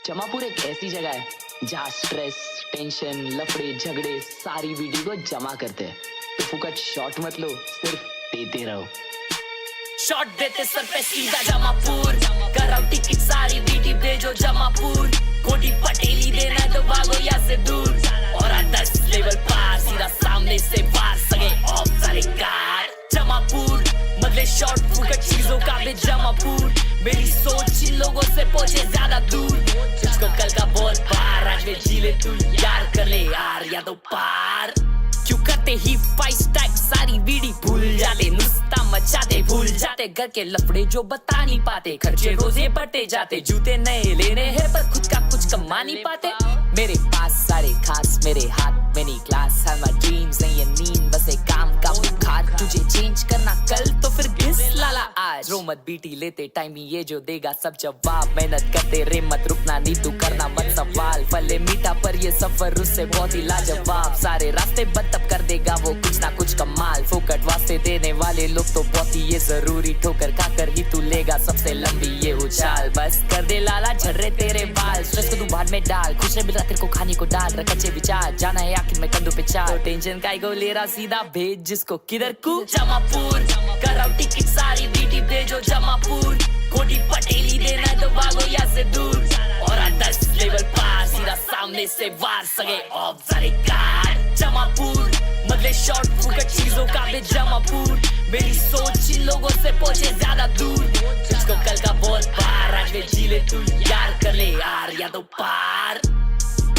जमापुर एक ऐसी जगह है जहाँ स्ट्रेस, टेंशन, लफड़े, झगड़े सारी वीडियो को जमा करते हैं। तो फुकट शॉट मत लो, सिर्फ देते रहो। शॉट देते सर पे सीधा जमापुर, कराओ टिकट सारी बीटी भेजो जमापुर। कोटी पटेली देना तो भागो यहाँ से दूर, और 10 लेवल पार सीधा सामने से वार सगे ऑफ सारे कार। जमापुर बदले शॉट फुकट चीजों का भी जमापुर। मेरी सोच इन लोगों से पहुंचे ज्यादा दूर, तुझको कल का बहुत पार आज में जी ले तू यार, कर ले यार या तो पार। क्यों करते ही 5 स्टैक सारी बीड़ी भूल जाते, नुस्ता मचाते भूल जाते, घर के लफड़े जो बता नहीं पाते, खर्चे रोजे बढ़ते जाते, जूते नए लेने हैं पर खुद का कुछ कमा नहीं पाते। मेरे पास सारे खास मेरे हाथ में नहीं क्लास, है माय ड्रीम्स नहीं ये नींद बस एक काम का बुखार। तुझे चेंज करना कल तो फिर घिस लाला आज, रो मत बीटी लेते टाइम ही ये जो देगा सब जवाब। मेहनत करते रे मत रुकना नहीं तू करना मत सवाल, फले मीठा पर ये सफर उससे बहुत ही लाजवाब। सारे रास्ते बंद तब कर देगा वो कुछ ना कुछ कमाल, फोकट वास्ते देने वाले लोग तो बहुत ही ये जरूरी, ठोकर खाकर ही तू लेगा सबसे लंबी ये उछाल। बस कर दे लाला झर्रे तेरे बाल, स्ट्रेस को तू भाड़ में डाल, खुश रह मिल तेरे को खाने को डाल, रख अच्छे विचार, जाना है आखिर में कंधों पे चाल। तो टेंशन काई को ले रहा सीधा भेज जिसको किधर को जमापुर, कराओ टिकट सारी बीटी भेजो जमापुर। कोटी पटेली देना तो भागो यहाँ से दूर, और 10 लेवल पार सीधा सामने से वार सगे ऑफ सारे कार। जमापुर बदले शॉट फुकट चीजों का भी जमापुर। मेरी सोच इन लोगों से पहुंचे ज्यादा दूर, तुझको कल का बहुत पार आज में जी ले तू यार, कर ले यार या तो पार।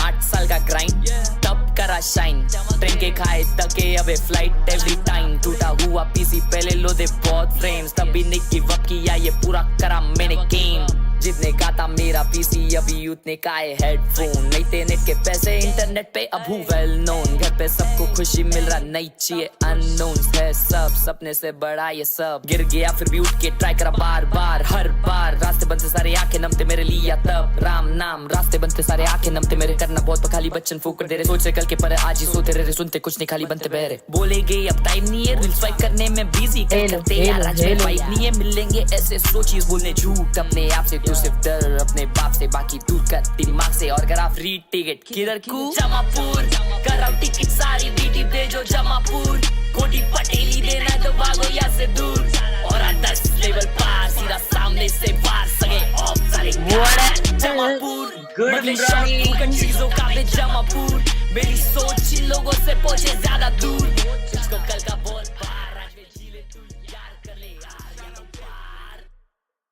8 साल का ग्राइंड तब करा शाइन, ट्रेन के खाए तके अबे फ्लाइट एवरी टाइम। टूटा हुआ पीसी पहले लो दे बहुत फ्रेम्स, तभी नहीं गिव अप किया ये पूरा करा मैंने गेम। जितने का था मेरा पीसी अभी उतने का है हेडफोन, नहीं थे नेट के पैसे इंटरनेट पे अब हूँ वेल नोन। घर पे सबको खुशी मिल रहा नहीं चाहिए अननोन है सब, सपने से बड़ा ये सब। गिर गया फिर भी उठ के ट्राई करा बार बार हर बार, रास्ते बनते सारे आंखें नमते मेरे लिए तब राम नाम। रास्ते बनते सारे आंखें नमते मेरे, करना बहुत खाली बच्चन फूक दे रहे, सोच कल के पर आज ही सोते रहे, सुनते कुछ नहीं खाली बनते बहरे। बोलेगे अब टाइम नहीं है रील स्वाइप करने में बिजी, करते यार आज में वाइब नहीं है, मिलेंगे ऐसे सोचिए बोलने झूठ अपने आप से। तू सिर्फ डर अपने बाप से, बाकी दूर कर दिमाग से, और करा फ्री टिकट किधर को जमापुर, कराओ टिकट सारी बीटी भेजो जमापुर। कोटी पटेली देना तो भागो यहाँ से दूर, और 10 लेवल पार सीधा सामने से वार सगे ऑफ सारे कार। जमापुर बदले शॉट फुकट चीजों का भी जमापुर। मेरी सोच इन लोगों से पहुंचे ज्यादा दूर, तुझको कल का बहुत पार आज में जी ले तू यार, कर ले यार या तो पार।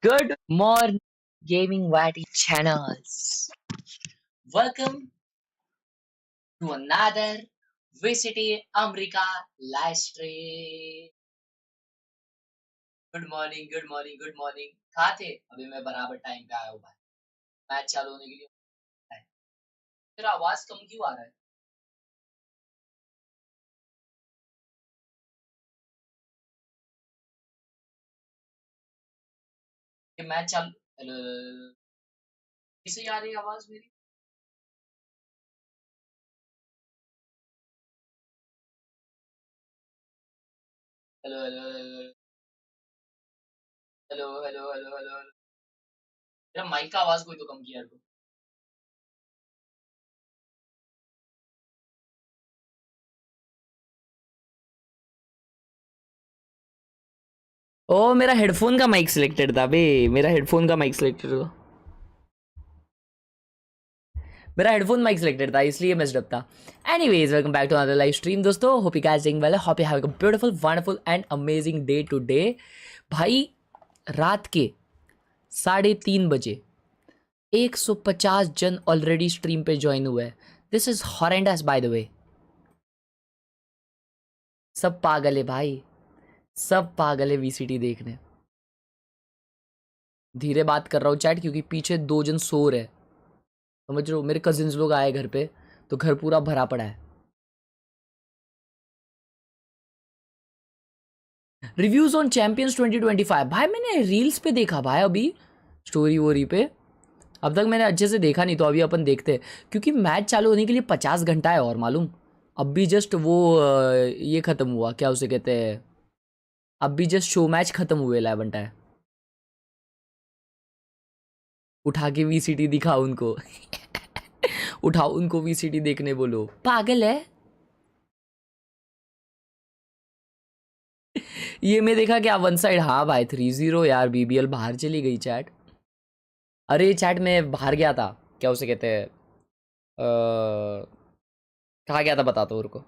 Good morning, Gaming Whitey channels. Welcome to another VCT America live stream. Good morning, good morning, good morning. कहाँ थे? अभी मैं बराबर टाइम पे आया हूँ भाई, मैच चालू होने के लिए। तेरा आवाज कम क्यों आ रहा है? ये मैच चालू, हेलो, किसे आ रही है आवाज मेरी? Hello hello hello hello hello hello hello, तेरा माइक का आवाज कोई तो कम किया तो। ओ मेरा हेडफोन का माइक सिलेक्टेड था बे, मेरा हेडफोन का माइक सिलेक्टेड था, मेरा हेडफोन माइक सिलेक्टेड था इसलिए मेस्ड अप था। Anyways welcome back to another live stream दोस्तों, hope you guys doing well, hope you having a beautiful wonderful and amazing day today. भाई रात के 3:30 बजे 150 जन ऑलरेडी स्ट्रीम पे ज्वाइन हुए हैं। This is horrendous by the way. सब पागल है भाई, सब पागल है वीसीटी देखने। धीरे बात कर रहा हूँ चैट क्योंकि पीछे 2 जन सो रहे, समझ रहे हो। मेरे कजिन्स लोग आए घर पे तो घर पूरा भरा पड़ा है। रिव्यूज ऑन चैंपियंस 2025 भाई मैंने रील्स पे देखा भाई, अभी स्टोरी वोरी पे। अब तक मैंने अच्छे से देखा नहीं, तो अभी अपन देखते हैं क्योंकि मैच चालू होने के लिए 50 घंटा है और मालूम। अब भी जस्ट वो ये ख़त्म हुआ, क्या उसे कहते हैं, अब भी जस्ट शो मैच ख़त्म हुए 11 है। उठा के वीसीटी दिखाओ उनको। उठाओ उनको वीसीटी देखने बोलो, पागल है। ये मैं देखा क्या वन साइड। हाँ भाई 3-0 यार, बीबीएल बाहर चली गई चैट। अरे चैट में बाहर गया था, क्या उसे कहते हैं, कहाँ गया था बता तो को।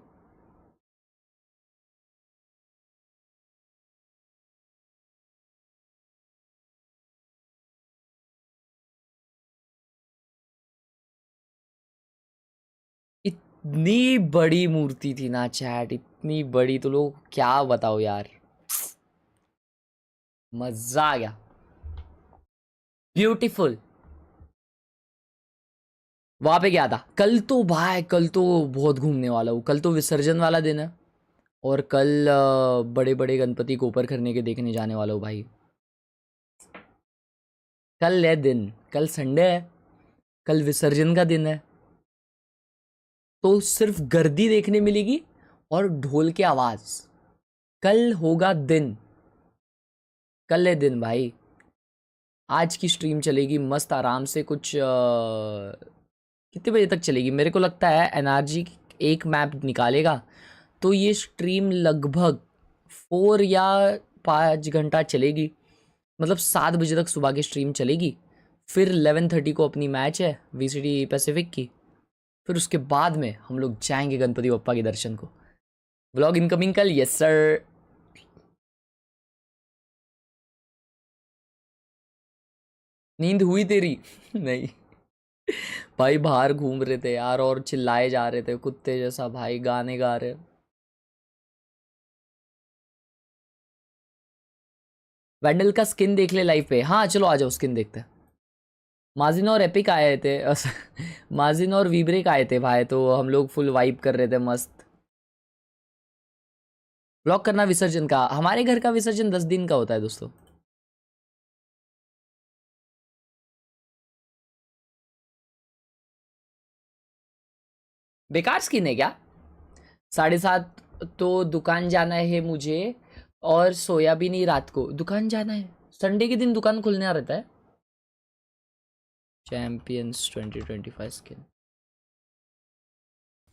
इतनी बड़ी मूर्ति थी ना चैट, इतनी बड़ी, तो लोग क्या बताओ यार, मजा आ गया, ब्यूटीफुल। वहां पे गया था कल तो भाई, कल तो बहुत घूमने वाला हूँ। कल तो विसर्जन वाला दिन है, और कल बड़े बड़े गणपति को ऊपर करने के देखने जाने वाला हूँ भाई। कल है दिन, कल संडे है, कल विसर्जन का दिन है, तो सिर्फ गर्दी देखने मिलेगी और ढोल की आवाज। कल होगा दिन, कल है दिन भाई। आज की स्ट्रीम चलेगी मस्त आराम से, कुछ कितने बजे तक चलेगी, मेरे को लगता है एनआरजी एक मैप निकालेगा तो ये स्ट्रीम लगभग 4 या 5 घंटा चलेगी। मतलब 7 बजे तक सुबह की स्ट्रीम चलेगी, फिर 11:30 को अपनी मैच है वीसीटी पैसिफिक की, फिर उसके बाद में हम लोग जाएंगे गणपति बप्पा के दर्शन को। व्लॉग इनकमिंग कल, यस सर। नींद हुई तेरी? नहीं भाई, बाहर घूम रहे थे यार और चिल्लाए जा रहे थे कुत्ते जैसा भाई, गाने गा रहे। वैंडल का स्किन देख ले लाइव पे। हाँ चलो आ जाओ, स्किन देखते हैं। माजिन और एपिक आए थे। माजिन और वीब्रेक आए थे भाई, तो हम लोग फुल वाइब कर रहे थे मस्त। ब्लॉक करना विसर्जन का, हमारे घर का विसर्जन 10 दिन का होता है दोस्तों। बेकार स्किन है क्या? 7:30 तो दुकान जाना है मुझे, और सोया भी नहीं रात को। दुकान जाना है, संडे के दिन दुकान खुलने आ रहता है। Champions 2025 skin.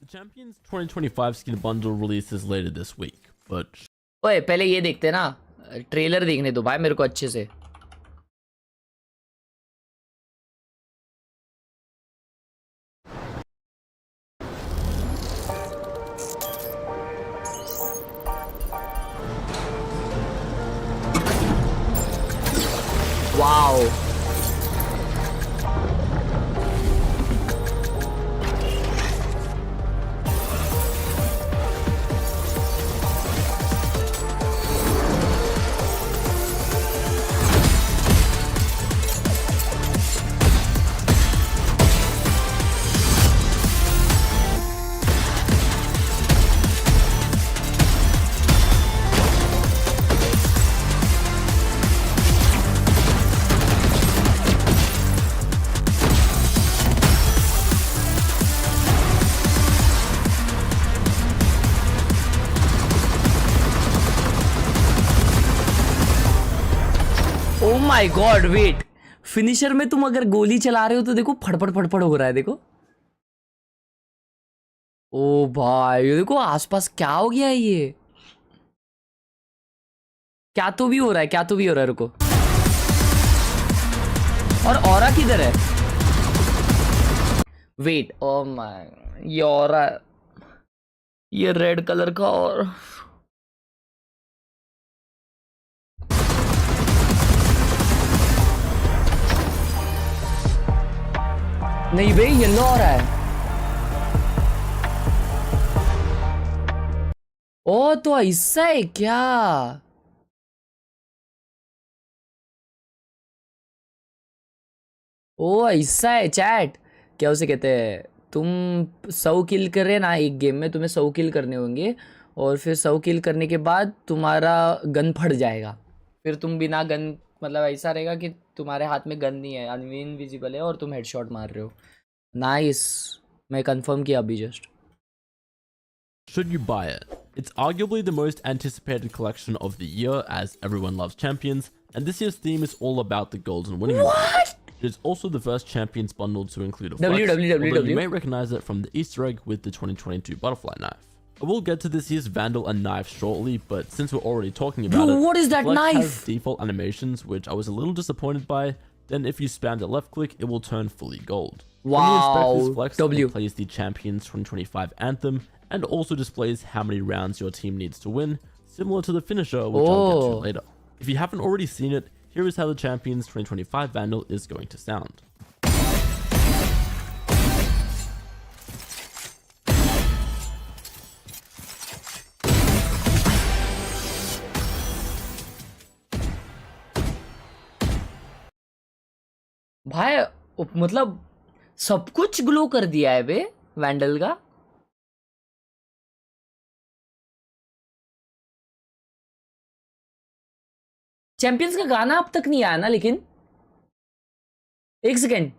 The Champions 2025 skin bundle releases later this week, but ओए पहले ये देखते हैं ना, ट्रेलर देखने दो भाई मेरे को अच्छे से। Wow, oh my god, wait, finisher में तुम अगर गोली चला रहे हो तो देखो फड़फड़ फड़फड़ हो रहा है, देखो। ओ भाई ये देखो आसपास क्या हो गया है ये, क्या तो भी हो रहा है, क्या तो भी हो रहा है, रुको। और ऑरा किधर है? वेट, ओ माय, ये ऑरा, ये रेड कलर का, और नहीं भाई येलो हो रहा है। ओ तो ऐसा है क्या? ओ ऐसा है चैट, क्या उसे कहते हैं, तुम 100 किल कर रहे ना एक गेम में, तुम्हें 100 किल करने होंगे, और फिर 100 किल करने के बाद तुम्हारा गन फट जाएगा, फिर तुम बिना गन, मतलब ऐसा रहेगा कि तुम्हारे हाथ में गन नहीं है, इनविजिबल है, और तुम हेडशॉट मार रहे हो। नाइस, मैं कंफर्म किया अभी just. should you buy it? It's arguably the most anticipated collection of the year, as everyone loves Champions, and this year's theme is all about the golden winning model. What? It is also the first Champions bundle to include a W, flex, W, W, although you W. may recognize it from the Easter egg with the 2022 butterfly knife. I will get to this year's Vandal and knife shortly, but since we're already talking about Bro, it, what is that Flex knife? has default animations, which I was a little disappointed by. Then if you spam the left click, it will turn fully gold. When you inspect Wow. this flex, W. it plays the Champions 2025 anthem and also displays how many rounds your team needs to win, similar to the finisher, which I'll get to later. If you haven't already seen it, here is how the Champions 2025 Vandal is going to sound. भाई मतलब सब कुछ glow कर दिया है बे vandal का। Champions का गाना अब तक नहीं आया ना, लेकिन एक सेकेंड,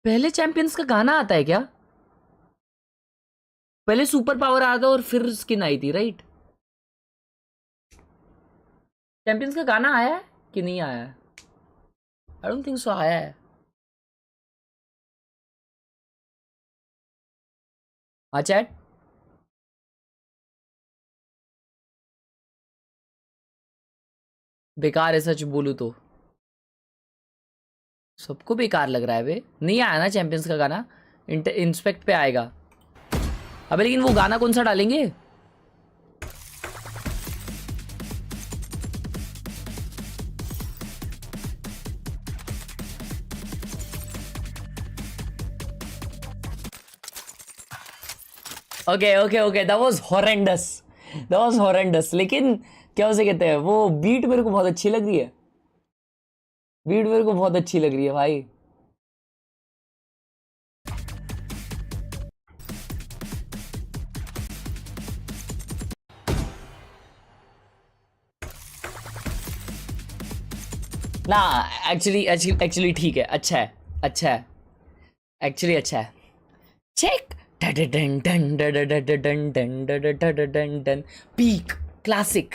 पहले चैंपियंस का गाना आता है क्या? पहले सुपर पावर आया था और फिर स्किन आई थी, राइट? चैंपियंस का गाना आया है कि नहीं आया है? आई डोंट थिंक सो आया है। हाँ चैट, बेकार है सच बोलूं तो, सबको बेकार लग रहा है बे। नहीं आया ना चैंपियंस का गाना, इंस्पेक्ट पे आएगा। अबे लेकिन वो गाना कौन सा डालेंगे? Okay okay okay, that was horrendous, that was horrendous. लेकिन क्या उसे कहते हैं, वो बीट मेरे को बहुत अच्छी लग रही है, बीट मेरे को बहुत अच्छी लग रही है भाई। ना एक्चुअली ठीक है, अच्छा है, अच्छा है, एक्चुअली अच्छा है। Check peek classic.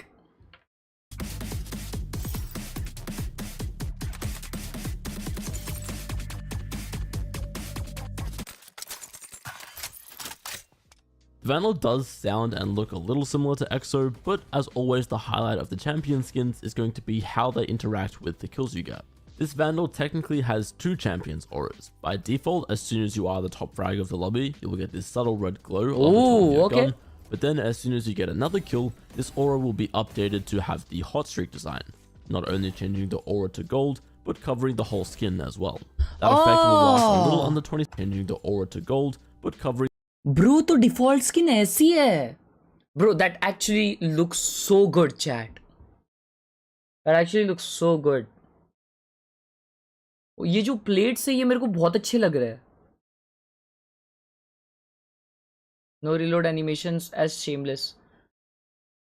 Vandal does sound and look a little similar to EXO, but as always the highlight of the champion skins is going to be how they interact with the kills you get. This Vandal technically has two champions auras. By default, as soon as you are the top frag of the lobby, you will get this subtle red glow on the top of your gun. But then as soon as you get another kill, this aura will be updated to have the hot streak design, not only changing the aura to gold, but covering the whole skin as well. That effect will last a little under 20, changing the aura to gold, but covering bro तो default skin ऐसी है bro, that actually looks so good chat, that actually looks so good. ये जो plates है ये मेरे को बहुत अच्छे लग रहे हैं। No reload animations as shameless,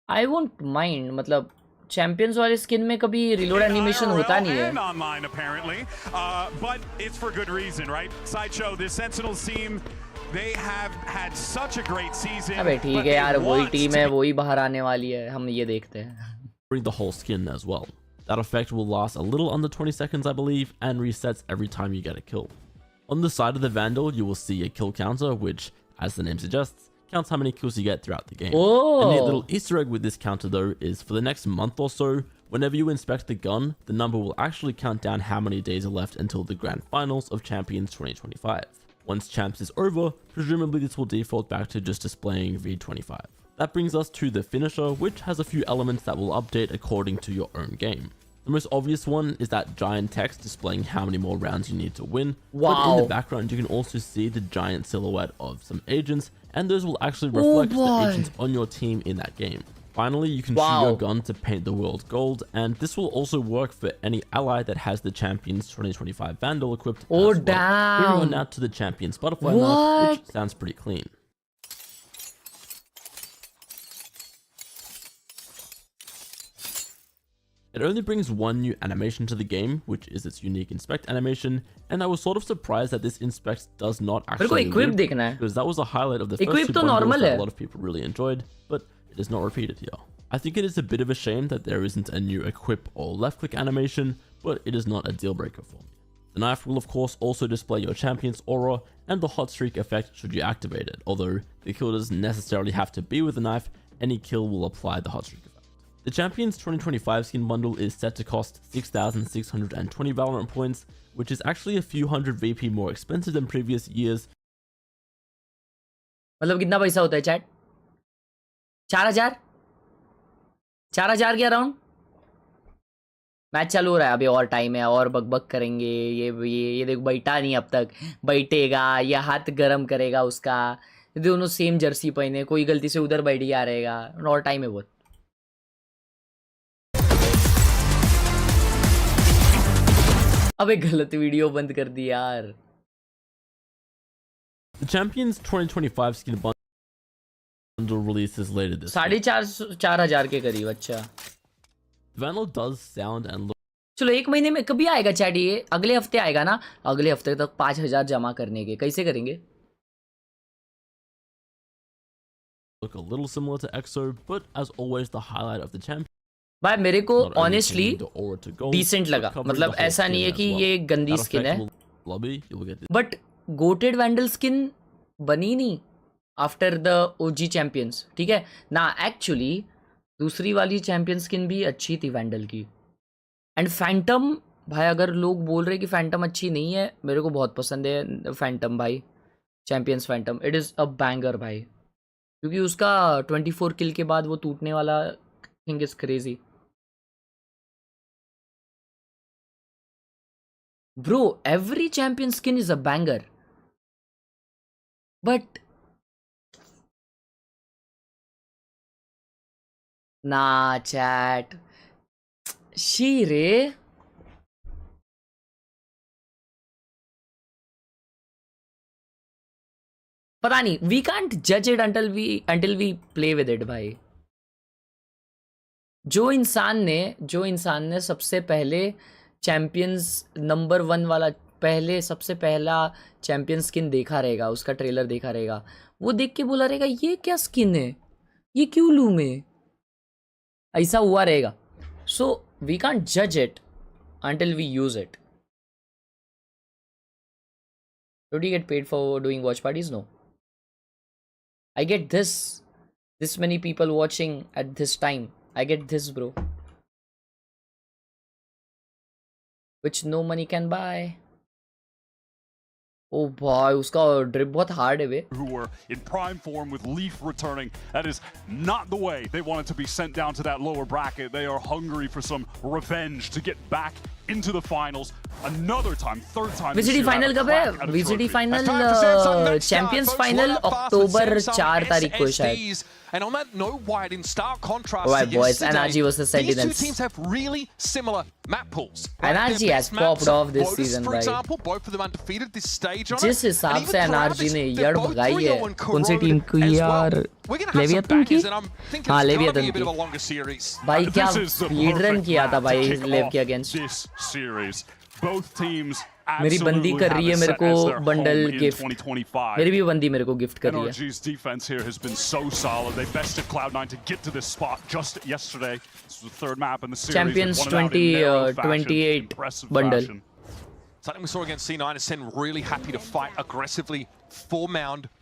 I won't mind. मतलब चैंपियंस वाले स्किन में कभी रिलोड एनिमेशन होता नहीं है। Online apparently, but it's for good reason, right? Sideshow, the Sentinels team, they have had such a great season. अबे ठीक है यार, वही टीम है, वही बाहर आने वाली है, हम ये देखते हैं। Bring the whole skin as well. That effect will last a little under 20 seconds, I believe, and resets every time you get a kill. On the side of the Vandal, you will see a kill counter, which, as the name suggests, counts how many kills you get throughout the game. Oh. A neat little Easter egg with this counter though is for the next month or so, whenever you inspect the gun, the number will actually count down how many days are left until the grand finals of Champions 2025. Once Champs is over, presumably this will default back to just displaying V25. That brings us to the finisher, which has a few elements that will update according to your own game. The most obvious one is that giant text displaying how many more rounds you need to win. Wow. But in the background, you can also see the giant silhouette of some agents, and those will actually reflect the agents on your team in that game. Finally, you can shoot your gun to paint the world gold, and this will also work for any ally that has the Champions 2025 Vandal equipped as well. Damn. Moving on now to the Champions Butterfly knife, which sounds pretty clean. It only brings one new animation to the game, which is its unique inspect animation, and I was sort of surprised that this inspect does not actually equip loop, because that was a highlight of the first two bundles that a lot of people really enjoyed, but it is not repeated here. I think it is a bit of a shame that there isn't a new equip or left click animation, but it is not a deal breaker for me. The knife will of course also display your champion's aura and the hot streak effect should you activate it, although the kill doesn't necessarily have to be with the knife, any kill will apply the hot streak effect. The champion's 2025 skin bundle is set to cost 6,620 Valorant points, which is actually a few hundred VP more expensive than previous years. मतलब कितना पैसा होता है chat? 4,000 के around match चालू हो रहा है, अभी और टाइम है, और बकबक करेंगे। ये देखो बैठा नहीं अब तक, बैठेगा, ये हाथ गरम करेगा उसका। दोनों सेम जर्सी पहने, कोई गलती से उधर बैठ गया रहेगा, और टाइम है बहुत। अबे गलत वीडियो बंद कर दी यार। The Champions 2025 skin bundle releases later this week. 4,500 के करीब। अच्छा Vandal does sound and look चलो, एक महीने में कभी आएगा चैट? ये अगले हफ्ते आएगा ना? अगले हफ्ते तक 5,000 जमा करने के, कैसे करेंगे? a little similar to EXO, but as always the highlight of the champion. भाई मेरे को not only honestly changing the aura to gold, decent but लगा, covering मतलब the whole ऐसा नहीं है skin कि as well. ये गंदी That स्किन है, effect will lobby, you will get this. But GOATed vandal skin बनी नहीं आफ्टर द ओजी चैंपियंस, ठीक है ना? एक्चुअली दूसरी वाली चैंपियन स्किन भी अच्छी थी वैंडल की। एंड फैंटम भाई, अगर लोग बोल रहे कि फैंटम अच्छी नहीं है, मेरे को बहुत पसंद है फैंटम भाई, champions Phantom, it is a banger भाई, क्योंकि उसका 24 किल के बाद वो टूटने वाला thing is crazy bro. Every champion skin is a banger, but ना चैट शीरे पता नहीं, वी कांट जज it until we play with it भाई। जो इंसान ने सबसे पहले चैंपियंस नंबर 1 वाला सबसे पहला चैंपियन स्किन देखा रहेगा, उसका ट्रेलर देखा रहेगा, वो देख के बोला रहेगा ये क्या स्किन है, ये क्यों लूं मैं, ऐसा हुआ रहेगा। सो वी कांट जज it until we use it. Do you get paid for doing watch parties? No, I get this many people watching at this time. I get this, bro, which no money can buy. Oh boy, उसका drip बहुत hard है बे। Who were in prime form with Leaf returning. That is not the way they wanted to be sent down to that lower bracket. They are hungry for some revenge to get back into the finals. Another time, third time. VCT final कब है? VCT final champions final अक्टूबर 4 तारीख को शायद। And on that note, Wyatt, in stark contrast Alright, to boys, yesterday, NRG versus these two Sentinels. teams have really similar map pools. NRG Their has best maps popped are off this Lotus, season, for right? example, both of them undefeated this stage on जिस it. हिसाब And even से Travis, NRG ने they're यड़ both भगाई 3-0 है, and कौन सी corroded team की as well. यार? We're gonna have some leviathan की? bangers, and I'm thinking हाँ, it's gonna leviathan be a bit की। of a longer series. भाई क्या This is the lead run perfect किया था map to भाई kick लेव off के against. this series. Both teams मेरी बंदी कर रही है मेरे को बंडल गिफ्ट, 2025. मेरी भी बंदी मेरे को गिफ्ट कर रही है। NRG's defense here has been so solid. They bested Cloud9 to get to this spot just yesterday. This was the third map in the series. Champions They won it out in narrow fashion, 28 impressive bundle. fashion. Something we saw against C9 is SEN really happy to fight aggressively for Mound,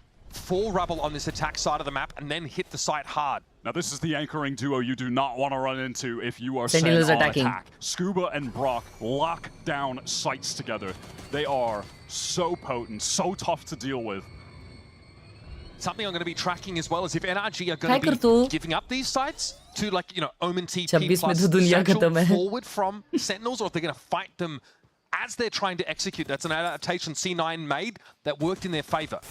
for Rubble on this attack side of the map, and then hit the site hard. Now this is the anchoring duo you do not want to run into if you are Sentinels SEN on attacking. attack. Scuba and Brock lock down sites together. They are so potent, so tough to deal with. Something I'm going to be tracking as well is if NRG are going to be giving up these sites to, like, you know, Omen TP 26 में plus तो दुनिया Satchel खत्म है। forward from Sentinels, or if they're going to fight them as they're trying to execute. That's an adaptation C9 made that worked in their favor.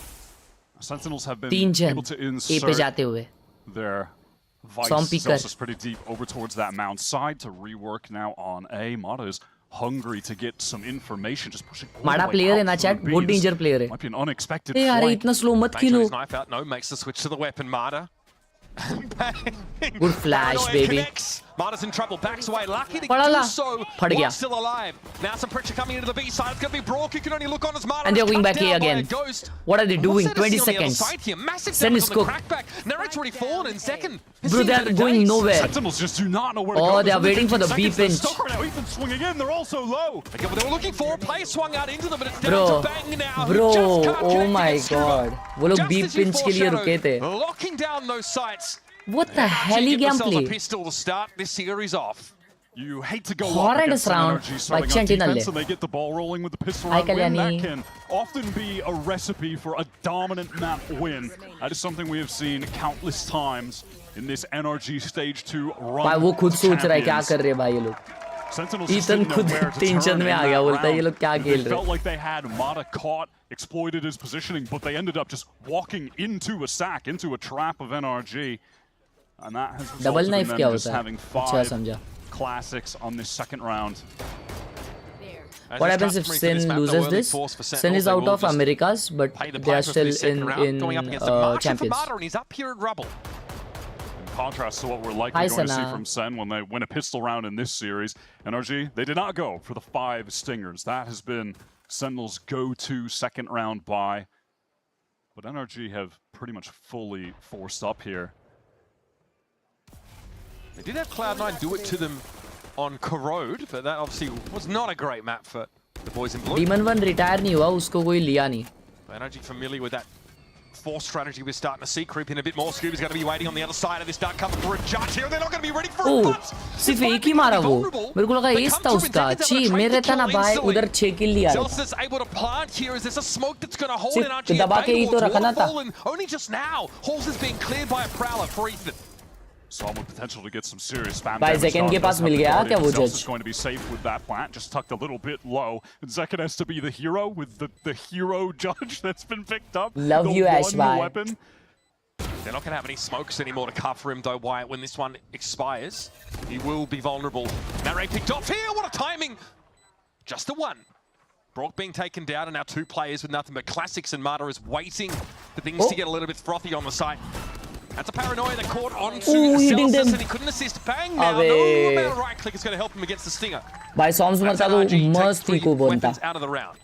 Sentinels have been 3 जन able to ए पे insert जाते हुए। their Vice Zombie is also pretty deep over towards that mount side to rework now on A. Mata is hungry to get some information, just pushing all the माड़ा way player है out ना through chat, B. बहुत This danger player है। might be an unexpected ए यार flank. इतना slow मत Makes Khelo. his knife out. No, makes the switch to the weapon. Marta. Good flash, baby. Connects Marta's in trouble, backs away, lucky to Padala. do so Phad gaya. while still alive. Now some pressure coming into the B side. It's going to be Brock who can only look on as Marta. And they're going back cut here down by a again. Ghost. What are they doing? What's there to 20 see on the other seconds. side here? Massive Sen damage is on the cooked. crackback. Narrate's already fallen in second. Has Bro, seen they're better going days. nowhere. Sentinels just do not know where to go. Oh, they There's are only waiting for the 15 B seconds. pinch. Stuck right now. Ethan's swinging in. They're also low. Okay, well, they were looking for a player swung out into them, but it's down Bro, to Bang now. who bro, just can't oh connect my against Scuba. god. वो लोग Just B as you pinch के लिए रुके थे. foreshadowed, locking down those sights. What the hell Give he themselves a gameplay? pistol to start this series off. You hate to go up Horrendous against an round NRG by starting on Sentinel. defense and they get the ball rolling with the pistol Hi, round win. Kalyani. That can often be a recipe for a dominant map win. That is something we have seen countless times in this NRG Stage 2 run. भाई वो खुद to सोच रहा है क्या champions. कर रहे हैं भाई ये लोग. Sentinels just Ethan didn't know खुद where to टेंशन turn में in आ गया, that बोलता है ये round. लोग क्या They खेल रहे felt हैं. like they had Mata caught, exploited his positioning, but they ended up just walking into a sack, into a trap of NRG. And that has Double resulted in knife them क्या just होता है? having अच्छा 5 समझा. classics on this second round. What happens if Sen loses this? Sen is out of Americas, but they are still in champions. And he's up here at Rubble. In contrast to what we're likely Hi, going to see Sana. from Sen when they win a pistol round in this series, NRG, they did not go for the 5 Stingers. That has been Sentinel's go-to second round buy. But NRG have pretty much fully forced up here. They did have Cloud9 do it to them on Corrode, but that obviously was not a great map for the boys in blue. Demon 1 retire नहीं हुआ, उसको कोई लिया नहीं. NRG familiar with that force strategy we're starting to see creep in a bit more. Scuba's going to be waiting on the other side of this dark cover for a judge here. They're not going to be ready for Oh, a punch. सिर्फ एक ही मारा वो. मेरे को लगा S था उसका. छी, मेरे रहता ना भाई उधर 6 किल लिया. Zelsa's able to plant here. Is this a smoke that's going to hold सिर्फ NRG दबा के ही तो रखा ना था. Only just now. Halls is being cleared by a prowler for Ethan. Saw with potential to get some serious spam भाई damage Zekken done. के पास Doesn't mill have the गया Guardian. क्या वो Zelsa's जज? going to be safe with that plant, just tucked a little bit low. And Zekken has to be the hero with the hero judge that's been picked up. Love the you, Ash, one bye. weapon. They're not going to have any smokes anymore to cover him, though, Wyatt, when this one expires. He will be vulnerable. Narray picked off here. What a timing. Just the one. Brock being taken down, and now 2 players with nothing but classics, and Marta is waiting for things to get a little bit frothy on the site. That's a paranoia that caught onto hitting Celsius, them. and he couldn't assist. Bang now. Abey. No amount of right click is going to help him against the Stinger. भाई songs That's मरता तो NRG take मस्त ही 3 को बनता. weapons out of the round.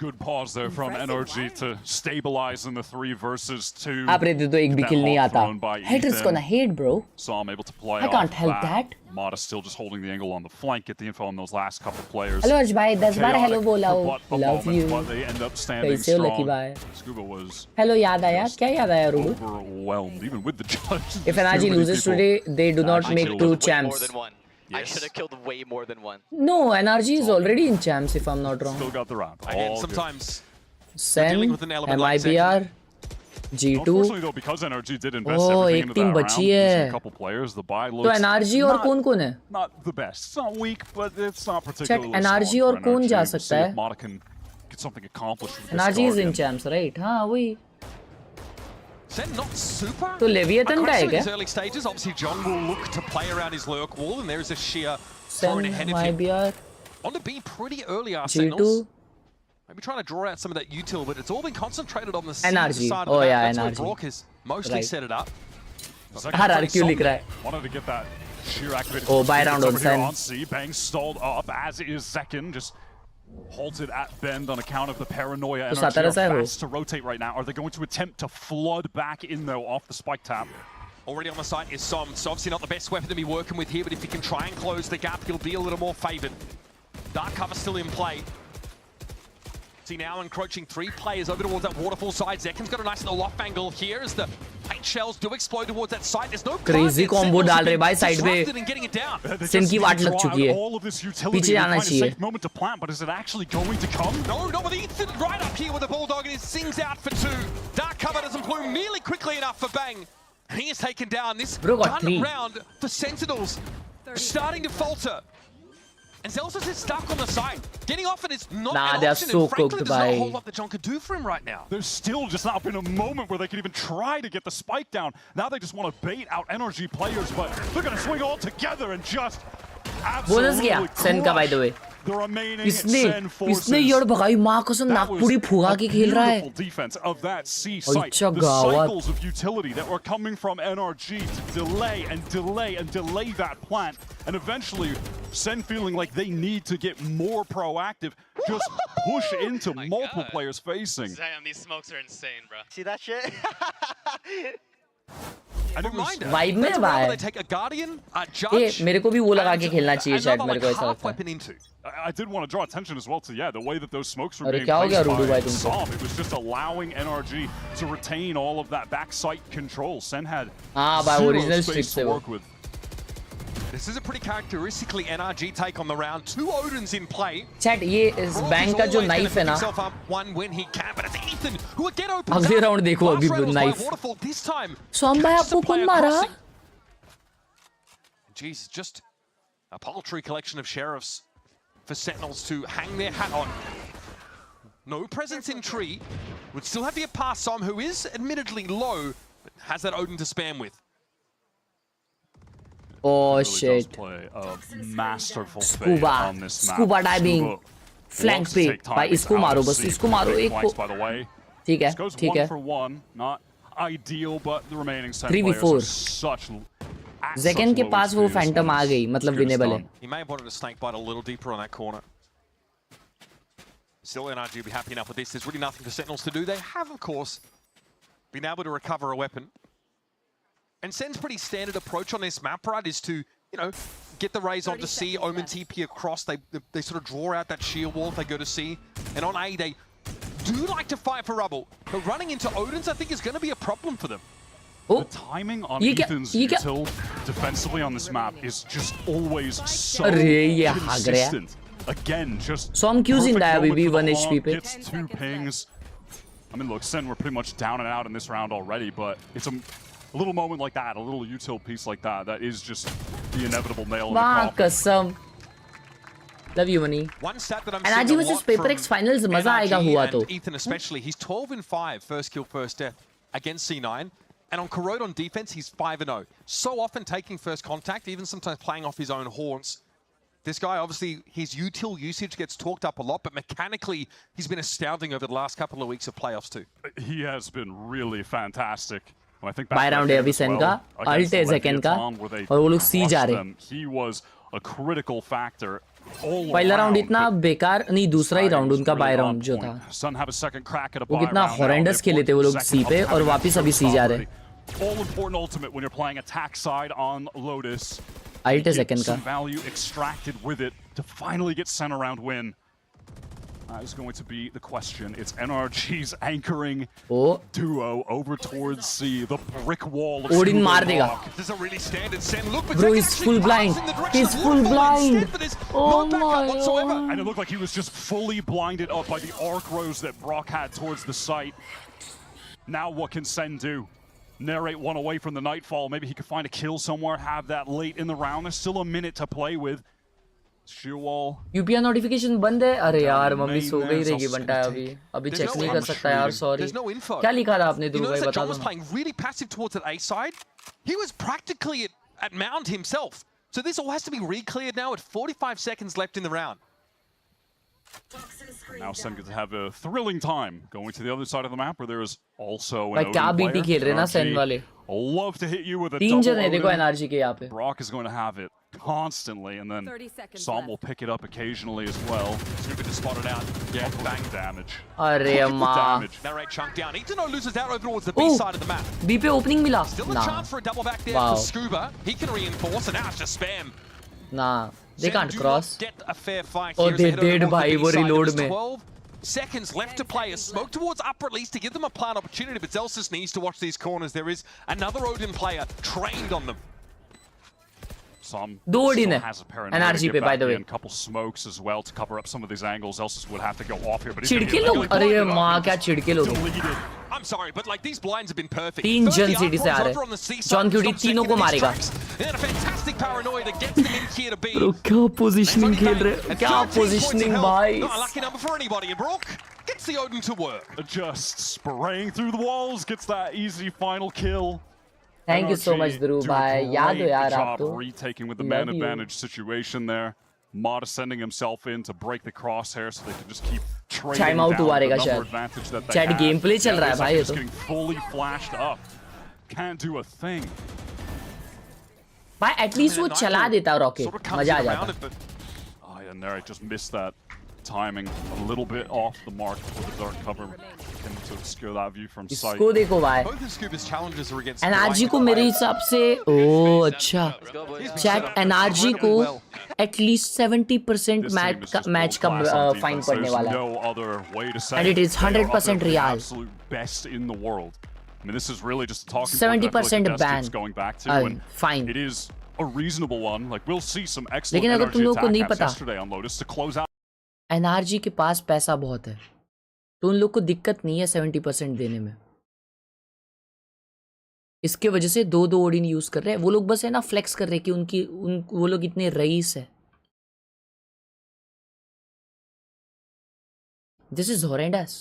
Good pause there from NRG to stabilize in the 3 versus 2. आप रहते तो एक भी That किल नहीं hawk आता. thrown by Haters Ethan. gonna hate, bro. Saw him able to play I can't off help that. Mata still just holding the angle on the flank. Get the info on those last couple players. Hello अर्ज भाई 10 बार hello Chaotic बोला for हो. a Love moment, you. but they end up standing कैसे हो lucky strong. भाई? Scuba was hello याद आया? क्या याद आया रूबू? overwhelmed, even with the judge. If NRG loses today, they do not Actually make killed 2 way champs. I should have killed way more than one. No, NRG is already in champs if I'm not wrong. Still got the round. Again, All good. sometimes Sen, dealing with an element like MIBR, G2. Unfortunately, though, because NRG did invest Oh, everything एक into team that round, बची losing है. a couple players, the buy तो looks NRG और not- कौन-कौन है? Not the best. It's not weak, but it's not particularly NRG strong और for कौन NRG. जा We'll सकता see है? if Mata can get something accomplished with this NRG is in Guardian. champs, right? हाँ वही. Sen not super तो Leviathan का है aggressive in क्या? his early stages. Obviously, John will look to play around his lurk wall, and there is a sheer Sen, thrown ahead of him. MIBR, On to be pretty early, our G2. Sentinels. Maybe trying to draw out some of that util, but it's all been concentrated on the NRG. side of Oh, the map. yeah, That's where NRG. Brock has mostly Right. set it up. Second RRQ pretty लिख रहा है. solid. Wanted to get that sheer activated. Oh, buy It's round over on here Sen. on C. Bang stalled up, as is Zekken. Just halted at bend on account of the paranoia. तो NRG 17 are से हो. fast to rotate right now. Are they going to attempt to flood back in, though, off the spike tap? Already on the site is Som. It's obviously not the best weapon to be working with here, but if he can try and close the gap, he'll be a little more favoured. Dark cover still in play. See now encroaching 3 players over towards that waterfall side. Zekken's got a nice little off angle here as the 8 shells do explode towards that site. There's no Crazy combo डाल रहे भाई side पे. and getting it down. They Sen just की need watt to लग draw चुकी out है. all of this utility पीछे and जाना find a चाहिए. safe moment to plant, but is it actually going to come? No, not with Ethan right up here with the Bulldog, and he sings out for 2. Dark cover doesn't bloom nearly quickly enough for Bang. And he is taken down. This Bro got 3. round for Sentinels starting to falter. And Zelsa's is stuck on the side. Getting off it is not Nah, an they are option, so and frankly, cooked there's not a by- whole lot that John could do for him right now. There's still just not been a moment where they could even try to get the spike down. Now they just want to bait out NRG players, but they're going to swing all together and just Bonus absolutely गया Sen का by the way. The remaining इसने SEN forces. यार भगाई माँ कसम That Nagpuri was फुगा a के खेल रहा है beautiful defense of that C site. अच्छा The गावत cycles of utility that were coming from NRG to delay and delay and delay that plant, and eventually SEN feeling like they need to get more proactive, just push into multiple players facing. Damn, these smokes are insane, bro. See that shit? And it was vibe में भाई They take a guardian, a ये judge, मेरे को भी वो लगा के खेलना चाहिए शायद another मेरे को like ऐसा half लगता है weapon into. I did want to draw attention as well to the way that those smokes were अरे being क्या हो गया placed रूडू by भाई तुमको Som. It was just allowing NRG to retain all of that backside control. Sen had हाँ भाई zero original space स्ट्रिक्स है to वो work with. This is a pretty characteristically NRG take on the round. 2 Odins in play. Chat ये इस bank का जो knife है ना One when he can, but it's Ethan who again opens अगले up. Round देखो अभी नाइफ Waterfall this time. सोम भाई आपको कौन मारा Jesus, just a paltry collection of sheriffs for Sentinels to hang their hat on. No presence in tree. Would still have to get past Som, who is admittedly low, but has that Odin to spam with. Oh Really shit does play a masterful fade Scuba on this map. Scuba diving flank wants to पे take time भाई इसको out मारो of बस sea. इसको मारो Great एक flanks, को by the way. ठीक है This goes ठीक 1 है for 1. Not ideal, but the remaining 10 3v4 players are such Zekan के low पास वो experience फैंटम आ levels. गई मतलब As good as विनेबल है done. He may have wanted to snake bite a little deeper on that corner. Still, NRG will be happy enough with this. There's really nothing for Sentinels to do. They have, of course, been able to recover a weapon. And Sen's pretty standard approach on this map, right, is to, you know, get the Rays onto C, Omen TP across. They sort of draw out that shield wall if they go to C. And on A, they do like to fight for rubble. But running into Odins, I think, is going to be a problem for them. The timing on Ethan's util defensively on this map is just always so consistent. Again, just So I'm Q's in perfect that moment BB for the 1 long, HP पे. gets 2 pings. I mean, look, Sen were pretty much down and out in this round already, but it's a little moment like that, a little util piece like that, that is just the inevitable nail in the वाह coffin. कसम Love you, money. One stat that I'm NRG seeing a versus lot Paper from X finals मजा आएगा NRG हुआ and तो Ethan especially, he's 12-5 first kill, first death against C9. And on Corrode on defense, he's 5-0. So often taking first contact, even sometimes playing off his own haunts. This guy, obviously, his util usage gets talked up a lot, but mechanically, he's been astounding over the last couple of weeks of playoffs too. He has been really fantastic. When I think buy round है अभी सेन का alt है second का और वो लोग सी जा रहे हैं He was a critical factor. पहला राउंड इतना बेकार नहीं दूसरा ही राउंड उनका बाय राउंड जो था वो कितना हॉरेंडस खेले थे वो लोग सी पे और वापस अभी सी जा रहे हैं All important ultimate when you're playing attack side on Lotus. Ult है सेकंड का Some value extracted with it to finally get sent around win. That is going to be the question. It's NRG's anchoring duo over towards C. The brick wall of Odin मार देगा. This is a really standard Sen look, but Bro, he's full blind. He's full blind. Oh my whatsoever. god. And it looked like he was just fully blinded up by the arc rose that Brock had towards the site. Now what can Sen do? Narrate one away from the Nightfall. Maybe he could find a kill somewhere, have that late in the round. There's still a minute to play with. Sheer wall. UPI notification बंद है अरे यार mummy सो गई रहेगी बंटा अभी check नहीं कर सकता यार सॉरी क्या लिखा था आपने ध्रुव भाई बता दो playing really passive towards that A side. He was practically at mound himself. So this all has to be re-cleared now with 45 seconds left in the round. Now Sen gets to have a thrilling time going to the other side of the map where there is also an भाई क्या Odin BT खेल रहे हैं ना सेन वाले NRG love to hit you with a तीन double जन है देखो Odin. एनआरजी के यहाँ पे Brock is going to have it constantly, and then Som will pick it up occasionally as well. Super to spot it out. Yeah, bang. Damage. अरे अम्मा Damage. Narrate chunk down. Etano loses out over towards the B side of the map. B पे opening मिला Still a ना chance for a double back there Wow. for Scuba. He can reinforce, and now it's just spam. ना they can't Do cross not get a fair fight Oh, here as they head over did, towards the bhai, B वो side. There reload was में. 12 seconds left to play. A smoke towards upper at least to give them a plant opportunity, but Zelsis needs to watch these corners. There is another Odin player trained on them. Some दो Odin still है has a paranoia NRG to get पे by back the way in. Couple smokes as well to cover up some of these angles. Elsis would have to go off here, but he's छिड़के gonna लोग get अरे blinded up माँ and क्या छिड़के लोग deleted. I'm sorry, but like these blinds have been perfect. तीन First, जन the सीढ़ी से आ Arcros रहे over on the C हैं side, जॉन क्यूटी stops तीनों को second in मारेगा these tracks. And then a fantastic paranoia that gets them in here to be. Bro क्या पोजीशनिंग खेल रहे हैं क्या पोजीशनिंग भाई Not a lucky number for anybody. And Brock gets the Odin to work. Just spraying through the walls, gets that easy final kill. Thank you so much Dhruv भाई याद हो यार आप तो retaking with the Love man you. advantage situation there. Mod sending himself in to break the crosshair so they can just keep trading Time down out हुआ the रहेगा number शायद. advantage that they Chat have. gameplay चल रहा है भाई ये Just तो. getting fully flashed up. Can't do a thing. भाई एटलीस्ट वो चला देता रॉकेट, मजा आ जाता. Oh yeah, NRG just missed that timing a little bit off the mark for the dark cover to obscure that view from sight. इसको देखो भाई. Both of Scuba's challenges are against NRG को मेरे हिसाब से ओह अच्छा चैट NRG को at least 70% match का फाइन पड़ने वाला है. No other way to say And it is 100% real. Absolute best in the world. I mean, this is really just a talking 70% ban. going back to and fine. It is a reasonable one. Like we'll see some excellent लेकिन अगर तुम energy लोगों को नहीं attack पता yesterday on Lotus to close out. NRG के पास पैसा बहुत है तो उन लोग को दिक्कत नहीं है 70% देने में. इसके वजह से दो ओडिन यूज कर रहे हैं वो लोग. बस है ना फ्लेक्स कर रहे हैं कि वो लोग इतने रईस है. This is horrendous.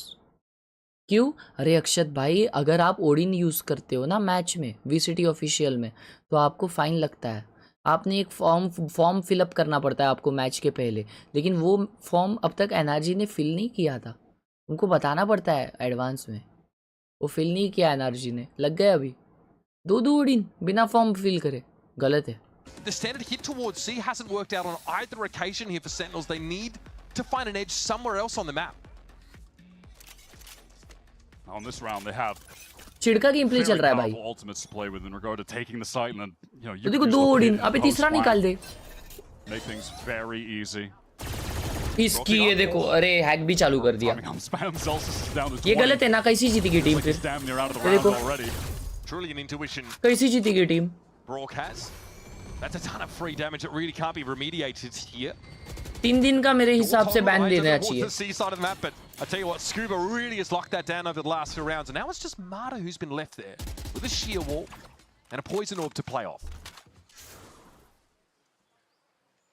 क्यों? अरे अक्षत भाई अगर आप ओडिन यूज करते हो ना मैच में VCT ऑफिशियल में तो आपको फाइन लगता है. आपने एक फॉर्म फिलअप करना पड़ता है आपको मैच के पहले, लेकिन वो फॉर्म अब तक NRG ने फिल नहीं किया था. उनको बताना पड़ता है एडवांस में. वो फिल नहीं किया NRG ने. लग गए अभी दो ओडिन बिना फॉर्म फिल करे. गलत है. The standard hit towards C hasn't worked out on either occasion here for Sentinels. They need to find an edge somewhere else on the map. On this round, they have चिड़का game play चल रहा है भाई. ultimates to play with in regard to taking the site and then तो देखो दो Odin. अबे तीसरा निकाल दे. Make things very easy. इसकी ये देखो अरे हैक भी चालू कर दिया. ये गलत है ना. कैसी जीतेगी टीम फिर? देखो Truly an intuition. कैसी जीतेगी team? Brock has. That's a ton of free damage that really can't be remediated here. 3 दिन का मेरे हिसाब से बैन देना चाहिए. I tell you what, Scuba really has locked that down over the last few rounds, and now it's just Mata who's been left there with a sheer wall and a poison orb to play off.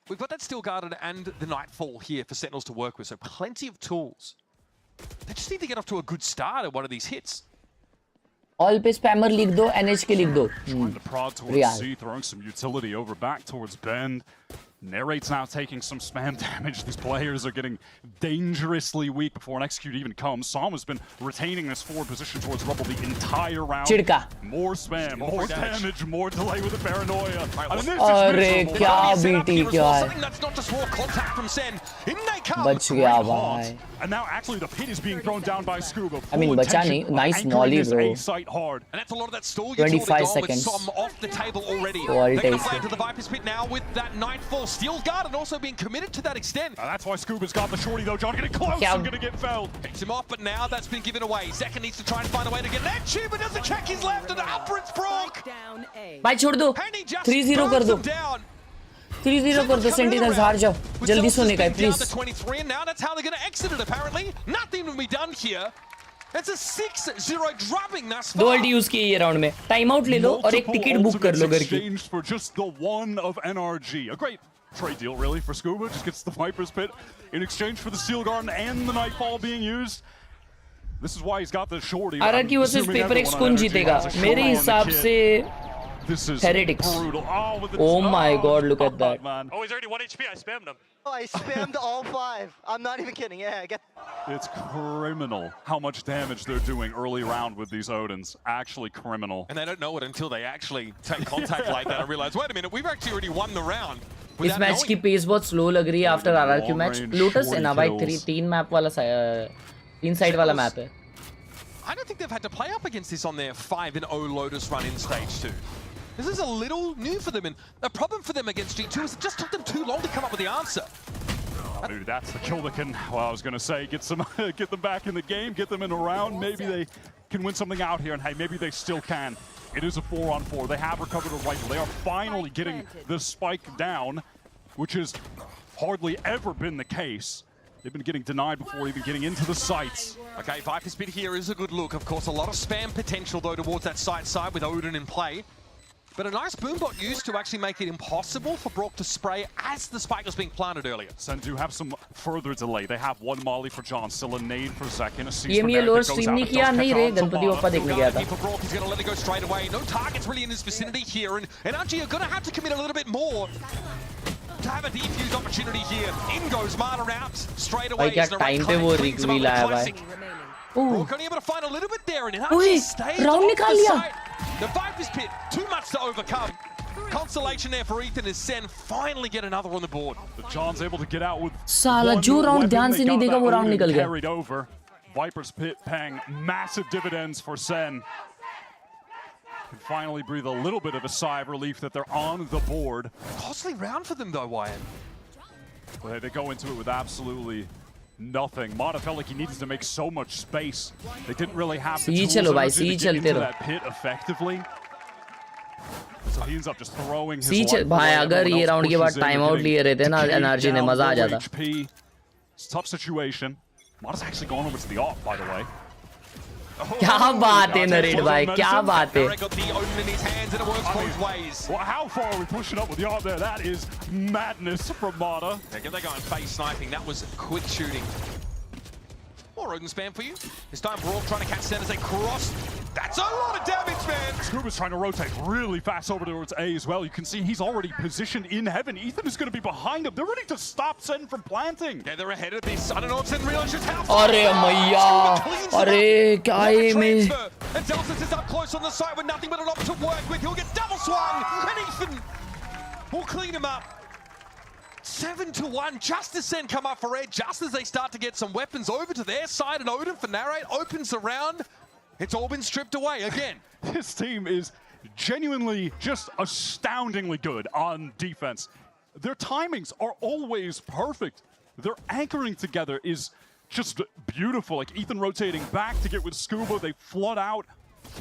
We've got that Steel Guarded and the Nightfall here for Sentinels to work with, so plenty of tools. They just need to get off to a good start at one of these hits. All पे spammer लिख दो, NHK लिख दो. Trying to prod towards C, throwing some utility over back towards Bend. Narrate's now taking some spam damage. These players are getting dangerously weak before an execute even comes. Sam has been retaining this forward position towards Rubble the entire round. Chidka. More spam, more damage, more delay with the paranoia. अरे क्या BT क्या है? That's not just raw contact from Sen. In they come. बच गया भाई. And now actually the pit is being thrown down by Scuba. I mean बचा नहीं. Nice molly bro. And that's a lot of that stall 25 seconds. with Som off the table already. They're going to play into the Viper's pit now with that Nightfall. Steel Guard and also being committed to that extent. That's why Scuba's got the shorty though. John getting close and going to get felled. Picks him off, but now that's been given away. Zeka needs to try and find a way to get that tube, but doesn't check his left, and up it's Brock. भाई छोड़ दो. 3-0 कर दो. 3-0 कर दो. Sentinels हार जाओ. जल्दी सोने का है please. 23, and now that's how they're going to exit it. Apparently, nothing will be done here. It's a 6-0 drubbing thus far. 2 अल्टी use किए ये राउंड में. टाइम आउट ले लो और एक टिकट बुक कर लो घर की. For just the one of NRG. A great trade deal really for Scuba. Just gets the Viper's Pit in exchange for the Steel Garden and the Nightfall being used. This is why he's got the shorty. RRQ versus paper x कौन जीतेगा? मेरे हिसाब से Heretics. Oh my god, look at that. Oh, he's already 1 HP. I spammed him. Oh, I spammed all 5. I'm not even kidding. Yeah, I get. It's criminal how much damage they're doing early round with these Odins. Actually criminal. And they don't know it until they actually take contact like that and realize, wait a minute, we've actually already won the round. इस match की pace बहुत slow लग रही है after RRQ match. Lotus है ना भाई 3 map वाला 3 साइड वाला मैप है. I don't think they've had to play up against this on their 5-0 Lotus run in stage 2. This is a little new for them, and a problem for them against G2 is it just took them too long to come up with the answer. Maybe that's the kill that can, well, I was going to say, get them back in the game, get them in a round. Maybe they can win something out here, and hey, maybe they still can. It is a 4-on-4. They have recovered a rifle. They are finally getting the spike down, which has hardly ever been the case. They've been getting denied before even getting into the sites. Okay, Viper's Pit here is a good look. Of course, a lot of spam potential, though, towards that site side with Odin in play. But a nice boombot used to actually make it impossible for Brock to spray as the spike was being planted earlier. Sen do have some further delay. They have one molly for John, still a nade for Zek, and a cease ये from मैं lower stream नहीं किया नहीं रे गणपति बप्पा देखने गया था. For Brock, he's going to let it go straight away. No targets really in his vicinity here, and NRG are going to have to commit a little bit more to to have a defuse opportunity here. In goes Marta out straight away. भाई क्या time पे वो रिकवी लाया भाई. Brock only able to find a little bit there, and NRG stayed round off निकाल the लिया. side. The Viper's pit, too much to overcome. Consolation there for Ethan as Sen finally get another on the board. But John's able to get out with साला जो round ध्यान से नहीं देखा वो round निकल गया. carried over. Viper's pit paying massive dividends for Sen. Can finally breathe a little bit of a sigh of relief that they're on the board. Costly round for them though, Wyatt. Well, they go into it with absolutely nothing. Mata felt like he needed to make so much space. They didn't really have the tools चलो भाई, to get into रहो. that pit effectively. So he ends up just throwing his सीच life भाई away. अगर ये Everyone round के else बाद pushes in, time out getting लिए रहते ना decayed एनआरजी ने down, मजा आ low जाता. HP. It's a tough situation. Mata's actually gone over to the op, by the way. क्या बात है नरेट भाई, क्या बात है. Got the Odin in his hands and it works both ways. Well, how far are we pushing up with the op there? That is madness from Mata. They're going face sniping. That was quick shooting. More Odin spam for you. This time Brawl trying to catch Sen as they cross. That's a lot of damage, man. Scuba's trying to rotate really fast over towards A as well. You can see he's already positioned in heaven. Ethan is going to be behind him. They're ready to stop Sen from planting. Yeah, they're ahead of this. I don't know if Sen realizes how far. अरे मैया, अरे क्या ये में. And Delsis is up close on the side with nothing but an op to work with. He'll get double swung, and Ethan will clean him up. 7-1, just as Sen come up for air, just as they start to get some weapons over to their side, and Odin for Narrate opens the round. It's all been stripped away again. This team is genuinely just astoundingly good on defense. Their timings are always perfect. Their anchoring together is just beautiful. Like Ethan rotating back to get with Scuba. They flood out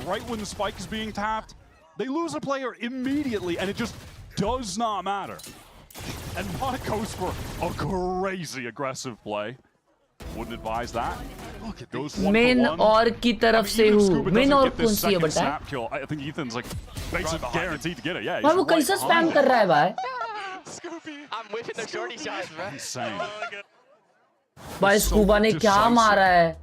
right when the spike is being tapped. They lose a player immediately, and it just does not matter. And Mata goes for a crazy aggressive play. Wouldn't advise that. Look at those main और की तरफ से हूँ. Main और कौन सी है बता? I think Ethan's like basically guaranteed to get it. Yeah. भाई वो कैसा स्पैम कर रहा है भाई? I'm whipping the shorty shots, bro. Insane. भाई स्कूबा ने क्या मारा है?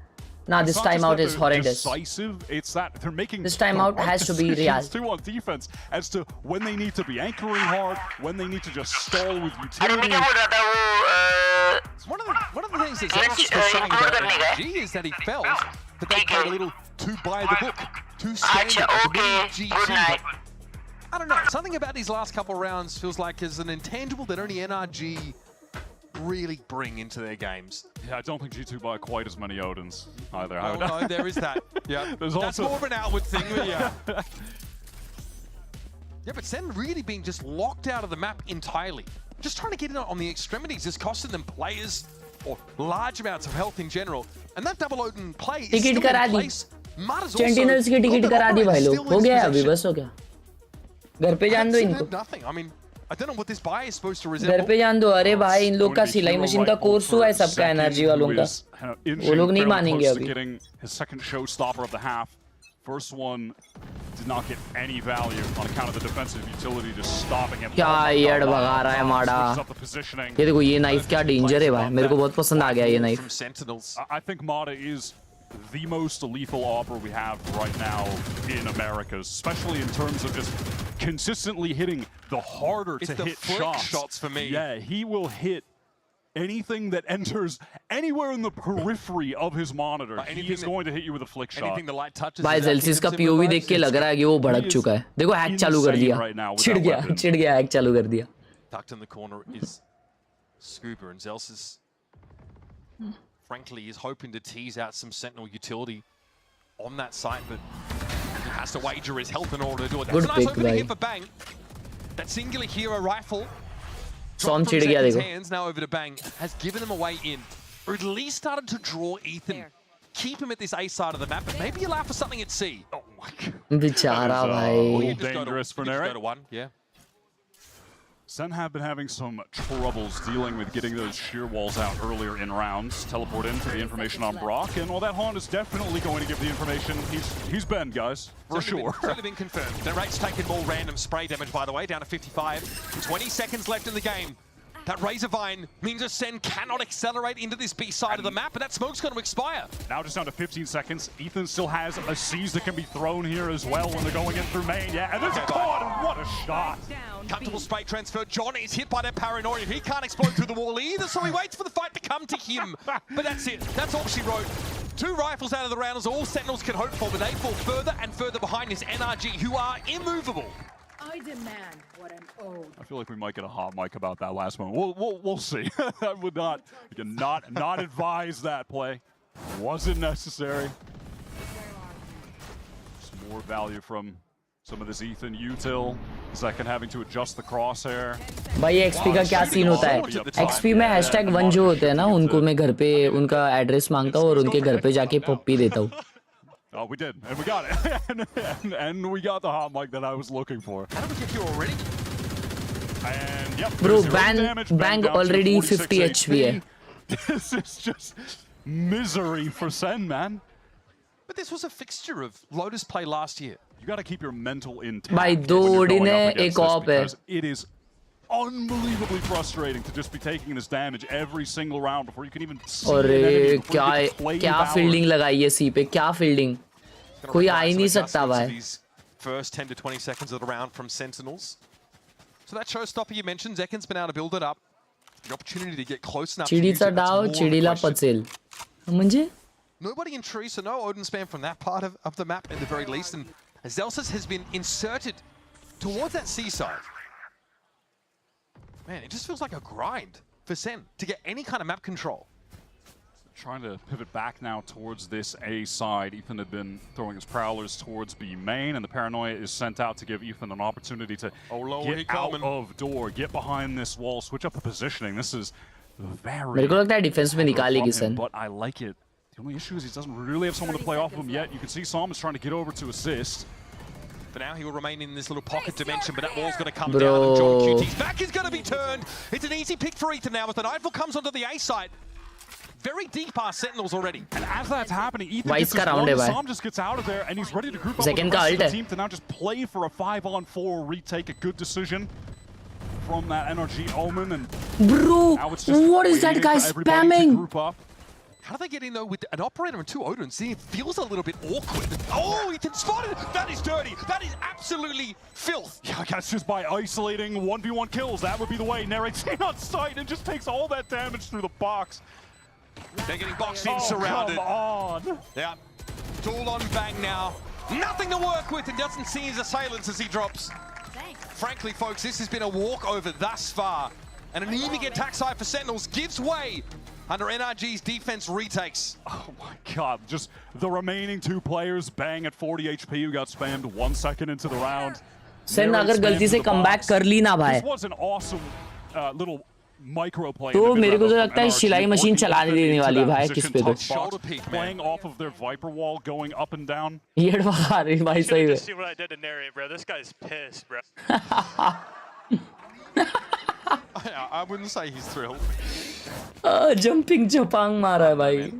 Nah, this timeout is horrendous. Decisive, it's that they're making This timeout has to be real. Too on defense as to when they need to be anchoring hard, when they need to just stall with utility. One of the things that's also saying about NRG is that he felt that they played a little too by the book, too standard, GG. I don't know, something about these last couple rounds feels like is an intangible that only NRG really bring into their games. Yeah, I don't think G2 buy quite as many Odins either. Oh, no, there is that. Yeah, There's that's also more of an outward thing, but yeah. Yeah, but Sen really being just locked out of the map entirely. Just trying to get in on the extremities is costing them players or large amounts of health in general. And that double Odin play is still in place. Sentinels की ticket करा दी भाई लोग. हो गया अभी बस हो गया. घर पे जान दो इनको. Nothing. I mean, I don't know what this buy is supposed to घर resemble. पे जान दो. अरे भाई इन लोग का सिलाई मशीन का कोर्स हुआ है सबका एनर्जी वालों का. वो लोग नहीं मानेंगे अभी. Getting his second showstopper of the half. First one did not get any value on account of the defensive utility, just stopping him. क्या येड भगा रहा है माड़ा. ये देखो ये नाइफ क्या डेंजर है भाई. मेरे को बहुत पसंद आ गया ये knife. Sentinels. I think Mata is the most lethal opera we have right now in Americas, especially in terms of just consistently hitting the harder It's to the hit flick shots for me. Yeah, he will hit anything that enters anywhere in the periphery of his monitor. He is going to hit you with a flick shot. Anything the light touches. भाई जेल्सिस का POV देख के लग रहा है कि वो भड़क चुका है. देखो हैक चालू कर दिया. चिढ़ गया हैक चालू कर दिया. Tucked in the corner is Scuba, and Zelsis frankly is hoping to tease out some Sentinel utility on that site, but he has to wager his health in order to do it. That's a nice opening here for Bang. That singular hero rifle Som चिढ़ गया देखो. hands now over to Bang has given him a way in, or at least started to draw Ethan. Keep him at this A side of the map, but maybe allow for something at C. Oh my god. बेचारा Or भाई. you just dangerous for Go Narrate. to one, yeah. Sen have been having some troubles dealing with getting those shear walls out earlier in rounds. Teleport into the information on Brock, and well, that Haunt is definitely going to give the information. He's been, guys, for sure. Certainly been confirmed. The rate's taken more random spray damage, by the way, down to 55. 20 seconds left in the game. That Razor Vine means that SEN cannot accelerate into this B side of the map, and that smoke's going to expire. Now just down to 15 seconds. Ethan still has a Siege that can be thrown here as well when they're going in through main. Yeah, and there's a caught, and what a shot. Comfortable spike transfer. John is hit by that paranoia. He can't explode through the wall either, so he waits for the fight to come to him. But that's it. That's all she wrote. 2 rifles out of the round is all Sentinels can hope for, but they fall further and further behind this NRG, who are immovable. I demand what I'm owed. I feel like we might get a hot mic about that last one. We'll see. I would not advise that play. Wasn't necessary. Some more value from some of this Ethan util. Second having to adjust the crosshair. भाई XP का क्या scene होता है? XP में #1 जो होते हैं ना, उनको मैं घर पे उनका एड्रेस मांगता हूँ और उनके घर पे जाके पप्पी देता हूँ. Oh, we did, and we got it, and we got the hot mic that I was looking for. How did we get here already? And yep, Bro, bang already 50 HP hai. This is just misery for Sen, man. But this was a fixture of Lotus play last year. You got to keep your mental intact. भाई 2 OD ने एक op है. It is unbelievably frustrating to just be taking this damage every single round before you can even see अरे क्या fielding लगाई है सी पे, क्या फील्डिंग. कोई आ ही नहीं सकता भाई. First 10 to 20 seconds of the round from Sentinels. So that showstopper you mentioned, Zekin's been able to build it up. The opportunity to get close enough. चिडीचा डाव, चिडीला पचेल. म्हणजे? Nobody in tree, so no Odin spam from that part of the map at the very least. And Zelsis has been inserted towards that seaside. Man, it just feels like a grind for Sen to get any kind of map control. Trying to pivot back now towards this A side. Ethan had been throwing his prowlers towards B main, and the paranoia is sent out to give Ethan an opportunity to get out of door, get behind this wall, switch up the positioning. This is very. मेरे को लगता है defence में निकालेगी सन. But I like it. The only issue is he doesn't really have someone to play off of him yet. You can see Psalm is trying to get over to assist. For now, he will remain in this little pocket dimension, but that wall's going to come down. And John QT's back is going to be turned. It's an easy pick for Ethan now as the Nightfall comes onto the A side. Very deep past Sentinels already. And as that's happening, Ethan gets his one, Psalm just gets out of there, and he's ready to group up with the rest of the team to now just play for a 5-on-4 retake. A good decision from that NRG Omen. And bro, what is that guy spamming? How do they get in though with an operator and 2 Odins? It feels a little bit awkward. Oh, Ethan spotted! That is dirty. That is absolutely filth. Yeah, I guess just by isolating 1v1 kills, that would be the way. Narrates in on sight and just takes all that damage through the box. They're getting boxed in, surrounded. Come on. Yeah, tool on bang now. Nothing to work with and doesn't see his assailants as he drops. Frankly, folks, this has been a walkover thus far. And an anemic attack side for Sentinels gives way under NRG's defense retakes. Oh my god, just the remaining 2 players bang at 40 HP who got spammed 1 second into the round. Sen अगर गलती से comeback कर ली ना भाई. This was an awesome little micro play. तो मेरे को तो लगता है सिलाई मशीन चलाने देने वाली है भाई किस पे तो. Playing off of their Viper wall, going up and down. ये आ रही भाई सही है. See what I did to narrate, bro. This guy's pissed, bro. I wouldn't say he's thrilled. Jumping Japang मारा है भाई.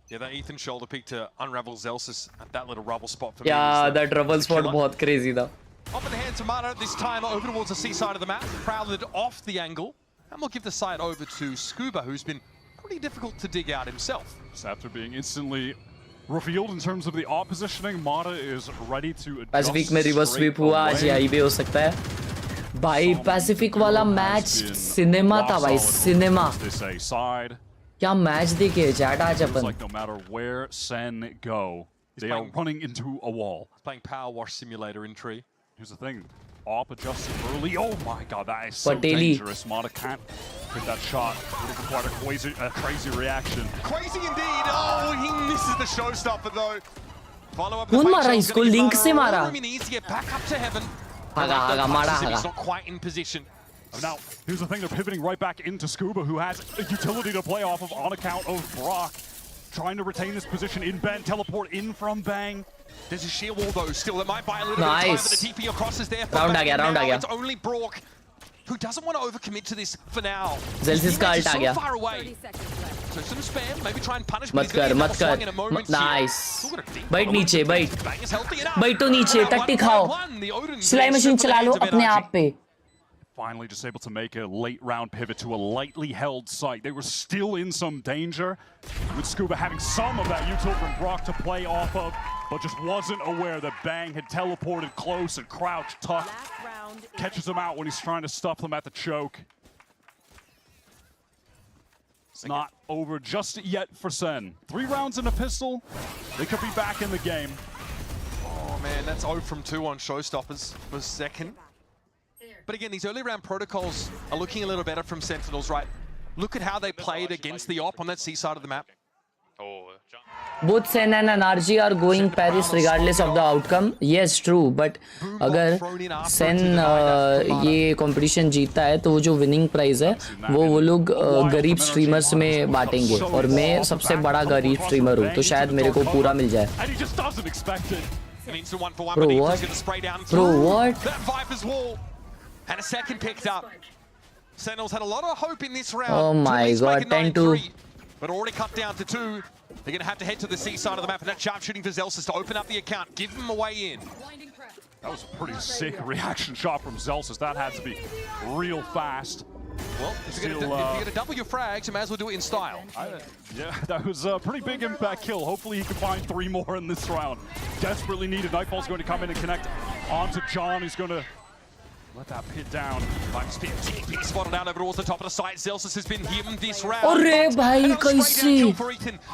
Yeah, that Ethan shoulder peek to unravel Zelsis at that little rubble spot for me. Yeah, that rubble spot बहुत crazy था. Off in the hands of Mana this time over towards the C side of the map, prowled off the angle, and we'll give the side over to Scuba, who's been pretty difficult to dig out himself. So after being instantly revealed in terms of the oppositioning, Mata is ready to adjust. Pacific में reverse sweep हुआ, आज यही भी हो सकता है. भाई Pacific वाला मैच सिनेमा था भाई, सिनेमा. क्या मैच देखे चैट आज अपन. Like no matter where Sen go, they are running into a wall. Playing Power Wash Simulator in tree. Here's the thing, AWP adjusted early. Oh my god, that is so dangerous. Mata can't pick that shot. It would require a crazy reaction. Crazy indeed. Oh, he misses the showstopper though. Follow up. कौन मारा इसको? Link से मारा. Back up to heaven. Haga, मारा haga. He's not quite in position. Now, here's the thing, they're pivoting right back into Scuba, who has a utility to play off of on account of Brock. Trying to retain this position in Ben, teleport in from Bang. There's a sheer wall though, still. That might buy a little bit of time, but the TP across is there. Round आ गया. It's only Brock who doesn't want to overcommit to this for now. Zelsis का ult आ गया. Far away. So some spam, maybe try and punish. मत कर. Nice. बैठ नीचे, बैठ तो नीचे, टट्टी खाओ. सिलाई मशीन चला लो अपने आप पे. Finally just able to make a late round pivot to a lightly held site. They were still in some danger, with Scuba having some of that util from Brock to play off of, but just wasn't aware that Bang had teleported close and crouched tuck. Catches him out when he's trying to stuff them at the choke. It's not over just yet for Sen. 3 rounds in a pistol, they could be back in the game. Oh man, that's 0 from 2 on Showstoppers was second. But again, these early round protocols are looking a little better from Sentinels, right? Look at how they played against the op on that C side of the map. Both SEN and NRG are going Paris regardless of the outcome. Yes, true. But अगर SEN ये competition जीतता है तो वो जो winning prize है वो लोग गरीब स्ट्रीमर्स में बांटेंगे और मैं सबसे बड़ा गरीब स्ट्रीमर हूँ तो शायद मेरे को पूरा मिल जाए. Bro, what? Bro, what? And a second picked up. Sentinels had a lot of hope in this round. Oh my god, 10-2. But already cut down to 2. They're going to have to head to the C side of the map, and that sharpshooting for Zelsis to open up the account, give them a way in. That was a pretty sick reaction shot from Zelsis. That had to be real fast. Well, if you're going to double your frags, you may as well do it in style. Yeah, that was a pretty big impact kill. Hopefully he can find 3 more in this round. Desperately needed. Nightfall's going to come in and connect onto John. He's going to let that pit down. TP spotted out over towards the top of the site. Zelsis has been him this round. अरे भाई कैसे?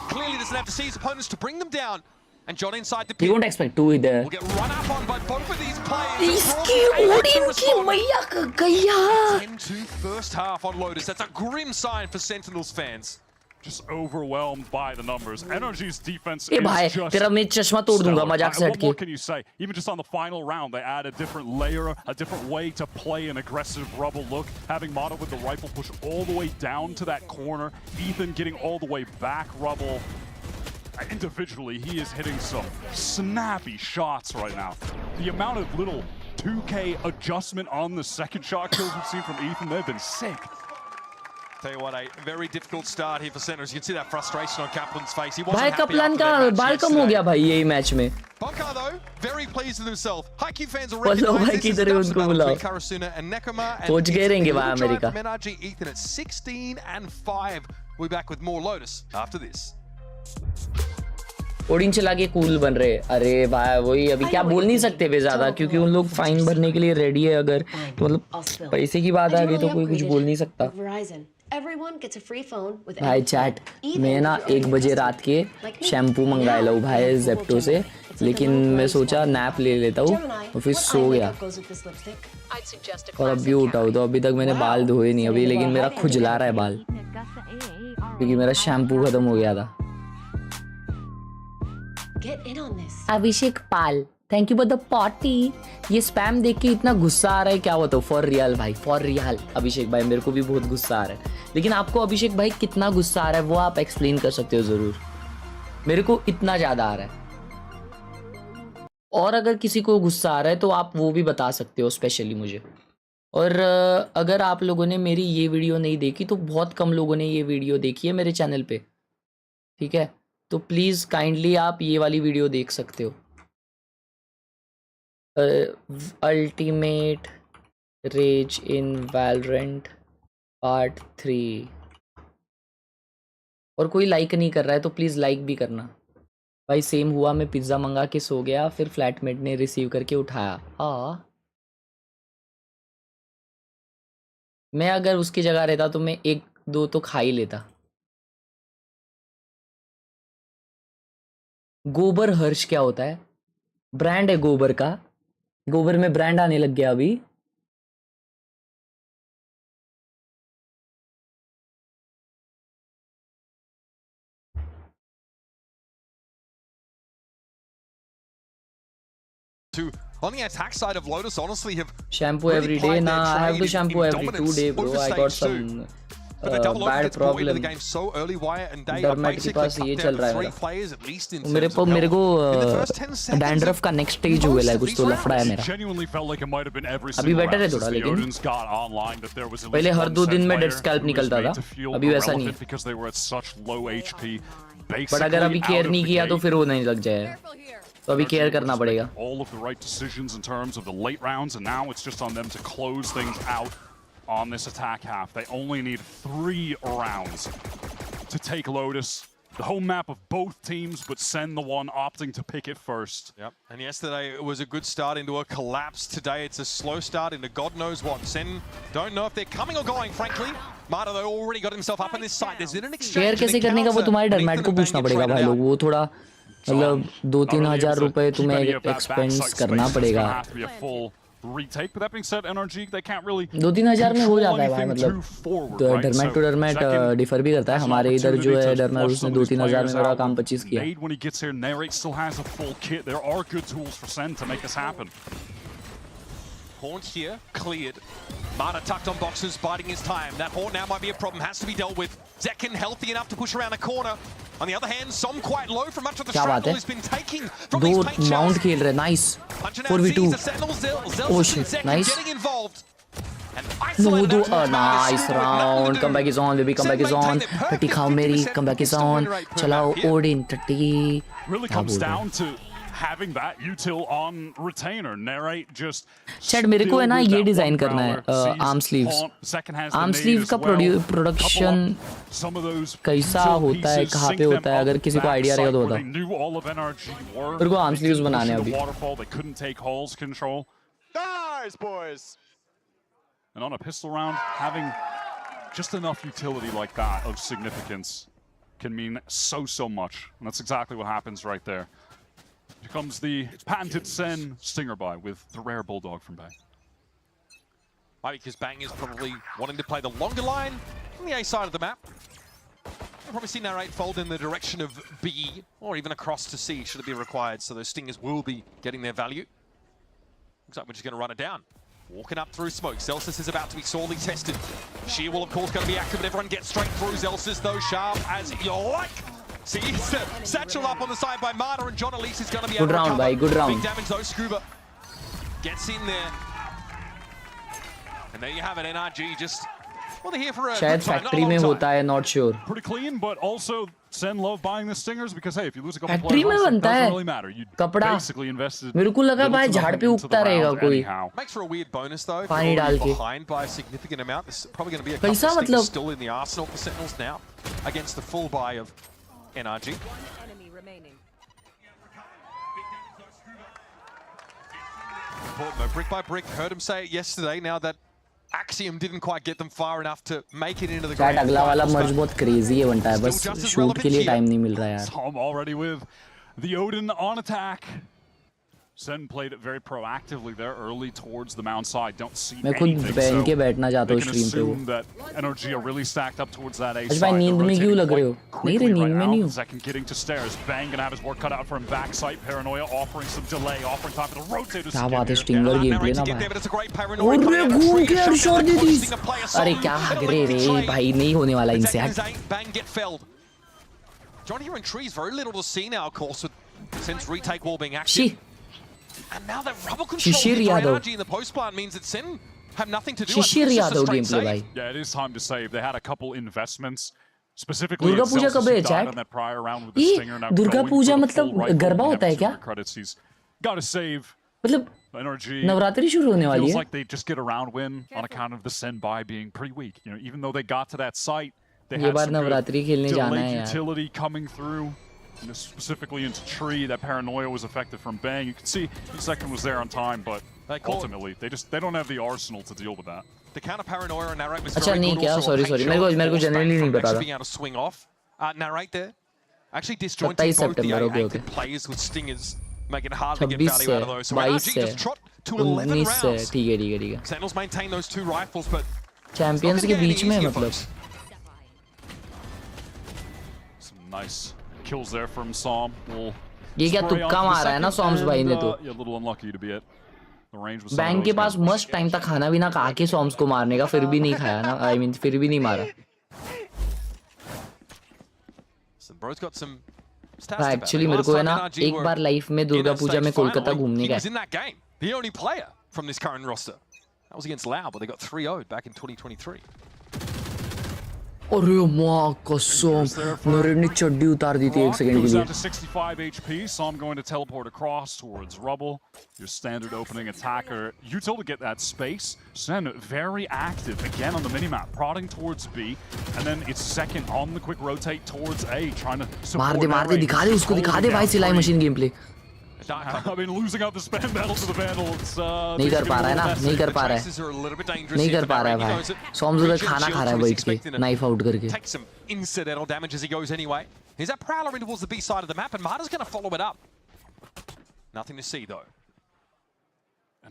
Clearly doesn't have to see his opponents to bring them down. And John inside the pit. You won't expect 2 इधर. Will get run up on by both of these players. इसकी Odin की मैया का गया. 10-2 first half on Lotus. That's a grim sign for Sentinels fans. Just overwhelmed by the numbers. NRG's defense A is भाई just तेरा मैं चश्मा तोड़ दूंगा मजाक से हट What more के. can you say? Even just on the final round, they add a different layer, a different way to play an aggressive rubble look. Having Motto with the rifle push all the way down to that corner. Ethan getting all the way back rubble. Individually, he is hitting some snappy shots right now. The amount of little 2K adjustment on the second shot kills we've seen from Ethan, they've been sick. Tell you what, a very difficult start here for Sentinels. You can see that frustration on Kaplan's face. He wasn't भाई happy Kaplan after का that match बाल कम हो गया भाई यही match में. Bonkar though, very pleased with himself. Haikyuu fans are बोलो recognizing भाई this is किधर है a उनको battle बुलाओ. between Karasuna and Nekoma. पहुंच गए रहेंगे भाई America. From NRG, Ethan at 16 and 5. We'll be back with more Lotus after this. Odin चला के कूल बन रहे. अरे भाई वही अभी क्या बोल नहीं सकते वे ज्यादा क्योंकि उन लोग फाइन भरने के लिए रेडी है. अगर तो मतलब पैसे की बात आ गई तो कोई कुछ बोल नहीं सकता. भाई चैट मैं ना 1 बजे रात के शैम्पू मंगाए लो भाई जेप्टो से, लेकिन मैं सोचा नैप ले लेता हूँ और फिर सो गया और अभी उठा हूँ तो अभी तक मैंने बाल धोए नहीं अभी, लेकिन मेरा खुजला रहा है बाल क्योंकि मेरा शैम्पू खत्म हो गया था. Abhishek Pal thank you for the potty. ये स्पैम देख के इतना गुस्सा आ रहा है, क्या बताऊँ. फॉर रियल भाई, फॉर रियल अभिषेक भाई मेरे को भी बहुत गुस्सा आ रहा है. लेकिन आपको अभिषेक भाई कितना गुस्सा आ रहा है वो आप एक्सप्लेन कर सकते हो जरूर. मेरे को इतना ज्यादा आ रहा है. और अगर किसी को गुस्सा आ रहा है तो आप वो भी बता सकते हो स्पेशली मुझे. और अगर आप लोगों ने मेरी ये वीडियो नहीं देखी तो बहुत कम लोगों ने ये वीडियो देखी है मेरे चैनल पे, ठीक है. तो प्लीज़ काइंडली आप ये वाली वीडियो देख सकते हो. अल्टीमेट रेज इन वैलोरेंट पार्ट 3. और कोई लाइक नहीं कर रहा है तो प्लीज़ लाइक भी करना भाई. सेम हुआ, मैं पिज़्ज़ा मंगा के सो गया फिर फ्लैटमेट ने रिसीव करके उठाया. मैं अगर उसकी जगह रहता तो मैं 1-2 तो खा ही लेता. गोबर हर्ष क्या होता है? ब्रांड है गोबर का. गोबर में ब्रांड आने लग गया अभी. On the attack side of Lotus, honestly, have shampoo every day. Nah, I have to shampoo every 2 days, bro. I got some bad problem. डर्मेट के पास ये चल रहा है मेरे को डैंड्रफ का नेक्स्ट स्टेज हुआ है, कुछ तो लफड़ा है मेरा. अभी बेटर है थोड़ा, लेकिन पहले हर 2 दिन में डेड स्कैल्प निकलता था, अभी वैसा नहीं है. बट अगर अभी केयर नहीं किया तो फिर वो नहीं लग जाए, तो अभी केयर करना पड़ेगा. All of the right decisions in terms of the late rounds, and now it's just on them to close things out. on this attack half. They only need 3 rounds to take Lotus. The home map of both teams, but SEN the one opting to pick it first. Yep, and yesterday it was a good start into a collapse. Today it's a slow start into God knows what. SEN don't know if they're coming or going, frankly. Marta, though, already got himself up on this side. There's an exchange. Share कैसे करने का वो तुम्हारे डरमैट को पूछना पड़ेगा भाई लोग, वो थोड़ा मतलब 2-3 हजार रुपए तुम्हें एक्सपेंस करना पड़ेगा. Retake, but that being said, NRG they can't really 2-3 हजार में हो जाता है भाई, मतलब डरमैट टू डरमैट डिफर भी करता है. हमारे इधर जो है डरमैट उसने 2-3 हजार में मेरा काम 25 किया. When he gets here, Narrate still has a full kit. There are good tools for SEN to make this happen. Horn here, cleared. Marta tucked on boxes, biding his time. That Horn now might be a problem, has to be dealt with. Zekin healthy enough to push around the corner. On the other hand, Som quite low from much of the struggle he's been taking from these paint shells. 2 mount खेल रहे, nice. 4v2. Oh shit, nice. No, do a nice round. Comeback is on, baby. Comeback is on. 30 खाओ मेरी. Comeback is on. चलाओ Odin 30. Really comes down to having that util on retainer. Narrate just chat मेरे को है ना ये design करना है आर्म स्लीव्स. आर्म स्लीव का प्रोडक्शन कैसा होता है, कहाँ पे होता है, अगर किसी को आइडिया रहेगा तो बताओ. मेरे को आर्म स्लीव्स बनाने हैं अभी. And on a pistol round, having just enough utility like that of significance can mean so much. And that's exactly what happens right there. Here comes the patented SEN Stinger buy with the rare Bulldog from Bang. Why? Because Bang is probably wanting to play the longer line on the A side of the map. We'll probably see Narrate fold in the direction of B, or even across to C should it be required, so those Stingers will be getting their value. Looks like we're just going to run it down. Walking up through smoke. Zelsis is about to be sorely tested. Sheer will, of course, going to be active, and everyone gets straight through. Zelsis, though, sharp as you like. Sees the satchel up on the side by Marta, and John Elise is going to be able to recover. Good round, bhai. Good round. Big damage, though. Scuba gets in there. And there you have it. NRG just... Well, they're here for a शायद factory में होता है, not sure. Pretty clean, but also SEN love buying the Stingers because hey, if you lose a couple factory में बनता है कपड़ा. मेरे को लगा भाई झाड़ पे उगता रहेगा कोई. Makes for a weird bonus though. पानी डाल के. Behind by a significant amount. There's probably going to be a कैसा couple मतलब? still in the arsenal for Sentinels now against the full buy of NRG. Important though, brick by brick. Heard him say it yesterday. Now that Axiom didn't quite get them far enough to make it into the grand अगला वाला finals, मर्ज बहुत crazy है बनता है, बस shoot के लिए time नहीं मिल रहा यार. Tom already with the Odin on attack. SEN played it very proactively there early towards the mound side. Don't see मैं खुद बैन के बैठना चाहता हूँ स्ट्रीम पे. वो that NRG are really stacked up towards that A अच्छा side. भाई नींद में क्यों लग रहे हो? नहीं रे नींद में नहीं हूँ. Second getting to stairs. Bang gonna have his work cut out for him. Backside Paranoia offering some delay, offering time for the rotator. क्या बात है स्टिंगर गेम प्ले ना भाई. और घूम के हेडशॉट दे दी. अरे क्या हगरे रे भाई, नहीं होने वाला इनसे. Bang get felled. John here in trees, very little to see now, of course, with since retake wall being active. And now that rubble control NRG in the post plant means that SEN have nothing to do. Shishir Yadav gameplay भाई. Yeah, it is time to save. They had a couple investments. Specifically, Durga Puja कब है chat? Durga Puja मतलब गरबा होता है क्या? Gotta save. मतलब NRG Navratri शुरू होने वाली है. Feels like they just get a round win on account of the SEN buy being pretty weak. You know, even though they got to that site, they had some good delayed utility coming through. Specifically into tree, that Paranoia was affected from Bang. You can see the second was there on time, but ultimately they don't have the arsenal to deal with that. The counter Paranoia and Narrate was अच्छा very नहीं good क्या, also. sorry मेरे को generally नहीं पता था. Being able to swing off. Narrate there. Actually disjointing both the A-active players with stingers, making it hard to get value out of those. So NRG just trot to 11 rounds. ठीक है. Sentinels maintain those 2 rifles, but Champions के बीच में मतलब. Some nice kills there from Som. ये क्या तुक्का मारा है ना सॉम्स भाई ने तो. A little unlucky to be it. The range was bank के पास मस्त टाइम तक खाना भी ना खा के सॉम्स को मारने का, फिर भी नहीं खाया ना. I mean फिर भी नहीं मारा. एक्चुअली मेरे को है ना एक बार लाइफ में दुर्गा पूजा में कोलकाता घूमने गया. The only player from this current roster. That was against Lao, but they got 3-0'd back in 2023. अरे माँ कसम मेरे ने चड्डी उतार दी थी 1 सेकंड के Goes लिए. down to 65 HP, so I'm going to teleport across towards Rubble, your standard opening attacker. Util to get that space. Sen very active again on the minimap, prodding towards B, and then it's second on the quick rotate towards A, trying to support. मार दे दिखा दे उसको, दिखा दे भाई सिलाई machine game play. I mean, losing out the spam battle to the Vandal. नहीं कर पा रहा है ना, नहीं कर पा रहा है, नहीं कर पा रहा है भाई. सोम्स उधर खाना खा रहा है बैठ के नाइफ आउट करके. Takes some incidental damage as he goes anyway. He's that prowler in towards the B side of the map, and Marta's going to follow it up. Nothing to see though.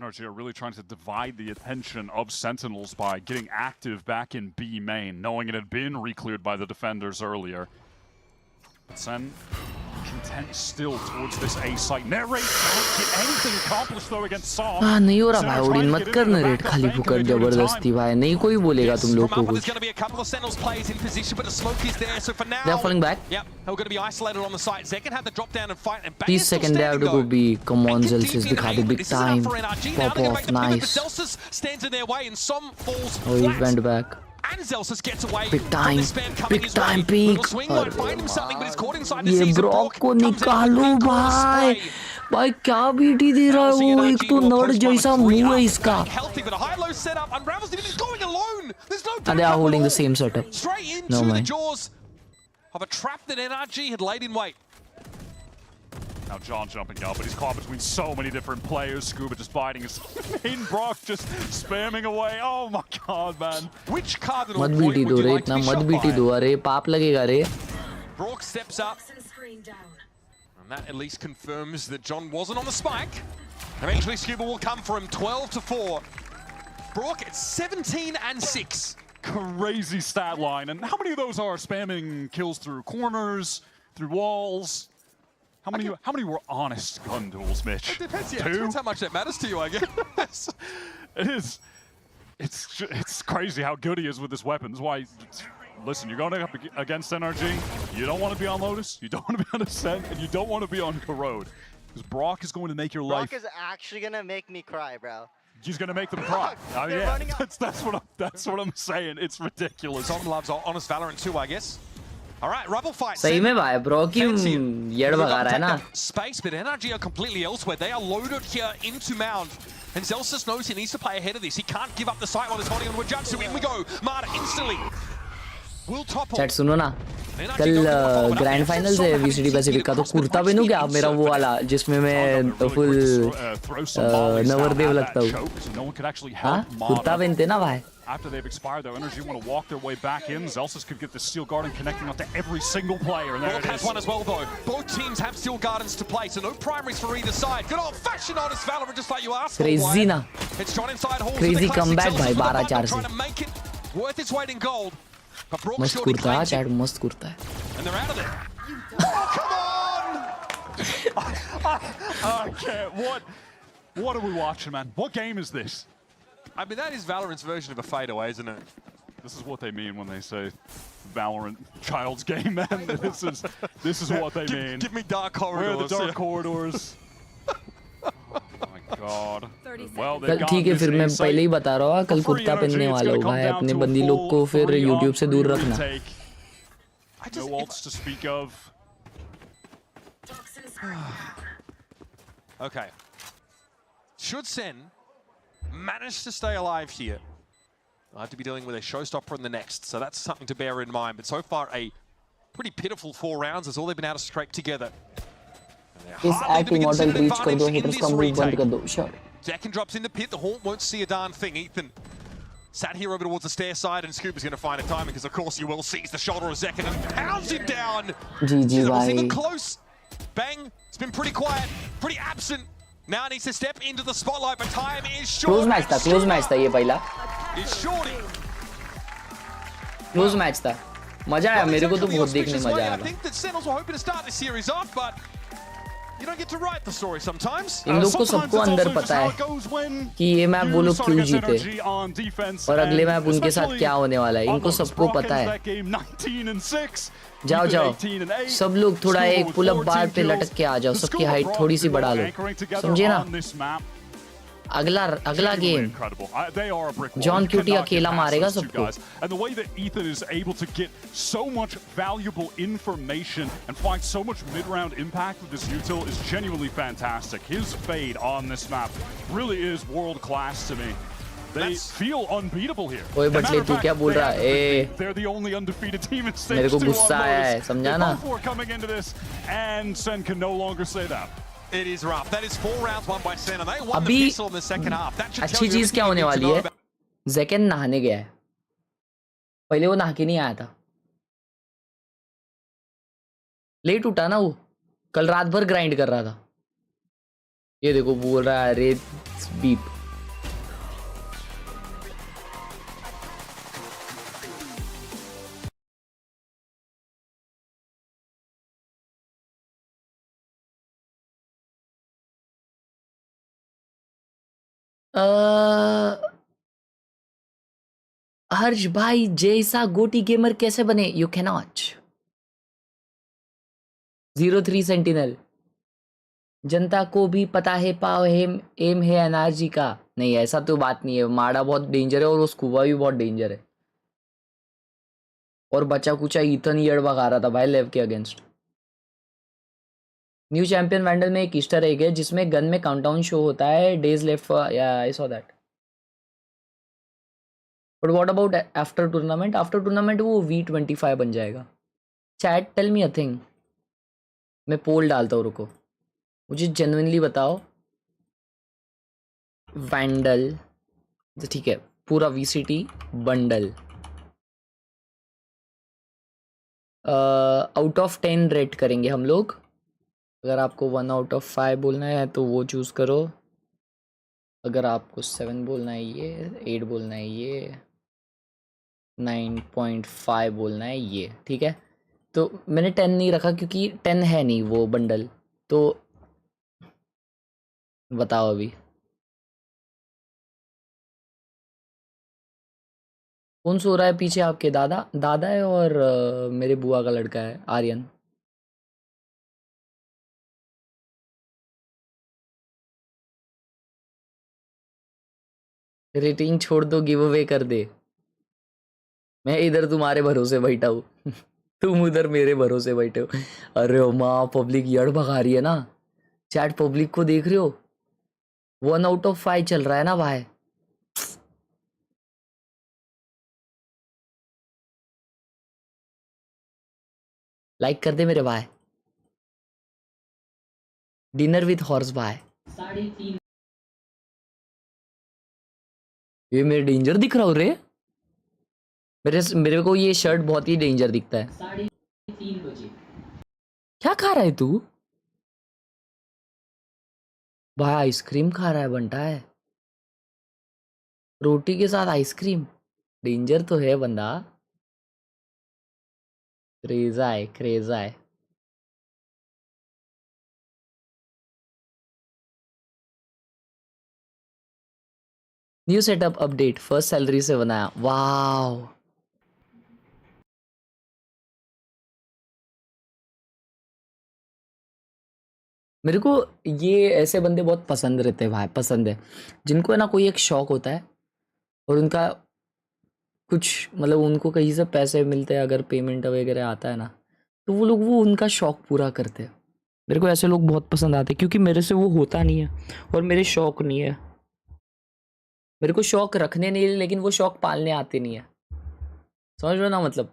NRG are really trying to divide the attention of Sentinels by getting active back in B main, knowing it had been re-cleared by the defenders earlier. But Sen content still towards this A site. Narrate can't get anything accomplished though against Saw. हाँ नहीं हो रहा भाई, Odin मत कर narrate खाली फुकट जबरदस्ती भाई, नहीं कोई बोलेगा तुम लोग को कुछ. There's going to be a couple of Sentinels players in position, but the smoke is there. So for now, They're falling back. Yep, they're going to be isolated on the site. Zek can have the drop down and fight. And 30 seconds they have to go B. Come on, Zelsis, दिखा दे big time. Pop off, nice. Zelsis stands in their way, and Som falls Oh, he flat. went back. And Zelsis gets away. Big time, big time peak. peak. Swing might find him something, but he's caught inside the ये season. Brock को निकालो भाई, भाई क्या BT दे रहा है वो, एक तो नर्ड जैसा मुंह है इसका. Healthy, but a high-low setup. Unravels him. He's going alone. There's no. And they are holding the same setup. Straight into No the mind. jaws of a trap that NRG had laid in wait. Now John jumping up, but he's caught between so many different players. Scuba just biting his main Brock, just spamming away. Oh my god, man. Which cardinal मत point BT would दो you रे, like to इतना be मत shot BT by? दो, अरे पाप लगेगा रे. Brock steps up, and that at least confirms that John wasn't on the spike. Eventually Scuba will come for him, 12-4. Brock at 17-6. Crazy stat line. And how many of those are spamming kills through corners, through walls? How many were honest gun duels, Mitch? It depends, yeah. 2? It depends how much that matters to you, I guess. It is. It's crazy how good he is with this weapon. That's why, listen, you're going up against NRG. You don't want to be on Lotus, you don't want to be on SEN, and you don't want to be on Khelraay. Because Brock is going to make your life. Brock is actually going to make me cry, bro. He's going to make them cry. Oh, yeah, that's what I'm saying. It's ridiculous. Tom loves honest Valorant too, I guess. All right, Rubble fight. सही में भाई bro की येड़ भगा रहा है ना. Space, but NRG are completely elsewhere. They are loaded here into Mound. And Zelsis knows he needs to play ahead of this. He can't give up the site while he's holding on to a Jutsu. In we go. Marta instantly will topple. Chat सुनो ना, कल grand final है VCT Pacific का, तो कुर्ता पहनूं क्या मेरा वो वाला जिसमें मैं फुल नवरदेव लगता हूँ. हाँ कुर्ता पहनते ना भाई. After they've expired, though, NRG want to walk their way back in. Zelsis could get the Steel Garden connecting up to every single player. And there Brock it has is. one as well, though. Both teams have Steel Gardens to play, so no primaries for either side. Good old-fashioned honest Valorant, just like you asked for. Crazy ना. It's John inside halls. Crazy comeback भाई 12-4 से. Trying to make it worth its weight in gold. But Brock मस्त surely kurta claims it. Chat मस्त कुर्ता है. And they're out of there. Oh, come on! I can't. What are we watching, man? What game is this? I mean, that is Valorant's version of a fadeaway, isn't it? This is what they mean when they say Valorant child's game, man. This is what they mean. Give me dark corridors. Where are the dark corridors? Oh my god. Well, कल ठीक है, फिर मैं पहले ही बता रहा हूँ, कल कुर्ता पहनने वाला हूँ भाई. अपने बंदी लोग को फिर YouTube से दूर रखना. No ults to speak of. Okay. Should Sen manage to stay alive here, they'll have to be dealing with a showstopper in the next, so that's something to bear in mind. But so far, a pretty pitiful 4 rounds is all they've been able to scrape together. इस act immortal reach कर दो, hitters का move बंद कर दो. Sure. Zekin drops in the pit, the Haunt won't see a darn thing. Ethan sat here over towards the stair side, and Scuba's going to find a timing, because of course you will seize the shoulder of Zekin and pounds him down. GG Wasn't even भाई. close. Bang, it's been pretty quiet, pretty absent. Now needs to step into the spotlight, but time is short. Close match था ये पहला. It's shorty. Close match था. मजा आया मेरे को, तो बहुत देखने मजा आया. I think that Sentinels were hoping to start this series off, but you don't get to write the story sometimes. इन लोग को सबको अंदर पता है कि ये मैप वो लोग क्यों जीते और अगले मैप उनके साथ क्या होने वाला है. इनको सबको पता है. जाओ जाओ सब लोग थोड़ा एक पुल अप बार पे लटक के आ जाओ. सबकी हाइट थोड़ी सी बढ़ा लो, समझे ना. अगला Genuinely game incredible. They are a brick wall. जॉन You क्यूटी cannot get अकेला past मारेगा those two सबको। guys. And the way that Ethan is able to get so much valuable information and find so much mid-round impact with this util is genuinely fantastic. His fade on this map really is world class to me. They feel unbeatable here. ओए As a matter बटले of तू fact, क्या बोल they रहा have है? the A, lead. They're the only undefeated team in stage मेरे को 2 गुस्सा on आया है, Lotus. समझा They ना? both were coming into this, and Sen can no longer say that. It is rough. That is 4 rounds won by Sen, and they won the अभी pistol in the second half. That should tell अच्छी you चीज क्या everything होने you need to वाली know है, about जैकन नहाने गया है, पहले वो नहा के नहीं आया था, लेट उठा ना वो, कल रात भर ग्राइंड कर रहा था। ये देखो बोल रहा है रेड बीप। हर्ष भाई जैसा गोटी गेमर कैसे बने? You can not. 03 सेंटिनल, जनता को भी पता है पाव एम है एनआरजी का। नहीं ऐसा तो बात नहीं है, माड़ा बहुत डेंजर है और वो स्कूबा भी बहुत डेंजर है। और बचा कुचा ईथन ईयर भगा रहा था भाई लेव के अगेंस्ट। न्यू चैंपियन वैंडल में एक ईस्टर एग है जिसमें गन में काउंटडाउन शो होता है, डेज लेफ्ट, या I saw that. But what about after tournament? After tournament वो V25 बन जाएगा। Chat tell me a thing, मैं पोल डालता हूँ, रुको मुझे जेन्युइनली बताओ। वैंडल ठीक है, पूरा VCT bundle out of 10 rate करेंगे हम लोग। अगर आपको 1 आउट ऑफ 5 बोलना है तो वो चूज़ करो, अगर आपको 7 बोलना है ये, 8 बोलना है ये, 9.5 बोलना है ये, ठीक है। तो मैंने 10 नहीं रखा क्योंकि 10 है नहीं वो बंडल। तो बताओ अभी कौन सो रहा है पीछे? आपके दादा है और मेरे बुआ का लड़का है आर्यन। रेटिंग छोड़ दो, गिव अवे कर दे। मैं इधर तुम्हारे भरोसे बैठा हूँ तुम उधर मेरे भरोसे बैठे हो। अरे ओ माँ, पब्लिक यड़ भगा रही है ना। चैट पब्लिक को देख रहे हो? 1 आउट ऑफ 5 चल रहा है ना भाई। लाइक कर दे मेरे भाई। डिनर विथ हॉर्स भाई। 3:30। ये मेरे डेंजर दिख रहा हो रे? मेरे को ये शर्ट बहुत ही डेंजर दिखता है। 3:30 बजे क्या खा रहा है तू भाई? आइसक्रीम खा रहा है बंटा है, रोटी के साथ आइसक्रीम। डेंजर तो है बंदा, क्रेजा है क्रेजा है। New setup update, first salary से बनाया, वाव। मेरे को ये ऐसे बंदे बहुत पसंद रहते हैं भाई, पसंद है जिनको है ना कोई एक शौक होता है और उनका कुछ मतलब उनको कहीं से पैसे मिलते हैं, अगर पेमेंट वगैरह आता है ना तो वो लोग वो उनका शौक पूरा करते हैं। मेरे को ऐसे लोग बहुत पसंद आते हैं क्योंकि मेरे से वो होता नहीं है और मेरे शौक नहीं है। मेरे को शौक रखने नहीं है लेकिन वो शौक पालने आते नहीं है, समझ रहे हो ना? मतलब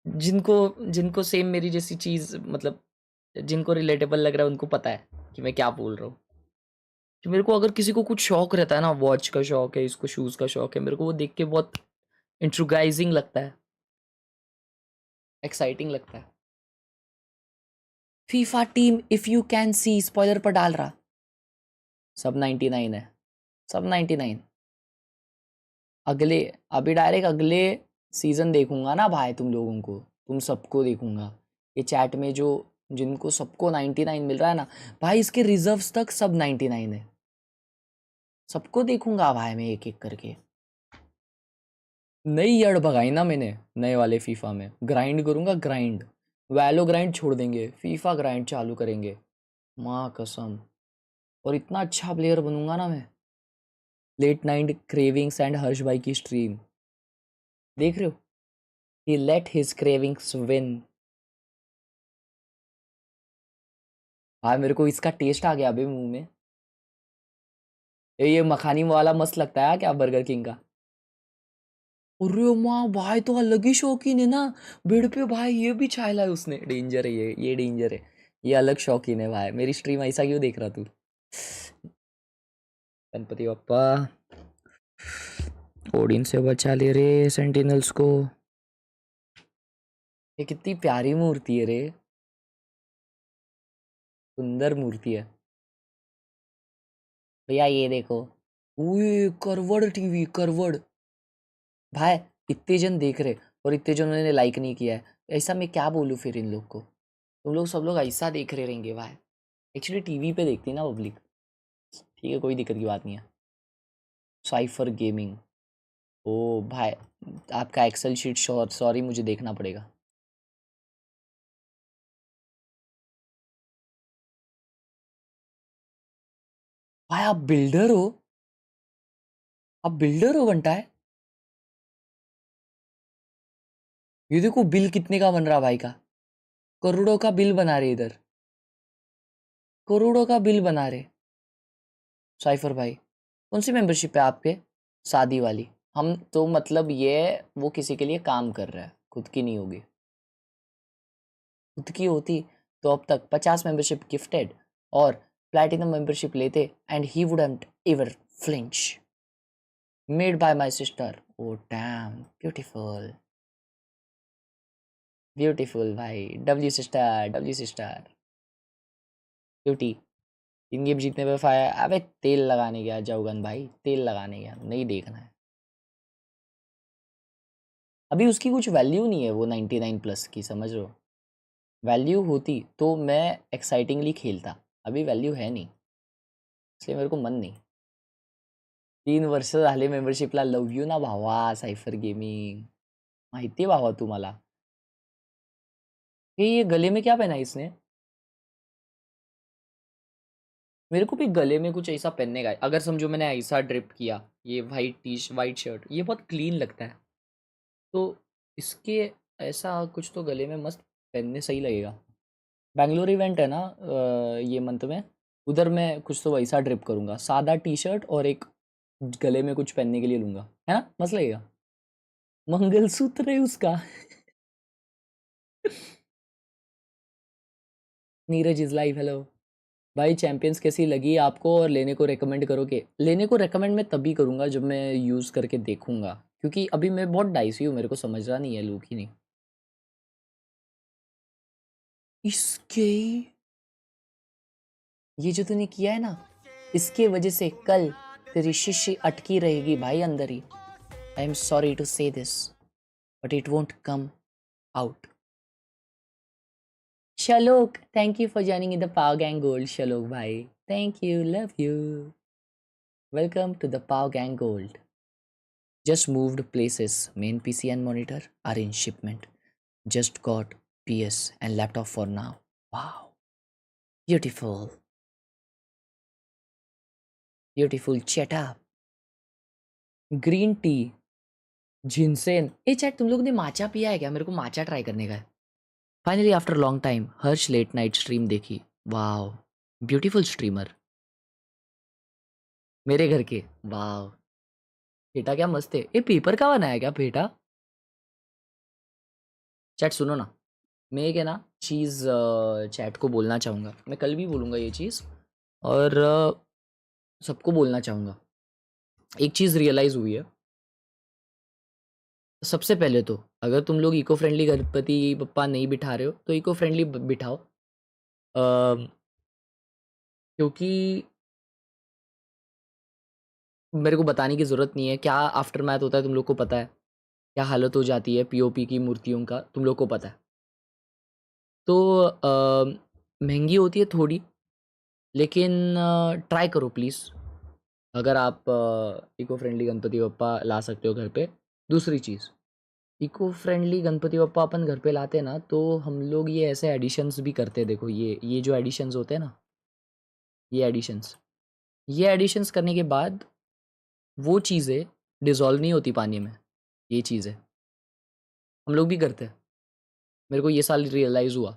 जिनको सेम मेरी जैसी चीज़, मतलब जिनको रिलेटेबल लग रहा है उनको पता है कि मैं क्या बोल रहा हूँ। कि मेरे को अगर किसी को कुछ शौक रहता है ना, वॉच का शौक है, इसको शूज़ का शौक है, मेरे को वो देख के बहुत इंट्रोगाइजिंग लगता है, एक्साइटिंग लगता है। FIFA team if you can see, spoiler पर डाल रहा, सब 99 है, सब 99। अगले अभी डायरेक्ट अगले सीज़न देखूंगा ना भाई, तुम लोगों को, तुम सबको देखूंगा। ये चैट में जो जिनको सबको 99 मिल रहा है ना भाई, इसके रिजर्व्स तक सब 99 है, सबको देखूंगा भाई मैं एक एक करके। नई यड़ भगाई ना मैंने नए वाले फीफा में, ग्राइंड करूंगा, ग्राइंड वैलो ग्राइंड छोड़ देंगे, फीफा ग्राइंड चालू करेंगे, माँ कसम। और इतना अच्छा प्लेयर बनूंगा ना मैं। लेट नाइट क्रेविंग्स एंड हर्ष भाई की स्ट्रीम देख रहे हो? ही लेट हिज क्रेविंग्स विन। हाँ मेरे को इसका टेस्ट आ गया अबे मुंह में। ये मखानी वाला मस्त लगता है क्या बर्गर किंग का? अरे माँ भाई तो अलग ही शौकीन है ना बेड पे भाई। ये भी छायला है उसने। डेंजर है ये डेंजर है। ये अलग शौकीन है भाई। मेरी स्ट्रीम ऐसा क्यों देख रहा तू? गणपति बप्पा ओडिन से बचा ले रे सेंटिनल्स को। ये कितनी प्यारी मूर्ति है रे। सुंदर मूर्ति है भैया। ये देखो उए करवड़ टीवी करवड़ भाई। इतने जन देख रहे और इतने जनों ने लाइक नहीं किया है। ऐसा मैं क्या बोलूँ फिर इन लोग को? तुम लोग सब लोग ऐसा देख रहे रहेंगे भाई। एक्चुअली टीवी पे देखती ना पब्लिक। ठीक है कोई दिक्कत की बात नहीं है। साइफर गेमिंग ओ भाई आपका एक्सेल शीट सॉरी मुझे देखना पड़ेगा। भाई आप बिल्डर हो? आप बिल्डर हो बनता है? ये देखो बिल कितने का बन रहा भाई का। करोड़ों का बिल बना रहे इधर। करोड़ों का बिल बना रहे साइफर भाई। कौन सी मेंबरशिप है आपके? शादी वाली। हम तो मतलब ये वो किसी के लिए काम कर रहा है खुद की नहीं होगी। खुद की होती तो अब तक 50 मेंबरशिप गिफ्टेड और प्लैटिनम मेंबरशिप लेते and he wouldn't ever flinch. Made by my sister. Oh damn beautiful beautiful भाई। W sister beauty. इन गेम जीतने पे फाया। अबे तेल लगाने गया जाऊगन भाई। तेल लगाने गया नहीं देखना है। अभी उसकी कुछ वैल्यू नहीं है वो 99 प्लस की समझ रहे हो? वैल्यू होती तो मैं एक्साइटिंगली खेलता। अभी वैल्यू है नहीं इसलिए मेरे को मन नहीं। 3 वर्ष झाले मेंबरशिपला। लव यू ना भावा सायफर गेमिंग। माहिती आहे भावा तुम्हाला? ये गले में क्या पहना है इसने? मेरे को भी गले में कुछ ऐसा पहनने का है। अगर समझो मैंने ऐसा ड्रिप किया ये वाइट शर्ट ये बहुत क्लीन लगता है तो इसके ऐसा कुछ तो गले में मस्त पहनने सही लगेगा। बैंगलोर इवेंट है ना ये मंथ में। उधर मैं कुछ तो वैसा ड्रिप करूँगा। सादा टी शर्ट और एक गले में कुछ पहनने के लिए लूँगा है ना मस्त लगेगा। मंगलसूत्र है उसका। नीरज इज लाइव हेलो भाई। चैंपियंस कैसी लगी आपको और लेने को रेकमेंड करोगे? लेने को रेकमेंड मैं तभी करूँगा जब मैं यूज़ करके देखूँगा क्योंकि अभी मैं बहुत डाइसी हूँ। मेरे को समझ रहा नहीं है लूक ही नहीं। इसके ये जो तूने किया है ना इसके वजह से कल तेरी शिष्य अटकी रहेगी भाई अंदर ही। I am sorry to say this but it won't come out. Shlok thank you for joining in the power gang gold. Shlok भाई thank you love you. Welcome to the power gang gold. Just moved places main PC and monitor are in shipment. Just got PS and laptop for now. Wow. Beautiful. Beautiful setup. Green tea. Ginseng. ए chat तुम लोग ने माचा पिया है क्या? मेरे को माचा try करने का है। फाइनली आफ्टर लॉन्ग टाइम हर्ष लेट नाइट स्ट्रीम देखी। वाओ ब्यूटीफुल स्ट्रीमर मेरे घर के। वाओ पेटा क्या मस्त है। ये पेपर का बनाया क्या पेटा? चैट सुनो ना मैं एक है ना चीज़ चैट को बोलना चाहूँगा। मैं कल भी बोलूँगा ये चीज़ और सबको बोलना चाहूँगा। एक चीज़ रियलाइज़ हुई है। सबसे पहले तो अगर तुम लोग इको फ्रेंडली गणपति बप्पा नहीं बिठा रहे हो तो इको फ्रेंडली बिठाओ क्योंकि मेरे को बताने की ज़रूरत नहीं है क्या आफ्टर मैथ होता है। तुम लोग को पता है क्या हालत हो जाती है POP की मूर्तियों का तुम लोग को पता है। तो महंगी होती है थोड़ी लेकिन ट्राई करो प्लीज़। अगर आप इको फ्रेंडली गणपति बप्पा ला सकते हो घर पे। दूसरी चीज़ इको फ्रेंडली गणपति बप्पा अपन घर पे लाते हैं ना तो हम लोग ये ऐसे एडिशंस भी करते हैं। देखो ये जो एडिशंस होते हैं ना ये एडिशंस ये एडिशंस करने के बाद वो चीज़ें डिज़ोल्व नहीं होती पानी में, ये चीज़ है। हम लोग भी करते हैं। मेरे को ये साल रियलाइज़ हुआ।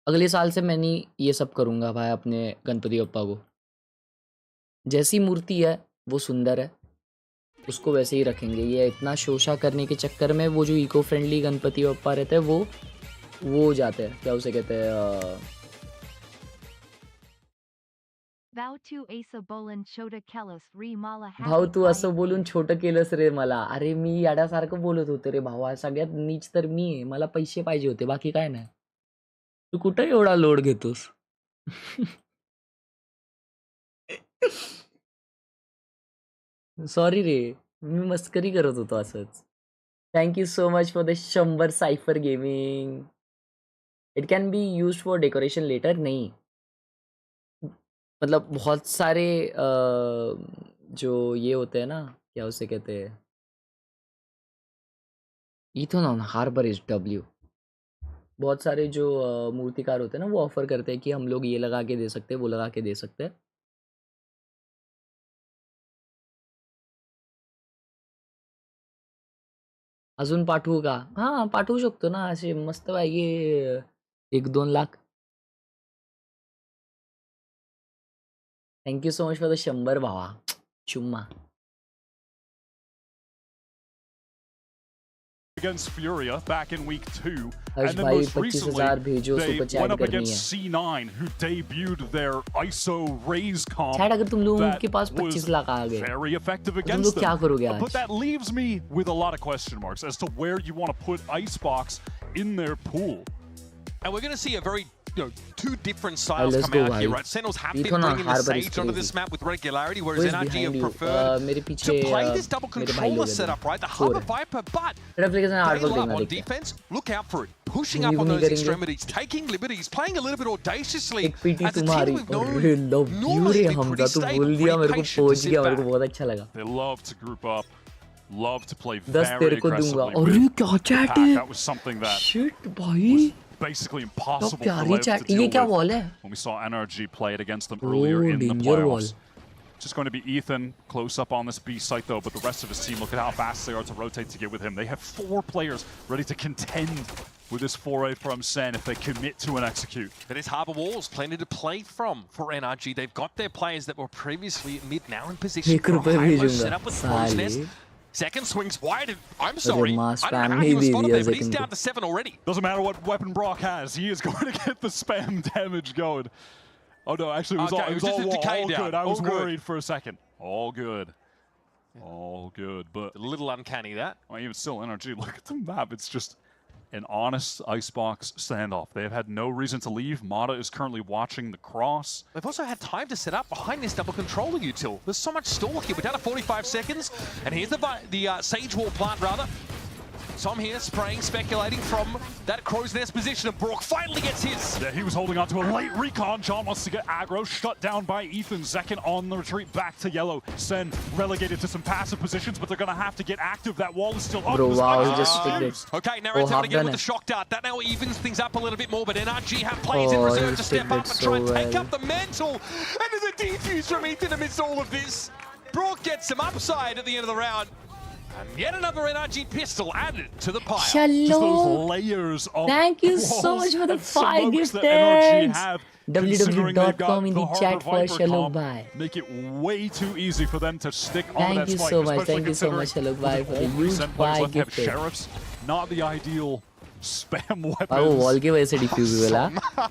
अगले साल से मैं नहीं ये सब करूँगा भाई अपने गणपति बप्पा को। जैसी मूर्ति है वो सुंदर है, उसको वैसे ही रखेंगे। ये इतना शोशा करने के चक्कर में वो जो इको फ्रेंडली गणपति बप्पा रहते हैं वो हो जाते हैं, क्या उसे कहते हैं, भाव तू असं बोलून छोटं केलंस रे मला. अरे मी याड्यासारखं बोलत होते रे भावा. सगळ्यात नीच तर मी आहे. मला पैसे पाहिजे होते, बाकी काय नाही. तू कुठं एवढा लोड घेतोस? सॉरी रे, मी मस्करी करत होतो असंच. Thank you so much for the 100 Cypher gaming. It can be used for decoration later. नहीं मतलब बहुत सारे जो ये होते हैं ना, क्या उसे कहते हैं, इथेनॉल हार्बर इज डब्ल्यू. बहुत सारे जो मूर्तिकार होते हैं ना, वो ऑफर करते हैं कि हम लोग ये लगा के दे सकते हैं, वो लगा के दे सकते हैं. अजून पाठवू का? हां, पाठवू शकतो ना. असे मस्त पैकी 1-2 lakh. Thank you so much for the 100 भावा. चुम्मा. Against Furia back in week 2, Harsh and then भाई most 25,000 भेजो, recently they super went chat up करनी against है. C9, who debuted their ISO Raise comp. Chat अगर तुम लोगों that के पास was 25 lakh आ गए, very effective तुम against लोग क्या them. करोगे But आज? that leaves me with a lot of question marks as to where you want to put Icebox in their pool. And we're going to see a very, two different styles let's come go, out bhai. here, right? Sentinels have been Ethon bringing the Harbor is Sage onto this crazy. map with regularity, whereas Who is NRG have behind you? preferred मेरे to पीछे play this double मेरे भाई controller लोग हैं. setup, right? The Four Harbor है. Viper, but Replication they Harbor love देखना on देखते हैं. defense. Look out for it. Pushing घूमी up on घूमी those करेंगे. extremities, taking liberties, playing a little bit audaciously. एक पीटी As a तुम्हारी. team we've known अरे लव यू normally रे to be हमजा, pretty तू stable, बोल दिया, pretty मेरे को patient to पहुंच sit गया, मेरे को back. बहुत अच्छा लगा. They love to group up, love to play 10 very तेरे को दूंगा. aggressively अरे with क्या the चैट pack. है? That was something that shit भाई, basically क्या impossible for प्यारी Lev to चैट. ये deal क्या with वॉल है? when we saw NRG play it against them Oh, earlier in the danger wall. playoffs. Just going to be Ethan close up on this B site though, but the rest of his team, look at how fast they are to rotate to get with him. They have 4 players ready to contend with this foray from Sen if they commit to an execute. There is Harbour Walls, plenty to play from for NRG. They've got their players that were previously mid, now in position 1 for a रुपए high-low भेजूंगा. setup with Crow's साले. Nest. Second swings wide. I'm sorry. mass I don't spam know how नहीं he was they spotted दिया there, but he's second down को. to 7 already. Doesn't matter what weapon Brock has, he is going to get the spam damage going. Oh no, actually it was Okay, all, it was just a all decay good. down. I was All good. worried for a second. All good. All good, but A little uncanny that. well, even still, NRG, look at the map. It's just an honest Icebox standoff. They have had no reason to leave. Mata is currently watching the cross. They've also had time to set up behind this double controller util. There's so much stall here. We're down to 45 seconds. And here's the Sage Wall plant, rather. Tom here spraying, speculating from that Crow's Nest position, and Brock finally gets his. Yeah, he was holding on to a late recon. John wants to get aggro, shut down by Ethan. Zekin on the retreat back to yellow. Sen relegated to some passive positions, but they're going to have to get active. That wall is still up. Bro, This wow, ice he is just huge. picked it. Okay, now it's half having to get done with it. the shock dart. That now evens things up a little bit more, but NRG have players in Oh, reserve he to step picked up it and try and so take well. up the mantle. And there's a defuse from Ethan amidst all of this. Brock gets some upside at the end of the round. And yet another NRG pistol added to the pile. Just those Shalom. layers of Thank you so walls much for the and 5 smokes that NRG gifted. have, considering they've got www.com in the Harbor chat for Viper Shalom comp, bhai. make it way too easy for them to stick on Thank that you spike, so much, especially thank you so much, considering Shalom bhai, for the all huge recent players 5 left have gifted. sheriffs, not the ideal spam वो weapons. Wall की वजह से diffuse हुआ ला.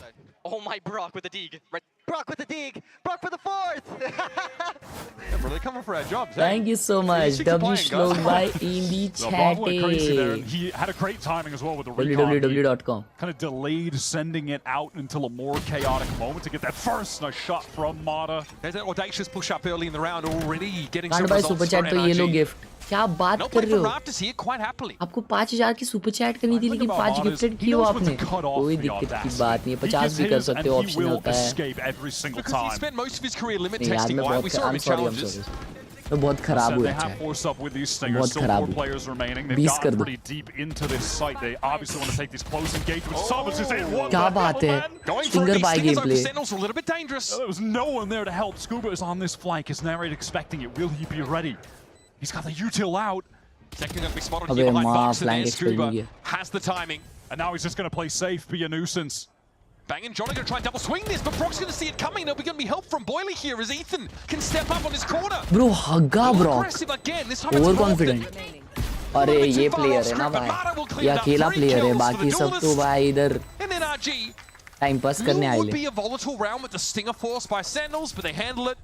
Oh my Brock with the dig. Right. Brock with the dig. Brock for the 4th. Yeah, bro, they're coming for our jobs. Thank you so much. Six are W playing, Shlok guys. by in the So Brock went crazy there. chat. He had a great timing as well with the recon. www.com. Kind of delayed sending it out until a more chaotic moment to get that first nice shot from Mata. There's that audacious push up early in the round already, getting some कांड भाई results super for chat तो ये लो NRG. Gift. क्या बात No कर play रहे from हो? Raptors here, quite happily. आपको 5000 की सुपर चैट करनी थी, लेकिन 5 गिफ्टेड की हो आपने. कोई दिक्कत की बात नहीं है. 50 भी कर सकते हो, ऑप्शन होता है. Escape every single Because he time. spent most of his career limit नहीं यार, testing, मैं right? बहुत We saw him I'm in sorry, I'm challenges. sorry. तो बहुत खराब So हुआ they have है forced up with these stingers. बहुत Still खराब 4 हुआ players remaining. They've 20 कर gotten दो pretty deep into this site. They obviously want to take these close engagements. Summons is in. What क्या the बात hell, है man? Going for Stinger these by stingers over gameplay Sentinels are a little bit dangerous. There was no one there to help. Scuba is on this flank. Is Narrate expecting it? Will he be ready? He's got the util out. Second going to be spotted अबे here behind माँ Bucks, and flank there expect Scuba नहीं किया has the timing. And now he's just going to play safe, be a nuisance. Bang and John are going to try and double swing this, but Brock's going to see it coming. There'll be going to be help from Boiler here as Ethan can step up on his corner. Bro हग्गा bro Aggressive again. This time it's over Brock confident that- अरे Little bit ये too far player off है ना script, but भाई Mara will clean ये it up. अकेला 3 player है kills for बाकी the सब तो duelists. भाई इधर And NRG टाइम पास करने आए would ले be a volatile round with the stinger force by Sentinels, but they handle it.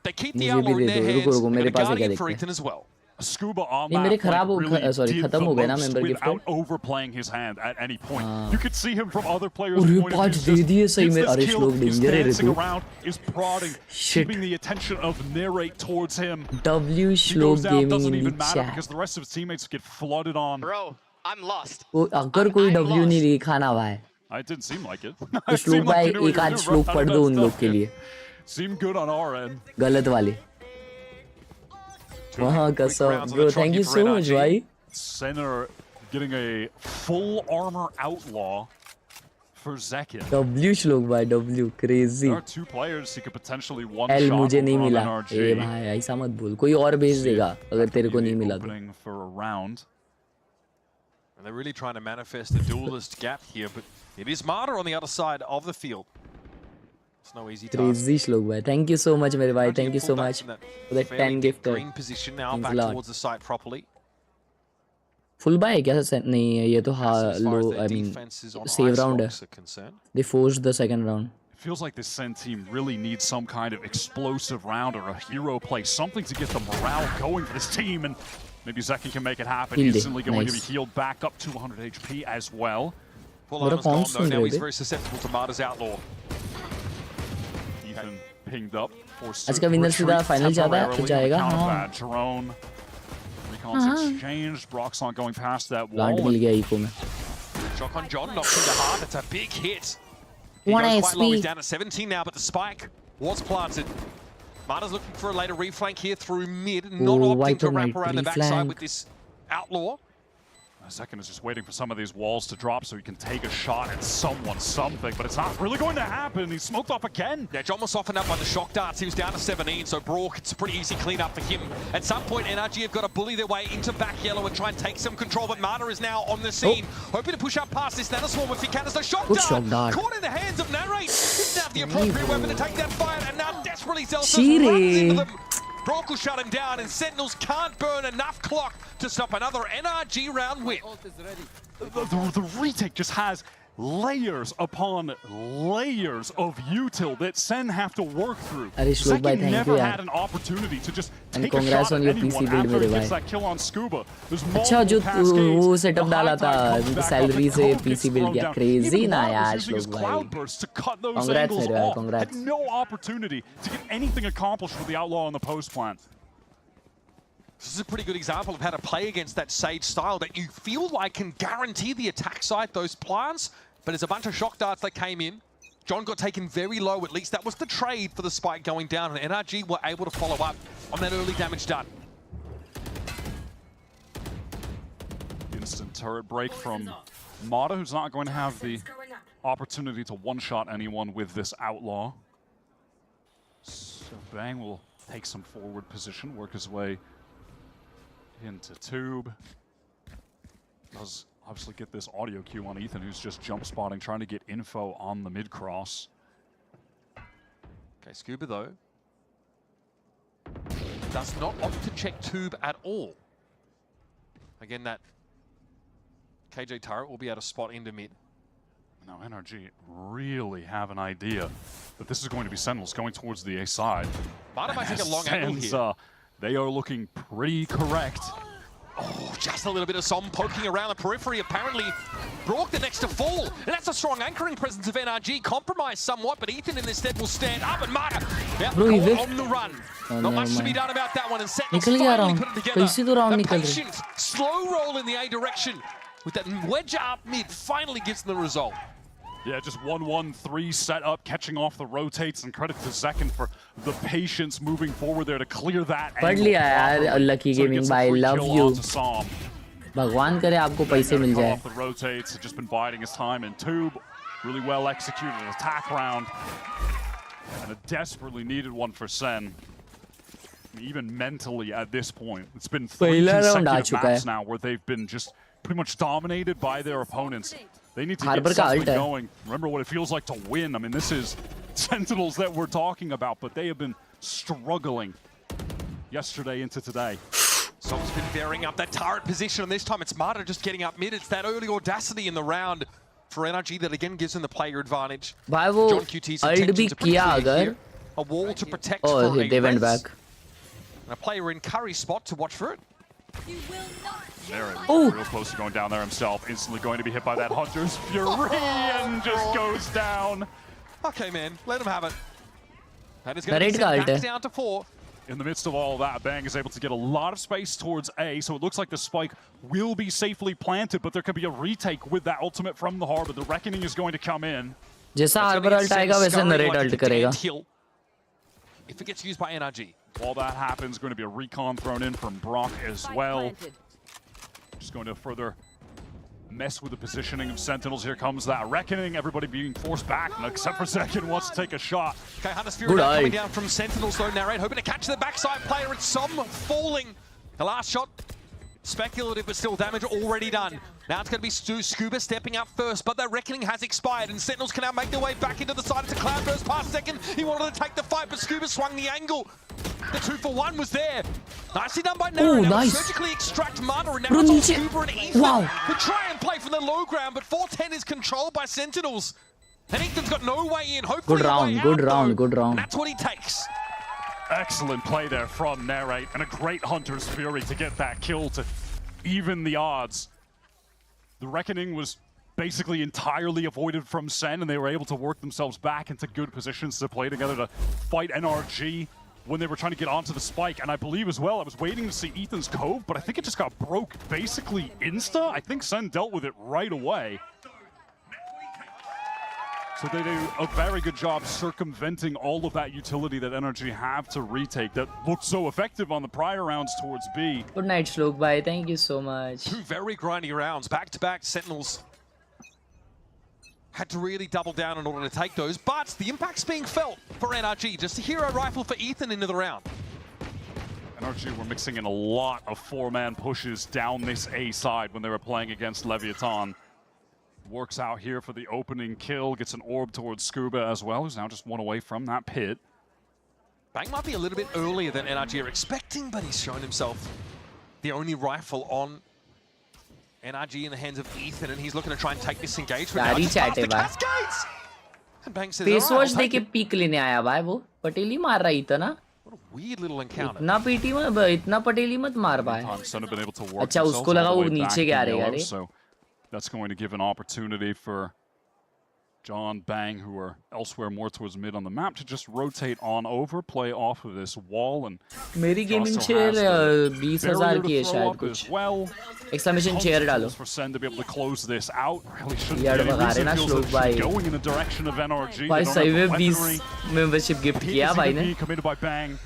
They keep the मुझे भी outlaw in दे their दो hands. रुको मेरे And a पास है क्या guardian for देखते Ethan as well. Scuba on नहीं मेरे that खराब flank really सॉरी did खत्म the हो गए ना most member gift without overplaying his hand at any point. You could see him from other players' अरे point of पांच view. दे दिए Just सही gets में this अरे kill, श्लोक is डेंजर है रे dancing तू around, is prodding, Shit. keeping the attention of Narrate towards him. W He श्लोक goes down, gaming doesn't in even the matter chat because the rest of his teammates get flooded on. Bro, I'm lost. वो अगर कोई I'm W नहीं lost. लिखा ना भाई It didn't seem like it. तो It श्लोक seemed like भाई you knew what एक you were आध doing, श्लोक bro. पढ़ दो उन लोग के लिए Seemed good on our end. गलत वाले वहाँ Quick कसम rounds on bro the thank you trot so for much NRG. भाई Center getting a full armor outlaw for Zekin. W श्लोक भाई W crazy There are 2 players he could potentially one L shot मुझे नहीं over on मिला NRG. ए भाई ऐसा मत बोल कोई और भेज देगा अगर तेरे को नहीं मिला तो Opening for a round. And they're really trying to manifest the duelist gap here, but it is Martyr on the other side of the field. It's no easy task. Crazy श्लोक भाई थैंक यू सो मच मेरे भाई thank you so much for the 10 gift Green position now, Means a back lot. towards the site properly. Full buy है क्या नहीं है ये तो हाँ As far as low their I mean defenses on save round है Icebox are concerned. They forced the second round It feels like this Sen team really needs some kind of explosive round or a hero play, something to get the morale going for this team, and maybe Zekin can make it happen. Healed He's it. instantly going to be Nice. healed back up to 100 HP as well. Full What a armor's gone though. constant, Now he's really. very susceptible to Martyr's outlaw. Ethan pinged up, forced आज to का winner सीधा retreat final जाता है तो temporarily. जाएगा Counter हाँ bad. Jerome. Recons exchanged. Brock's not going past that plant wall. मिल गया eco में Shock on John, knocks into heart. That's a big hit. He One goes quite low. HP. He's down at 17 now, but the spike was planted. Martyr's looking for a later reflank here through mid, not Oh, opting to Viper wrap might around the backside reflank. with this outlaw. Zekin is just waiting for some of these walls to drop so he can take a shot at someone, something, but it's not really going to happen. He's smoked off again. Yeah, John was softened up by the shock darts. He was down to 17, so Brock, it's a pretty easy clean up for him. At some point, NRG have got to bully their way into back yellow and try and take some control, but Martyr is now on the scene, hoping to push up past this Nanoswarm if he can. As the shock Good dart, shock dart. caught in the hands of Narrate. Didn't have the appropriate weapon to take that fire, and now desperately Zelsus Cheating. runs into them. Brock will shut him down, and Sentinels can't burn enough clock to stop another NRG round win. The retake just has layers upon layers of util that Sen have to work through. अरे श्लोक भाई Zekin thank never you had यार an opportunity to just And take a congrats shot on at your PC anyone build after मेरे he भाई gets that kill on Scuba. There's अच्छा जो multiple वो cascades. Setup The डाला high था tide comes back up, salary the से code gets PC build thrown किया down. Crazy Even ना Martyr यार was using his श्लोक भाई cloudburst to cut those Congrats angles मेरे भाई, off. congrats. Had no opportunity to get anything accomplished with the outlaw on the post plan. This is a pretty good example of how to play against that Sage style that you feel like can guarantee the attack side, those plants, but there's a bunch of shock darts that came in. John got taken very low, at least that was the trade for the spike going down, and NRG were able to follow up on that early damage done. Instant turret break from Mata, who's not going to have the opportunity to one-shot anyone with this outlaw. So Bang will take some forward position, work his way into tube. Does obviously get this audio cue on Ethan, who's just jump spotting, trying to get info on the mid-cross. Okay, Scuba though does not opt to check tube at all. Again, that KJ turret will be able to spot into mid. Now NRG really have an idea that this is going to be Sentinels going towards the A side. Marta might take a long angle Sens, here. they are looking pretty correct. Oh, just a little bit of Som poking around the periphery. Apparently, Brock the next to fall. And that's a strong anchoring presence of NRG. Compromised somewhat, but Ethan in this stead will stand up. And Marta Bro, he whiffed. on the run. Oh, Not never much to be mind. done about that one. And Sentinels निकल गया finally round. put it together. कैसे तो round A निकल रही. patient, slow roll in the A direction with that wedge up mid finally gets the result. Yeah, just 1-1-3 setup, catching off the rotates, and credit to Zekken for the patience moving forward there to clear that पढ़ लिया यार Lucky Gaming भाई, love you. भगवान करे आपको पैसे मिल जाए. Off the rotates, just been biding his time in tube. Really well executed attack round. And a desperately needed one for SEN. Even mentally at this point, it's been 3 consecutive maps now where they've been just pretty much dominated by their opponents. They need to get something going. Remember what it feels like to win. I mean, this is Sentinels that we're talking about, but they have been struggling yesterday into today. Sol's been varying up that turret position, and this time it's Marta just getting up mid. It's that early audacity in the round for NRG that again gives them the player advantage. John QT's intentions are pretty clear here. A wall to protect for a they went back. And a player in Curry's spot to watch for it. There, real close to going down there himself. Instantly going to be hit by that Hunter's Fury and just goes down. Okay, man, let him have it. That is going to be sent back down to 4. In the midst of all that, Bang is able to get a lot of space towards A, so it looks like the spike will be safely planted, but there could be a retake with that ultimate from the Harbor. The Reckoning is going to come in. जैसा Harbor ult आएगा वैसे Narrate ult करेगा. If it gets used by NRG. While that happens, going to be a recon thrown in from Brock as well. Just going to further mess with the positioning of Sentinels. Here comes that Reckoning. Everybody being forced back, except for Zekken wants to take a shot. Okay, Hunter's Fury coming down from Sentinels, though. Narrate hoping to catch the backside player. It's some falling. The last shot, speculative, but still damage already done. Now it's going to be Scuba stepping up first, but that Reckoning has expired, and Sentinels can now make their way back into the side. It's a Cloudburst past Zekken. He wanted to take the fight, but Scuba swung the angle. The 2-for-1 was there. Nicely done by Nara. Now surgically extract Mana, and now it's on Scuba and Ethan. Who try and play from the low ground, but 410 is controlled by Sentinels. And Ethan's got no way in. Hopefully good round, good round, good round. And that's what he takes. Excellent play there from Narrate, and a great Hunter's Fury to get that kill to even the odds. The Reckoning was basically entirely avoided from SEN, and they were able to work themselves back into good positions to play together to fight NRG when they were trying to get onto the spike. And I believe as well, I was waiting to see Ethan's Cove, but I think it just got broke basically insta. I think SEN dealt with it right away. So they do a very good job circumventing all of that utility that NRG have to retake that looked so effective on the prior rounds towards B. Good night, Shlok bhai. Thank you so much. 2 very grindy rounds, back-to-back. Sentinels had to really double down in order to take those, but the impact's being felt for NRG. Just a hero rifle for Ethan into the round. NRG were mixing in a lot of 4-man pushes down this A side when they were playing against Leviathan. Works out here for the opening kill, gets an orb towards Scuba as well, who's now just 1 away from that pit. Bang might be a little bit earlier than NRG are expecting, but he's shown himself the only rifle on NRG in the hands of Ethan, and he's looking to try and take this engagement. Now just past the Cascades! And Bang says, Face wash देके peak लेने आया भाई वो. पटेली मार रहा था ना. What a weird little encounter. इतना पीटी मत, इतना पटेली मत मार भाई. अच्छा उसको लगा वो नीचे क्या रहेगा रे. That's going to give an opportunity for John, Bang, who are elsewhere more towards mid on the map, to just rotate on over, play off of this wall, and मेरी गेमिंग चेयर 20,000 की है शायद कुछ. Exclamation chair डालो. For SEN to be able to close this out, really shouldn't यार बगा रहे ना श्लोक भाई. Going in the direction of NRG. भाई सही में 20 membership gift किया भाई ने. Committed by Bang.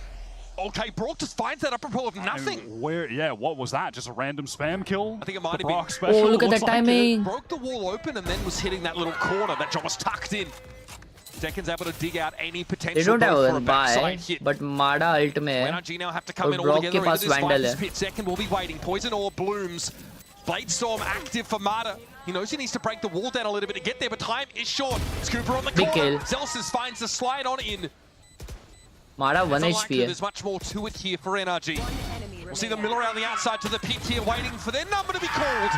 Okay, Brock just finds that apropos of nothing. Where? Yeah, what was that? Just a random spam kill? I think it might have been. Special. Oh, look at that timing. Broke the wall open and then was hitting that little corner. That job was tucked in. Zekken's able to dig out any potential. They don't have a backside hit. But Mada ult में है. NRG now have to come in all together into this fight pit. Zekken will be waiting. Poison orb blooms. Bladestorm active for Mada. He knows he needs to break the wall down a little bit to get there, but time is short. Scooper on the corner. Zelsis finds the slide on in. Mada 1 HP है. There's much more to it here for NRG. We'll see them mill around the outside to the pit here, waiting for their number to be called.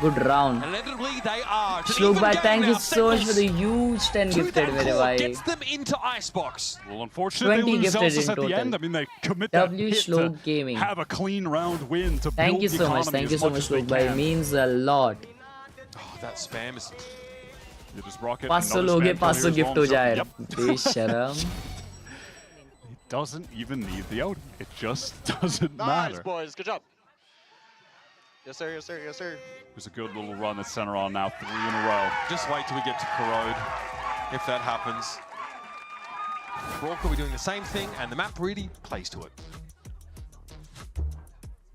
Good round. And inevitably they are. Shlok bhai, thank you so much for the huge 10 gifted मेरे भाई. Gets them into Icebox. Well, unfortunately, they lose Zelsis at the end. I mean, they commit that hit Shlok Gaming. to have a clean round win to thank build you the so much. economy Thank you as so much much, as they Shlok bhai. can. Means a lot. Oh, that spam is. You just rock it. 500 लोगे 500 gift हो जाए. बेशरम. Doesn't even need the out. It just doesn't matter. Nice, boys. Good job. Yes, sir. Yes, sir. Yes, sir. There's a good little run at center on now, 3 in a row. Just wait till we get to Corrode, if that happens. Brock will be doing the same thing, and the map really plays to it.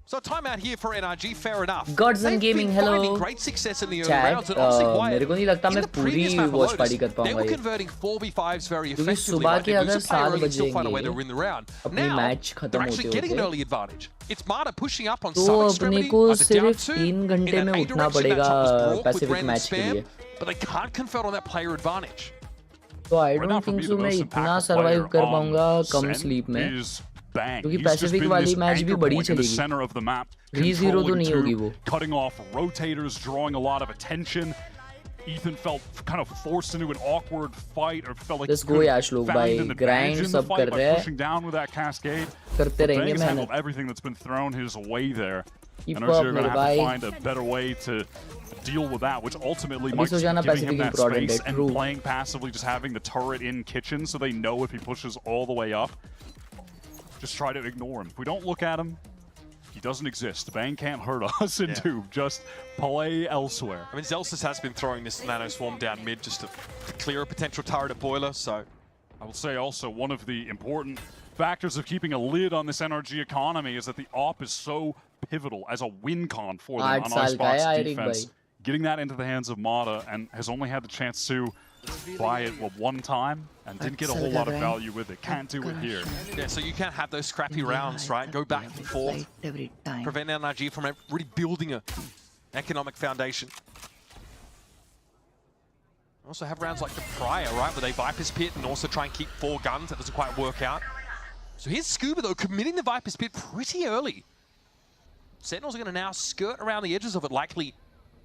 So timeout here for NRG, fair enough. Godzone Gaming, hello. Finding great success in the early Chat, rounds, and honestly, मेरे को नहीं लगता मैं पूरी watch party कर they पाऊंगा were ये. converting 4v5s very क्योंकि effectively. सुबह Right? के They अगर lose a player 7 early, बजे still find a way to होंगे, win the round. अपनी Now, match they're खत्म actually होते getting an होते early advantage. It's Marta pushing up on तो some अपने extremity. को As a down सिर्फ 2 3 घंटे in में an A उठना direction, पड़ेगा that top is Brock with Pacific random match के spam, लिए. but they can't convert on that player advantage. तो आई Right now, don't for think me, so the मैं most इतना impactful सरवाइव player कर on पाऊंगा कम Sen sleep में, is Bang. क्योंकि He's just Pacific been वाली this मैच भी anchor बड़ी point in the चलेगी. center of the map, 3-0 तो नहीं होगी controlling वो. 2, cutting off rotators, drawing a lot of attention. Ethan felt kind of forced into an awkward fight, or felt like Let's he go, couldn't Yash लोग found भाई, an advantage grind in the सब fight कर by रहे हैं. pushing down with that cascade. करते रहेंगे Bang's handled मेहनत. everything that's been thrown his way there. Keep NRG up, are going to मेरे have to भाई. find a better way to deal with that, which ultimately अभी might be सोचाना giving him Pacific that important space है, and true. playing passively, just having the turret in kitchen so they know if he pushes all the way up, just try to ignore him. If we don't look at him, he doesn't exist. Bang can't hurt us in 2. Just play elsewhere. I mean, Zelsis has been throwing this Nano Swarm down mid just to clear a potential turret at Boiler, so... I will say also one of the important factors of keeping a lid on this NRG economy is that the AWP is so pivotal as a win con for them on Icebox defense. Getting that into the hands of Mata, and has only had the chance to buy it one time and didn't get a whole lot of value with it. Can't do it here. Yeah, so you can't have those scrappy rounds, right? Go back and forth. Prevent NRG from really building a economic foundation. Also have rounds like the prior, right, where they Viper's Pit and also try and keep 4 guns. That doesn't quite work out. So here's Scuba, though, committing the Viper's Pit pretty early. Sentinels are going to now skirt around the edges of it, likely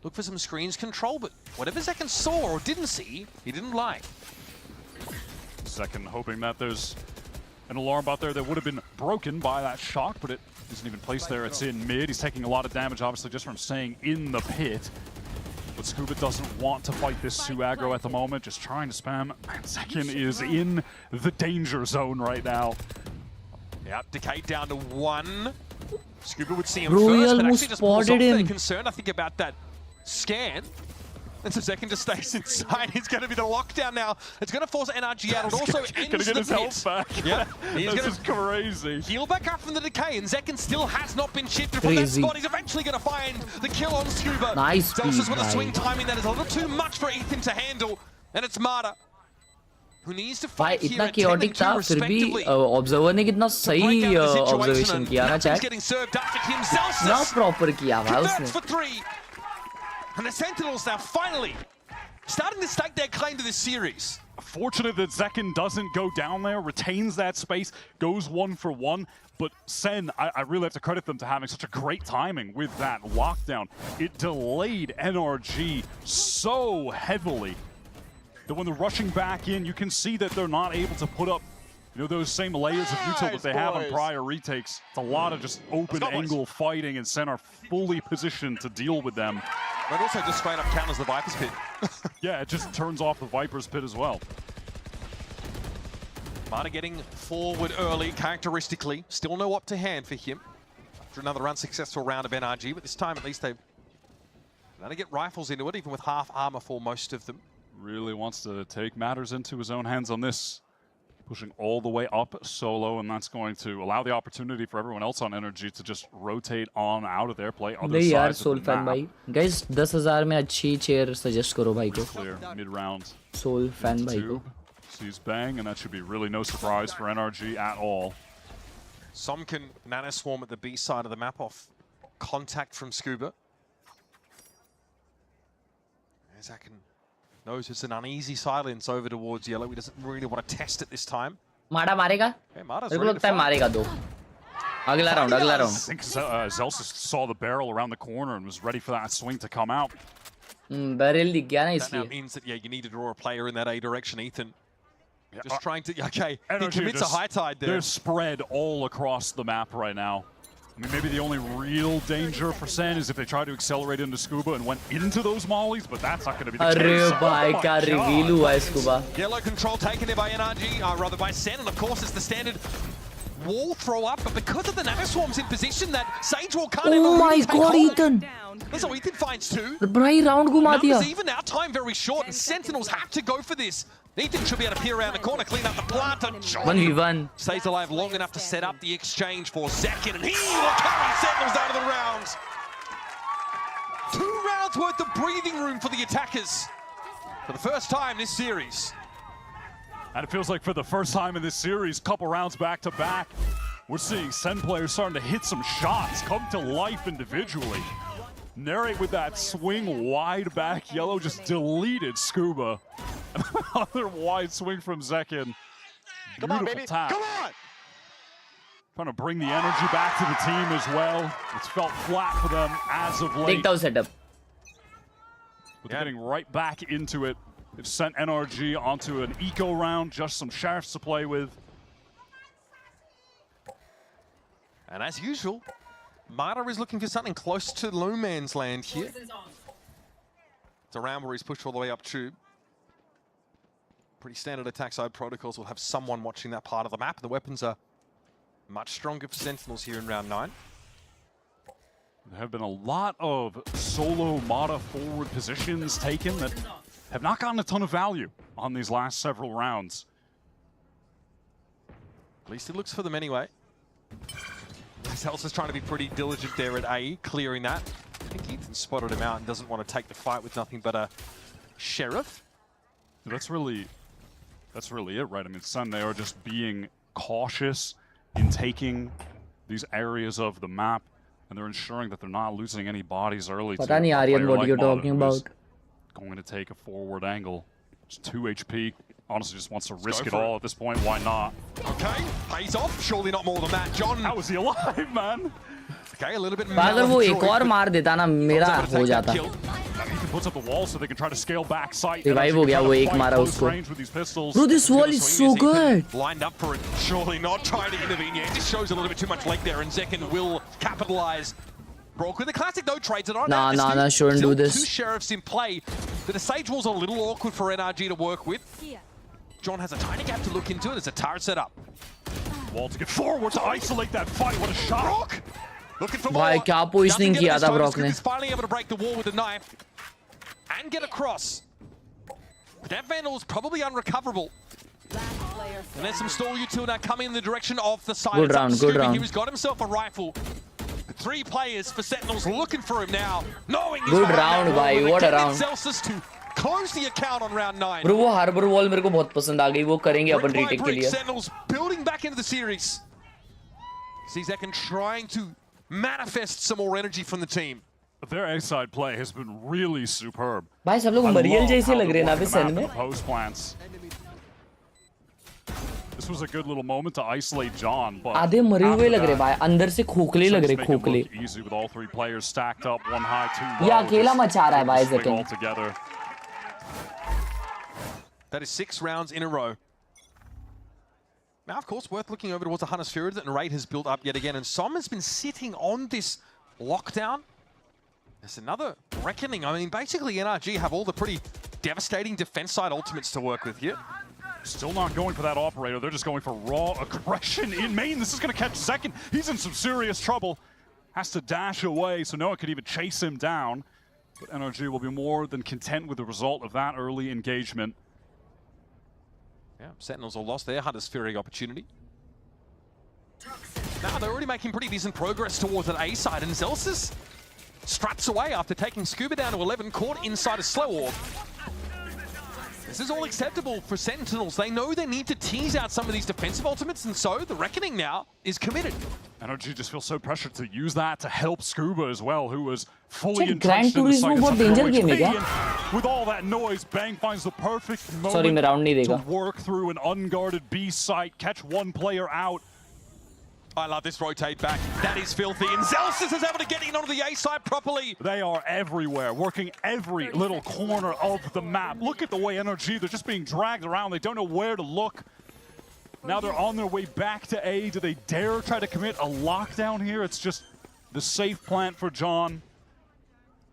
look for some screens control, but whatever Zekken saw or didn't see, he didn't like. Zekken hoping that there's an alarm out there that would have been broken by that shock, but it isn't even placed there. It's in mid. He's taking a lot of damage, obviously, just from staying in the pit. But Scuba doesn't want to fight this Su aggro at the moment, just trying to spam. And Zekken is in the danger zone right now. Yeah, Decay down to 1. Scuba would see him Bro, first, but almost actually just pulls off spotted their him. concern, I think, about that scan. And so Zekken just stays inside. He's going to be the lockdown now. It's going to force NRG out. It also ends Gonna get the his health back. Yeah, he's This going is to crazy. heal back up from the Decay, and Zekken still has not been shifted from that Crazy. spot. He's eventually going to find the kill on Scuba. Nice Zelsis speed, with a man. swing timing that is a little too much for Ethan to handle. And it's Marta, who needs to भाई fight here इतना at 10 chaotic and 2 था फिर भी respectively. Observer ने कितना सही observation किया ना Nothing's chat. getting served up to him. इतना Zelsis प्रॉपर किया भाई converts उसने. for 3. And the Sentinels now finally starting to stake their claim to this series. Fortunate that Zekken doesn't go down there, retains that space, goes 1 for 1. But Sen, I really have to credit them to having such a great timing with that lockdown. It delayed NRG so heavily that when they're rushing back in, you can see that they're not able to put up, you know, those same layers of util that they have on prior retakes. It's a lot of just open angle fighting, and Sen are fully positioned to deal with them. But also just straight up counters the Viper's Pit. Yeah, it just turns off the Viper's Pit as well. Marta getting forward early, characteristically. Still no up to hand for him. After another unsuccessful round of NRG, but this time at least they've going to get rifles into it, even with half armor for most of them. Really wants to take matters into his own hands on this. Pushing all the way up solo, and that's going to allow the opportunity for everyone else on NRG to just rotate on out of their play. Other नहीं यार sides सोल of the फैन map. भाई. Guys 10,000 में अच्छी chair suggest करो भाई को. Clear mid-round. सोल फैन भाई को. Sees Bang, and that should be really no surprise for NRG at all. Some can Nano Swarm at the B side of the map off contact from Scuba. Zakin knows it's an uneasy silence over towards Yellow. He doesn't really want to test it this time. मारा मारेगा. Okay, Marta's मेरे को ready to लगता है fight. मारेगा 2. अगला round अगला I round. think Zelsis saw the barrel around the corner and was ready for that swing to come out. Barrel दिख गया ना That now इसलिए. means that, yeah, you need to draw a player in that A direction, Ethan. Yeah, Just trying to, okay, he NRG commits a just- high tide there. They're spread all across the map right now. I mean, maybe the only real danger for Sen is if they try to accelerate into Scuba and went into those mollies, but that's not going to be the अरे case. भाई Oh क्या my God. Reveal हुआ है इसको बा. Yellow control taken there by NRG, rather by Sen, and of course it's the standard wall throw up, but because of the nanoswarms in position, that Sage Wall can't Oh ever my really take god, hold. Ethan! That's how Ethan finds two. भाई round घुमा दिया. Numbers even now, time very short, and Sentinels have to go for this. Ethan should be able to peer around the corner, clean up the plant, and 1v1. stays alive long enough to set up the exchange for Zekin, and he will carry Sentinels out of the round. 2 rounds worth of breathing room for the attackers for the first time this series. And it feels like for the first time in this series, couple rounds back to back, we're seeing Sen players starting to hit some shots, come to life individually. Narrate with that swing wide back, Yellow just deleted Scuba. Another wide swing from Zekin. Come on, baby. Tap. Come on! Trying to bring the energy back to the team as well. It's felt flat for them as of late. Takedown setup. But they're getting right back into it. They've sent NRG onto an eco round, just some sheriffs to play with. And as usual, Marta is looking for something close to no man's land here. It's a round where he's pushed all the way up tube. Pretty standard attack side protocols will have someone watching that part of the map. The weapons are much stronger for Sentinels here in round 9. There have been a lot of solo Mata forward positions taken that have not gotten a ton of value on these last several rounds. At least it looks for them anyway. Zelsa's trying to be pretty diligent there at A, clearing that. I think Ethan spotted him out and doesn't want to take the fight with nothing but a sheriff. That's really it, right? I mean, Sen, they are just being cautious in taking these areas of the map, and they're ensuring that they're not losing any bodies early. पता नहीं Aryan what you're talking about. Going to take a forward angle. It's 2 HP. Honestly, just wants to risk it all at this point. Why not? Okay, pays off. Surely not more than that, John. How was he alive, man? Okay, a little bit. अगर वो एक और मार देता ना मेरा हो जाता. He puts up the wall so they can try to scale back sight. Revive हो गया वो एक मारा उसको. Bro, this wall is so good. Lined up for it. Surely not trying to intervene yet. It just shows a little bit too much leg there, and Zekin will capitalize. Broke with the classic no trades it on. Nah, shouldn't do this. 2 sheriffs in play. The Sage Wall's a little awkward for NRG to work with. John has a tiny gap to look into it as a turret set up. Wall to get forward to isolate that fight. What a shot. Brock looking for more. भाई क्या positioning किया था Brock ने. He's finally able to break the wall with a knife and get across. But that Vandal is probably unrecoverable. And there's some stall util now coming in the direction of the side. Good round, good round. He's got himself a rifle. 3 players for Sentinels looking for him now. Knowing Good round, bhai. What a round. Celsius to close the account on round 9. Bro, वो harbour wall मेरे को बहुत पसंद आ गई. वो करेंगे अपन Brick by retake के brick, लिए. Sentinels building back into the series. See Zekin trying to manifest some more energy from the team. Their A-side play has been really superb. भाई सब लोग मरियल जैसे लग रहे हैं ना अभी सेन में. Post plants. This was a good little moment to isolate John, but आधे मरे हुए लग रहे भाई. अंदर से खोखले लग रहे खोखले. Easy with all 3 players stacked up, 1 high, 2 low. ये अकेला मचा रहा है भाई Zekin. Zekin. That is 6 rounds in a row. Now, of course, worth looking over towards the Hunter's Fury that Narrate has built up yet again. And Som has been sitting on this lockdown. There's another reckoning. I mean, basically, NRG have all the pretty devastating defense side ultimates to work with here. Still not going for that operator. They're just going for raw aggression in main. This is going to catch Zekin. He's in some serious trouble. Has to dash away, so no one could even chase him down. But NRG will be more than content with the result of that early engagement. Yeah, Sentinels all lost their Hunter's Fury opportunity. Now they're already making pretty decent progress towards an A side, and Zelsis straps away after taking Scuba down to 11, caught inside a slow orb. This is all acceptable for Sentinels. They know they need to tease out some of these defensive ultimates, and so the reckoning now is committed. NRG just feels so pressured to use that to help Scuba as well, who was fully Gran entrenched in the Turismo बहुत danger game है क्या? With all that noise, Bang finds the perfect moment Sorry, मैं round नहीं to देखा. work through an unguarded B site, catch 1 player out. I love this rotate back. That is filthy. And Zelsis is able to get in onto the A side properly. They are everywhere, working every little corner of the map. Look at the way NRG, they're just being dragged around. They don't know where to look. Now they're on their way back to A. Do they dare try to commit a lockdown here? It's just the safe plant for John.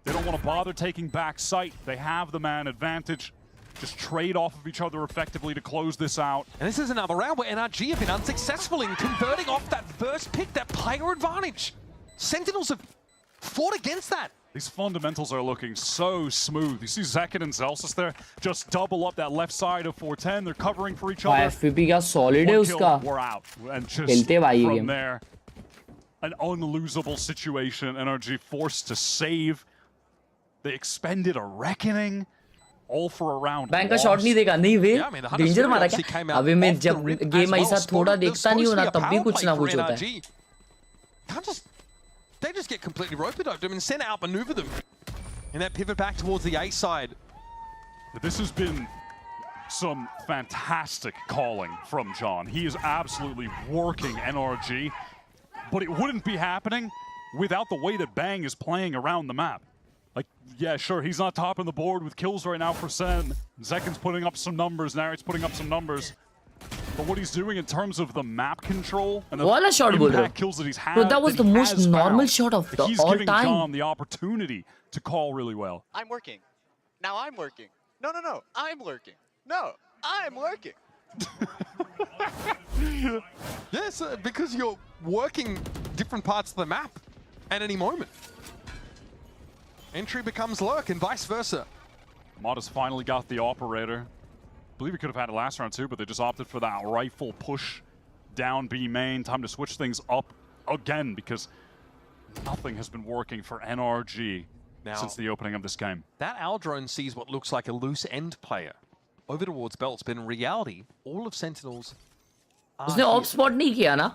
They don't want to bother taking back sight. They have the man advantage. just trade off of each other effectively to close this out. And this is another round where NRG have been unsuccessful in converting off that first pick, that player advantage. Sentinels have fought against that. These fundamentals are looking so smooth. You see Zekin and Zelsis there just double up that left side of 410. They're covering for each other. FPP क्या solid है उसका. We're out. And just खेलते हैं भाई ये from game. there, an unlosable situation. NRG forced to save. They expended a reckoning. All for a round. Bank का shot नहीं देखा नहीं वे डेंजर मारा क्या अभी मैं जब गेम ऐसा थोड़ा देखता नहीं हूं ना तब भी कुछ ना कुछ होता है. They just get completely rope-a-doped them and Sen outmaneuver them in that pivot back towards the A side. This has been some fantastic calling from John. He is absolutely working NRG, but it wouldn't be happening without the way that Bang is playing around the map. Like, yeah, sure, he's not topping the board with kills right now for Sen. Zekin's putting up some numbers, Narrate's putting up some numbers. But what he's doing in terms of the map control and the impact kills that he's had, so that was the most normal shot of the all time. He's giving John the opportunity to call really well. I'm working. Now I'm working. No, I'm working. No, I'm working. Yes, because you're working different parts of the map at any moment. Entry becomes lurk and vice versa. Mod has finally got the operator. I believe he could have had it last round too, but they just opted for that rifle push down B main. Time to switch things up again because nothing has been working for NRG since the opening of this game. That Al drone sees what looks like a loose end player over towards Belts, but in reality, all of Sentinels are उसने of spot नहीं किया ना.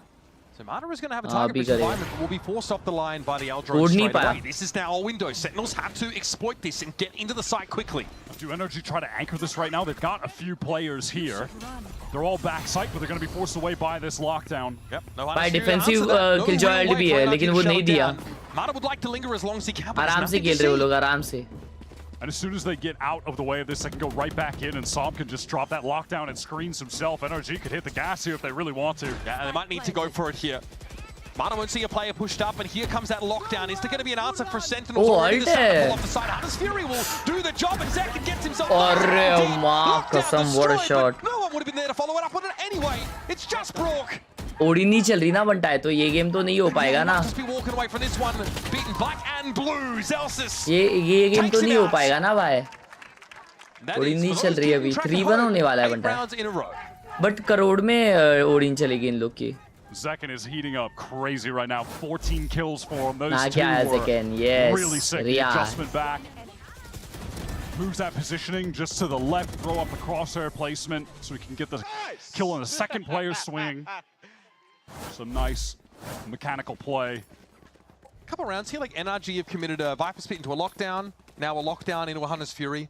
So Mata is going to have a target refinement, but will be forced off the line by the L drone straight away. This is now a window. Sentinels have to exploit this and get into the site quickly. Do NRG try to anchor this right now? They've got a few players here. They're all back site, but they're going to be forced away by this lockdown. Yep. By defensive killjoy LB है, लेकिन वो नहीं दिया. Mata would like to linger as long as he can. आराम से खेल रहे वो लोग आराम से. And as soon as they get out of the way of this, they can go right back in, and Som can just drop that lockdown and screens himself. NRG could hit the gas here if they really want to. Yeah, and they might need to go for it here. Mata won't see a player pushed up, and here comes that lockdown. Is there going to be an answer for Sentinels? Oh, already pull off the side. Hunter's Fury will do the job, and Zekin gets himself. Arre माँ कसम, what a shot! No one would have been there to follow it up with it anyway. It's just Brock. ओडी नहीं चल रही ना बनता है तो ये गेम तो नहीं हो पाएगा ना. ये गेम तो नहीं हो पाएगा ना भाई. ओडी नहीं चल रही अभी 3-1 होने वाला है बनता है. बट करोड़ में ओडी चलेगी इन लोग की. Zekin is heating up crazy right now. 14 kills for him. Those two Zekin, yes. Really sick. The adjustment back. Moves that positioning just to the left. Throw up the crosshair placement so he can get the kill on the second player's swing. Some nice mechanical play. A couple rounds here, like NRG have committed a Viper Spit into a lockdown. Now a lockdown into a Hunter's Fury.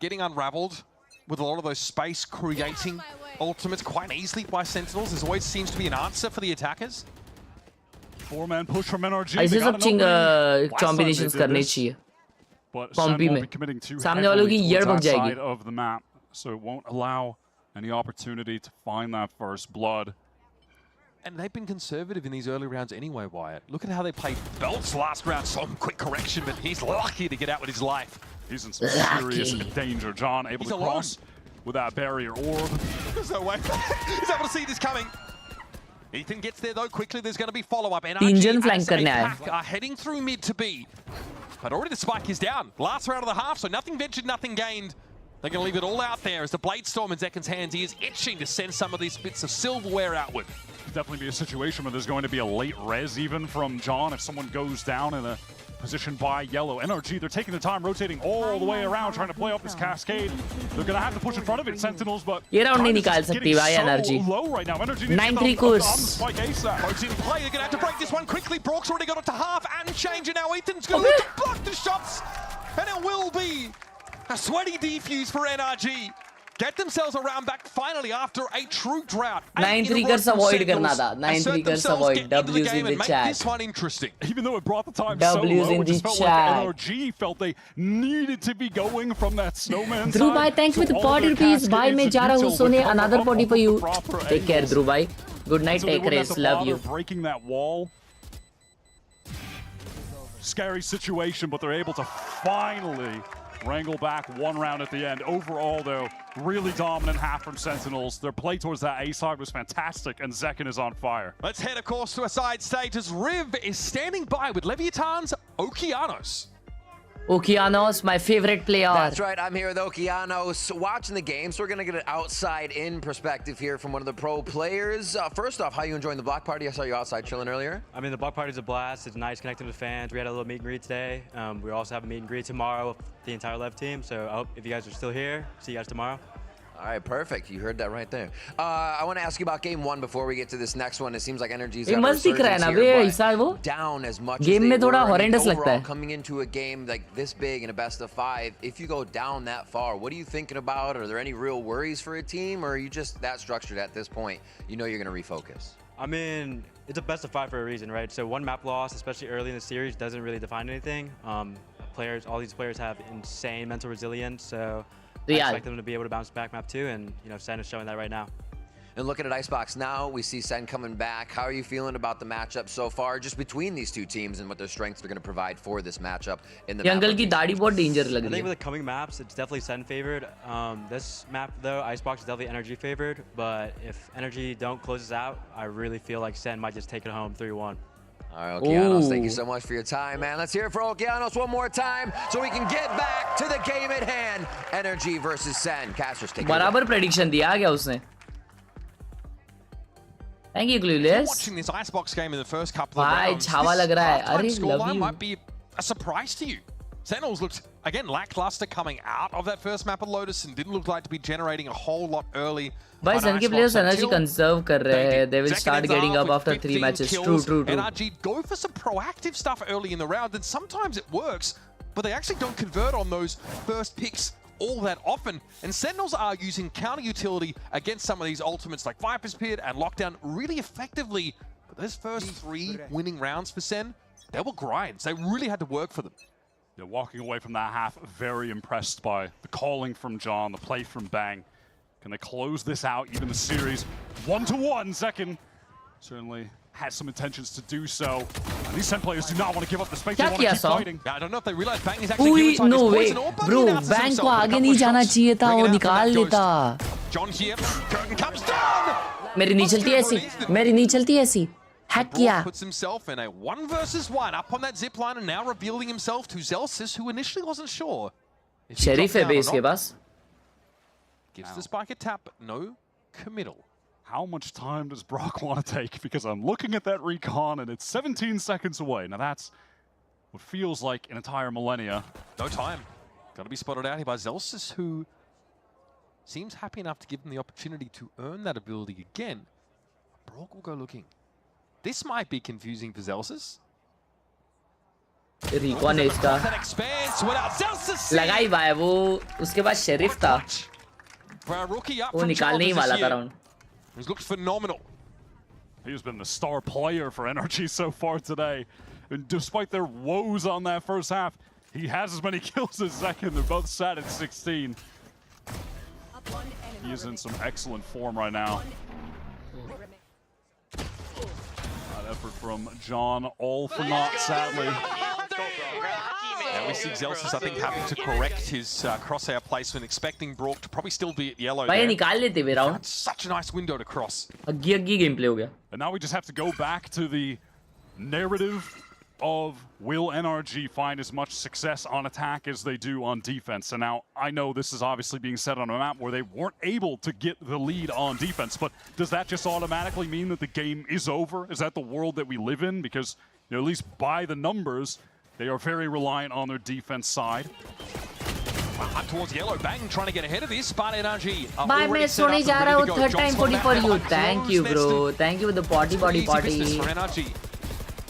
Getting unraveled with a lot of those space creating ultimates quite easily by Sentinels. There always seems to be an answer for the attackers. 4-man push from NRG. ऐसे सब combinations करने चाहिए. Compi में सामने वालों की year भग जाएगी. Of the map, so it won't allow any opportunity to find that first blood. And they've been conservative in these early rounds anyway, Wyatt. Look at how they played Belts last round. Some quick correction, but he's lucky to get out with his life. He's in some serious danger. John able to cross with that barrier orb. There's no way. He's able to see this coming. Ethan gets there though quickly. There's going to be follow-up. NRG flank करने आए. Are heading through mid to B. But already the spike is down. Last round of the half, so nothing ventured, nothing gained. They're going to leave it all out there as the Blade Storm in Zekin's hands. He is itching to send some of these bits of silverware outward. Definitely be a situation where there's going to be a late res even from John if someone goes down in a position by yellow. NRG, they're taking the time, rotating all the way around, trying to play up this cascade. They're going to have to push in front of it, Sentinels, but ये round नहीं निकाल सकती भाई NRG. 9-3 course. Folks in play, they're going to have to break this one quickly. Brock's already got it to half and change, and now Ethan's going to block the shots, and it will be a sweaty defuse for NRG. Get themselves a round back finally after a true drought. 9-3 कर avoid करना था. 9-3 कर avoid. W's in the chat. This one interesting. Even though it brought the time so low, it just felt like NRG felt they needed to be going from that snowman Dhruv bhai, thanks with 40 rupees. Bhai, मैं जा रहा हूँ सोने. Another 40 for you. Take care, Dhruv bhai. Good night, take rest. Love you. Breaking that wall. Scary situation, but they're able to finally wrangle back one round at the end. Overall, though, really dominant half from Sentinels. Their play towards that A side was fantastic, and Zekken is on fire. Let's head, of course, to a side stage as Riv is standing by with Leviathan's Okeanos. Okeanos, my favorite player. That's right, I'm here with Okeanos watching the game, so we're gonna get an outside-in perspective here from one of the pro players. First off, how you enjoying the block party? I saw you outside chilling earlier. I mean, the block party's a blast. It's nice connecting with fans. We had a little meet and greet today. We also have a meet and greet tomorrow with the entire Lev team, so I hope if you guys are still here, see you guys tomorrow. All right, perfect. You heard that right there. I want to ask you about game one before we get to this next one. It seems like NRG's ये मस्त दिख रहा है ना बे इस वो down as much game में थोड़ा horrendous horrendous लगता है. Coming into a game like this big in a best of 5, if you go down that far, what are you thinking about? Are there any real worries for a team, or are you just that structured at this point? You know you're going to refocus. I mean, it's a best of 5 for a reason, right? So one map loss, especially early in the series, doesn't really define anything. All these players have insane mental resilience, so I expect them to be able to bounce back map 2, and you know, Sen is showing that right now. And looking at Icebox now, we see Sen coming back. How are you feeling about the matchup so far, just between these two teams and what their strengths are going to provide for this matchup in the Uncle की दाढ़ी बहुत danger लग रही है. I think with the coming maps, it's definitely Sen favored. This map though, Icebox is definitely NRG favored, but if NRG don't close this out, I really feel like Sen might just take it home 3-1. All right, Okeanos, thank you so much for your time, man. Let's hear it for Okeanos one more time so we can get back to the game at hand. NRG versus Sen. Casters, take it. बराबर prediction दिया क्या उसने? Thank you, Clueless. Watching this Icebox game in the first couple of भाई rounds, Chhaava लग रहा है. अरे love you. might be a surprise to you. Sentinels looked, again, lackluster coming out of that first map of Lotus and didn't look like to be generating a whole lot early. भाई सन के players energy conserve कर रहे हैं. They will start getting up after 3 matches. True. NRG go for some proactive stuff early in the round, and sometimes it works, but they actually don't convert on those first picks all that often. And Sentinels are using counter utility against some of these ultimates like Viper's Pit and Lockdown really effectively. But those first 3 winning rounds for Sen, they were grinds. They really had to work for them. Yeah, walking away from that half, very impressed by the calling from John, the play from Bang. Can they close this out, even the series? 1-1, Zekken certainly has some intentions to do so. And these Sen players do not want to give up the space. They want to keep fighting. Yeah, I don't know if they realize Bang is actually inside no his way. poison orb, but Bro, he announces Bang himself को with a आगे couple नहीं of जाना shots. चाहिए था. Bringing वो out निकाल that लेता. ghost. John here, curtain comes down. मेरी नहीं चलती ऐसी. मेरी नहीं चलती ऐसी. Hack किया. Puts himself in a 1 versus 1 up on that zip line and now revealing himself to Zelsis, who initially wasn't sure. Sheriff है base के पास. Gives the spike a tap, but no committal. How much time does Brock want to take? Because I'm looking at that recon and it's 17 seconds away. Now that's what feels like an entire millennia. No time. Got to be spotted out here by Zelsis, who seems happy enough to give him the opportunity to earn that ability again. Brock will go looking. This might be confusing for Zelsis. Recon है इसका. लगाई भाई वो उसके बाद sheriff था. वो निकालने ही वाला था round. He's looked phenomenal. He's been the star player for NRG so far today. And despite their woes on that first half, he has as many kills as Zekken. They're both sat at 16. He is in some excellent form right now. That effort from John, all for naught, sadly. Now we see Zelsis, I think, having to correct his crosshair placement, expecting Brock to probably still be at yellow there. निकाल लेते way round. Such a nice window to cross. अग्गी game play हो गया. And now we just have to go back to the narrative of will NRG find as much success on attack as they do on defense. And now I know this is obviously being said on a map where they weren't able to get the lead on defense, but does that just automatically mean that the game is over? Is that the world that we live in? Because you know, at least by the numbers, they are very reliant on their defense side. Up towards yellow, Bang trying to get ahead of this, but NRG Bye, मैं सोने जा रहा हूँ. Third time potty for you. Thank you, bro. Thank you for the potty.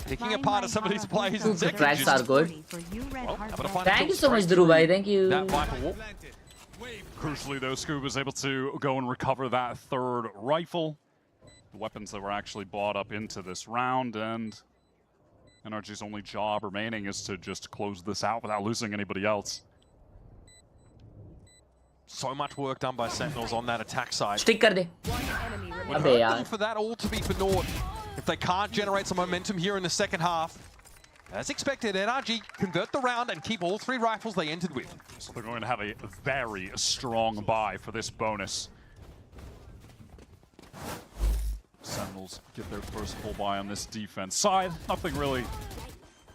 Picking apart of some of these plays. The tracks are good. Thank you so much, Dhruv bhai. Thank you. Crucially, though, Scoob was able to go and recover that third rifle. The weapons that were actually bought up into this round, and NRG's only job remaining is to just close this out without losing anybody else. So much work done by Sentinels on that attack side. Stick कर दे. For that all to be for naught. If they can't generate some momentum here in the second half, As expected, NRG convert the round and keep all 3 rifles they entered with. So they're going to have a very strong buy for this bonus. Sentinels get their first full buy on this defense side. Nothing really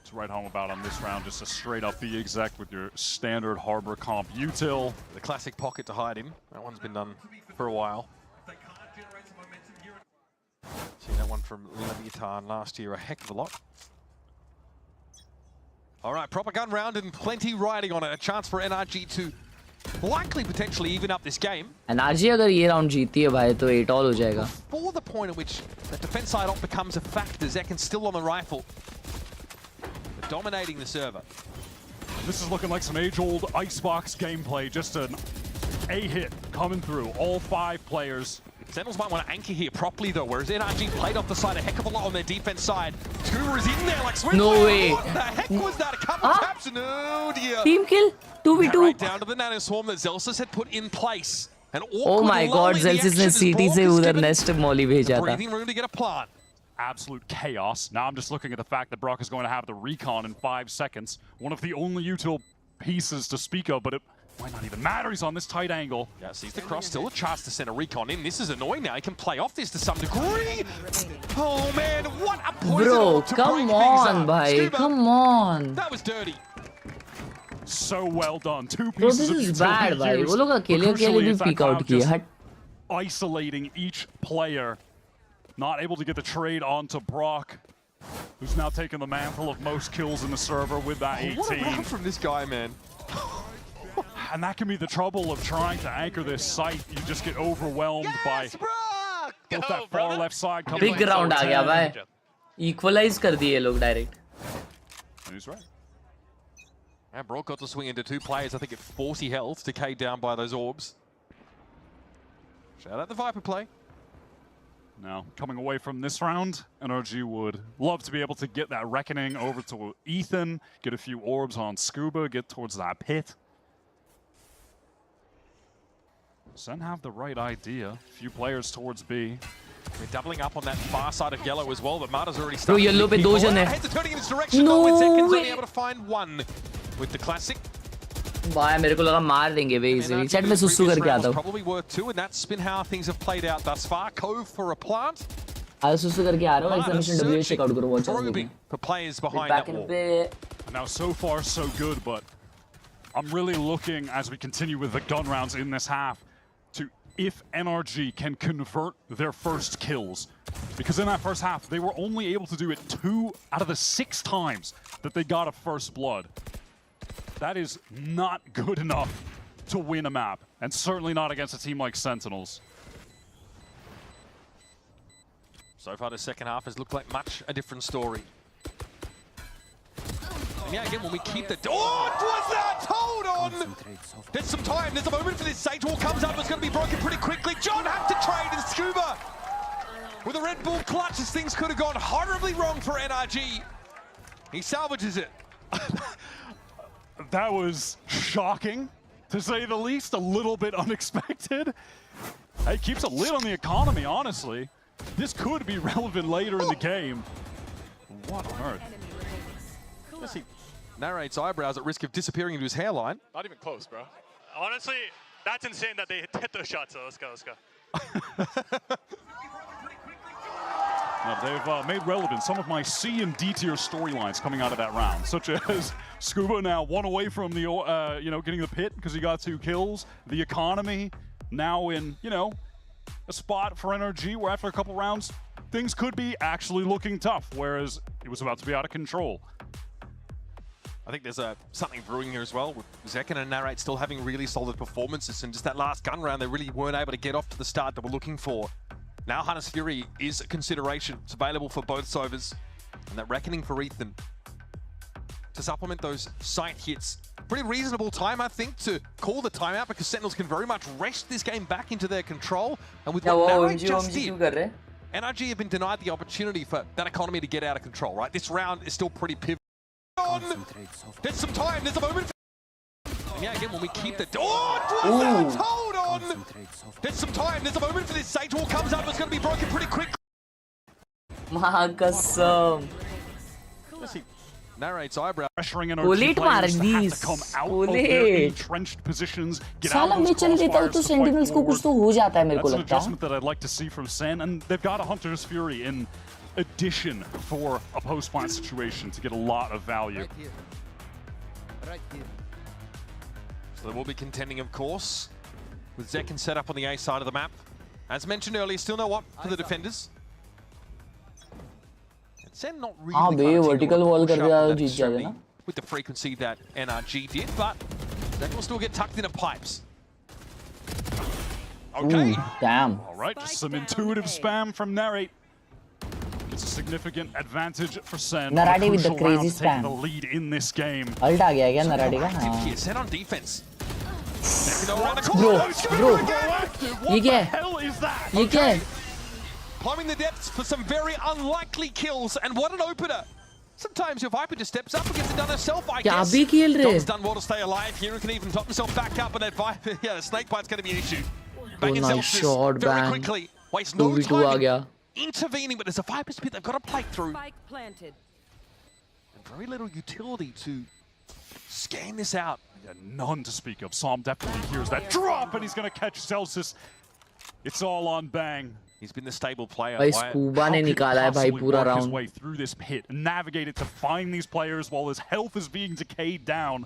to write home about on this round, just a straight up B exec with your standard harbor comp util. The classic pocket to hide him. That one's been done for a while. Seen that one from Leviathan last year a heck of a lot. All right, proper gun round and plenty riding on it. A chance for NRG to likely potentially even up this game. NRG अगर ये round जीती है भाई तो 8 all हो जाएगा. Before the point at which the defense side op becomes a factor, Zekin's still on the rifle. They're dominating the server. This is looking like some age-old icebox gameplay. Just an A-hit coming through. All 5 players. Sentinels might want to anchor here properly though, whereas NRG played off the side a heck of a lot on their defense side. Scuba is in there like swim. No way. What the heck was that? A couple taps and oh dear. Team kill 2v2. Right down to the nano swarm that Zelsis had put in place. And oh my god, Zelsis ने CT से उधर nest molly भेजा था. Breathing room to get a plant. Absolute chaos. Now I'm just looking at the fact that Brock is going to have the recon in 5 seconds. One of the only util pieces to speak of, but it might not even matter. He's on this tight angle. Yeah, sees the cross. Still a chance to send a recon in. This is annoying now. He can play off this to some degree. Oh man, what a poison. Bro, come on, bhai. Come on. That was dirty. So well done. 2 Bro, pieces this of is bad, bhai. वो लोग अकेले भी peek out किए. हट. Isolating each player. Not able to get the trade onto Brock, who's now taking the mantle of most kills in the server with that 18. What a round from this guy, man. And that can be the trouble of trying to anchor this site. You just get overwhelmed by both that far left side coming. Big round आ गया भाई. Equalize कर दिए लोग direct. He's right. And Brock got to swing into 2 players, I think at 40 health, decayed down by those orbs. Shout out the Viper play. Now, coming away from this round, NRG would love to be able to get that Reckoning over to Ethan, get a few orbs on Scuba, get towards that pit. Sen have the right idea. Few players towards B. We're doubling up on that far side of yellow as well, but Marta's already Bro, started. yellow पे 2 जन है. Heads are turning in this direction, No though, with Zekin's way. only able to find 1 with the classic. भाई मेरे को लगा मार देंगे वे easily. Chat में सुसु करके आता हूँ. Probably worth 2, and that's been how things have played out thus far. Cove for a plant. आज सुसु करके आ रहा हूँ. एक्सक्लेमेशन W चेक आउट करो. Watch Probing for players behind that wall. Now, so far, so good, but I'm really looking, as we continue with the gun rounds in this half, to if NRG can convert their first kills. Because in that first half, they were only able to do it 2 out of the 6 times that they got a first blood. That is not good enough to win a map, and certainly not against a team like Sentinels. So far, the second half has looked like much a different story. And yeah, again, when we keep the... Oh, what was that? Hold on! There's some time. There's a moment for this. Sage Wall comes up. It's going to be broken pretty quickly. John had to trade, and Scuba with a Red Bull clutch, as things could have gone horribly wrong for NRG. He salvages it. That was shocking, to say the least, a little bit unexpected. It keeps a lid on the economy, honestly. This could be relevant later in the game. What on earth? As he narrates eyebrows at risk of disappearing into his hairline. Not even close, bro. Honestly, that's insane that they hit those shots, so let's go, let's go. Now, they've made relevant some of my C and D tier storylines coming out of that round, such as Scuba now 1 away from the, getting the pit because he got 2 kills. The economy now in, a spot for NRG where after a couple rounds, things could be actually looking tough, whereas it was about to be out of control. I think there's something brewing here as well, with Zekin and Narrate still having really solid performances, and just that last gun round, they really weren't able to get off to the start that we're looking for. Now Hunter's Fury is a consideration. It's available for both Sovers. And that Reckoning for Ethan to supplement those sight hits. Pretty reasonable time, I think, to call the timeout, because Sentinels can very much wrest this game back into their control. And with what Narrate just did, NRG have been denied the opportunity for that economy to get out of control, right? This round is still pretty pivotal. There's some time, there's a moment. And yeah, again, when we keep the... Oh, what was that? Hold on! There's some time, there's a moment for this. Sage Wall comes up, it's going to be broken pretty quickly. Mahakasam. As he Narrate's eyebrow. Pressuring NRG players to have to come out of their entrenched positions, get out of those crossfires to Sentinels को कुछ तो हो जाता है मेरे को That's an लगता है. adjustment that I'd like to see from Sen, and they've got a Hunter's Fury in addition for a post-plant situation to get a lot of value. Right here. So they will be contending, of course, with Zekken set up on the A side of the map. As mentioned earlier, still no op for the defenders. And Sen not really हाँ बे vertical wall कर दिया तो जीत necessarily जाते ना. with the frequency that NRG did, but Zekken will still get tucked into pipes. Okay. Damn. All right, just some intuitive spam from Narrate. It's a significant advantage for Sen. Narrate with the Crucial crazy round to take spam. the lead in this game. Ult आ गया क्या Narrate का? Active हाँ. here, Sen on defense. Bro, bro. ये क्या है? Hell is that? ये क्या है? Climbing the depths for some very unlikely kills, and what an opener! Sometimes your Viper just steps up and gets it done herself, I क्या guess. भी खेल रहे? Dom's done well to stay alive here and can even top himself back up, and that Viper, yeah, the snake bite's going to be an issue. Bang nice himself shot, very bang. quickly. Wastes no 2v2 uh time गया. intervening, but there's a Viper's pit they've got to play through. Spike planted. And very little utility to scan this out. Yeah, none to speak of. Psalm definitely hears that drop, and he's going to catch Celsius. It's all on Bang. He's been the stable player. भाई scuba ने निकाला है भाई पूरा His round. way through this pit, navigate it to find these players while his health is being decayed down.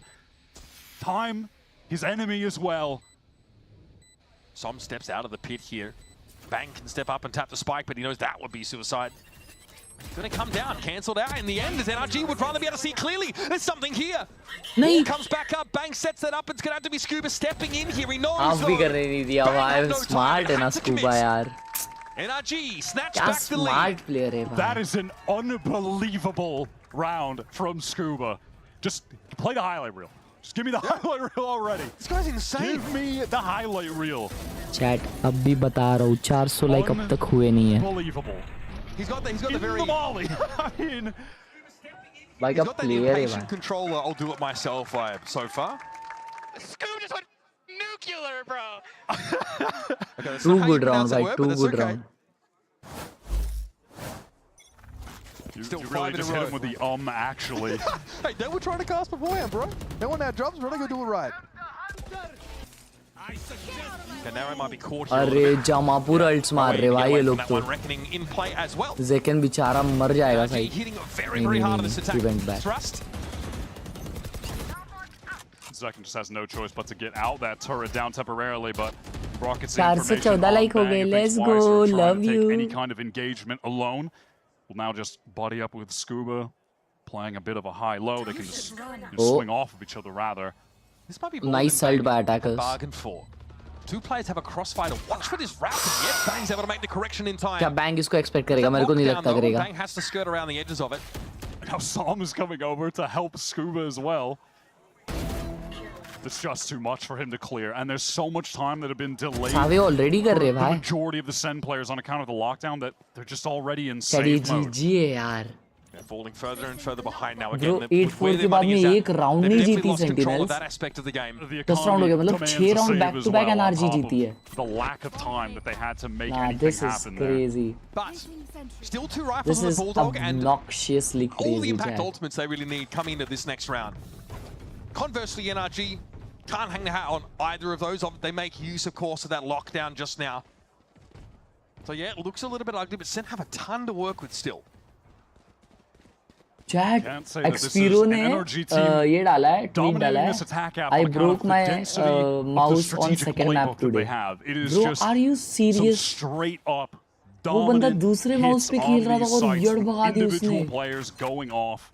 Time, his enemy as well. Som steps out of the pit here. Bang can step up and tap the spike, but he knows that would be suicide. Gonna come down, cancelled out in the end, as NRG would rather be able to see clearly. There's something here. नहीं. Comes back up, Bang sets it up. It's gonna have to be Scuba stepping in here. He knows. आप भी करने नहीं दिया भाई. Smart है ना scuba यार. NRG snatch क्या back the lead. Smart player है That भाई. is an unbelievable round from Scuba. Just play the highlight reel. Just give me the highlight reel already. This guy's insane. Give me the highlight reel. Chat अब भी बता रहा हूँ 400 like अब तक हुए नहीं है. Unbelievable. He's got the In very. the molly. I mean, भाई He's का got that प्लेयर है impatient भाई. controller. I'll do it myself vibe so far. Scoob just went nuclear, bro. Okay, that's Too not how you good round pronounce that भाई. word, Too but that's good okay. round. you Still really five in a just hit row. him with the actually. Hey, they were trying to cast beforehand, bro. They want that drops, we're gonna go do it right. Okay, now I might be caught here. अरे जमापुर अल्ट्स मार रहे भाई ये लोग तो. Reckoning in play as well. जेकन बेचारा मर जाएगा NRG भाई. hitting very, very hard on this attack. He went back. Thrust. Zekken just has no choice but to get out that turret down temporarily, but Rocket's 414 like हो गए. Let's go. Love you. Any kind of engagement alone will now just buddy up with Scuba, playing a bit of a high-low. They can just swing off of each other rather. This might be Nice side by attackers. bargain for. Two players have a crossfire to watch for this route, and yet Bang's able to make the correction in time. क्या bang इसको expect करेगा? मेरे को नहीं लगता करेगा. Bang has to skirt around the edges of it. Now Psalm is coming over to help Scuba as well. It's just too much for him to clear, and there's so much time that have been delayed. Save already कर रहे The भाई. majority of the Sen players on account of the lockdown that they're just already in चलिए save mode. जीजिए यार. They're falling further and further behind now. Bro, Again, 8-4 के बाद में एक round नहीं जीती Sentinels. that aspect of the game. The 10 round हो गया मतलब demands 6 a round save back as to back well, on NRG top जीती है. of The lack of time that they had to make Nah, anything this is happen there. crazy. But still two rifles This on the is Bulldog, and obnoxiously all the crazy. impact Jack. ultimates they really need coming into this next round. Conversely, NRG can't hang the hat on either of those. They make use, of course, of that lockdown just now. So yeah, it looks a little bit ugly, but Sen have a ton to work with still. Chat, Can't say that this Expiro is an ने NRG team ये डाला है, tweet dominating डाला this है. attack app I on account broke of the my density of the mouse on strategic second map playbook that today. they have. It is Bro, just are you some serious? straight up वो बंदा dominant दूसरे mouse hits पे on खेल रहा था these और sites weird with भगा दी individual उसने. players going off.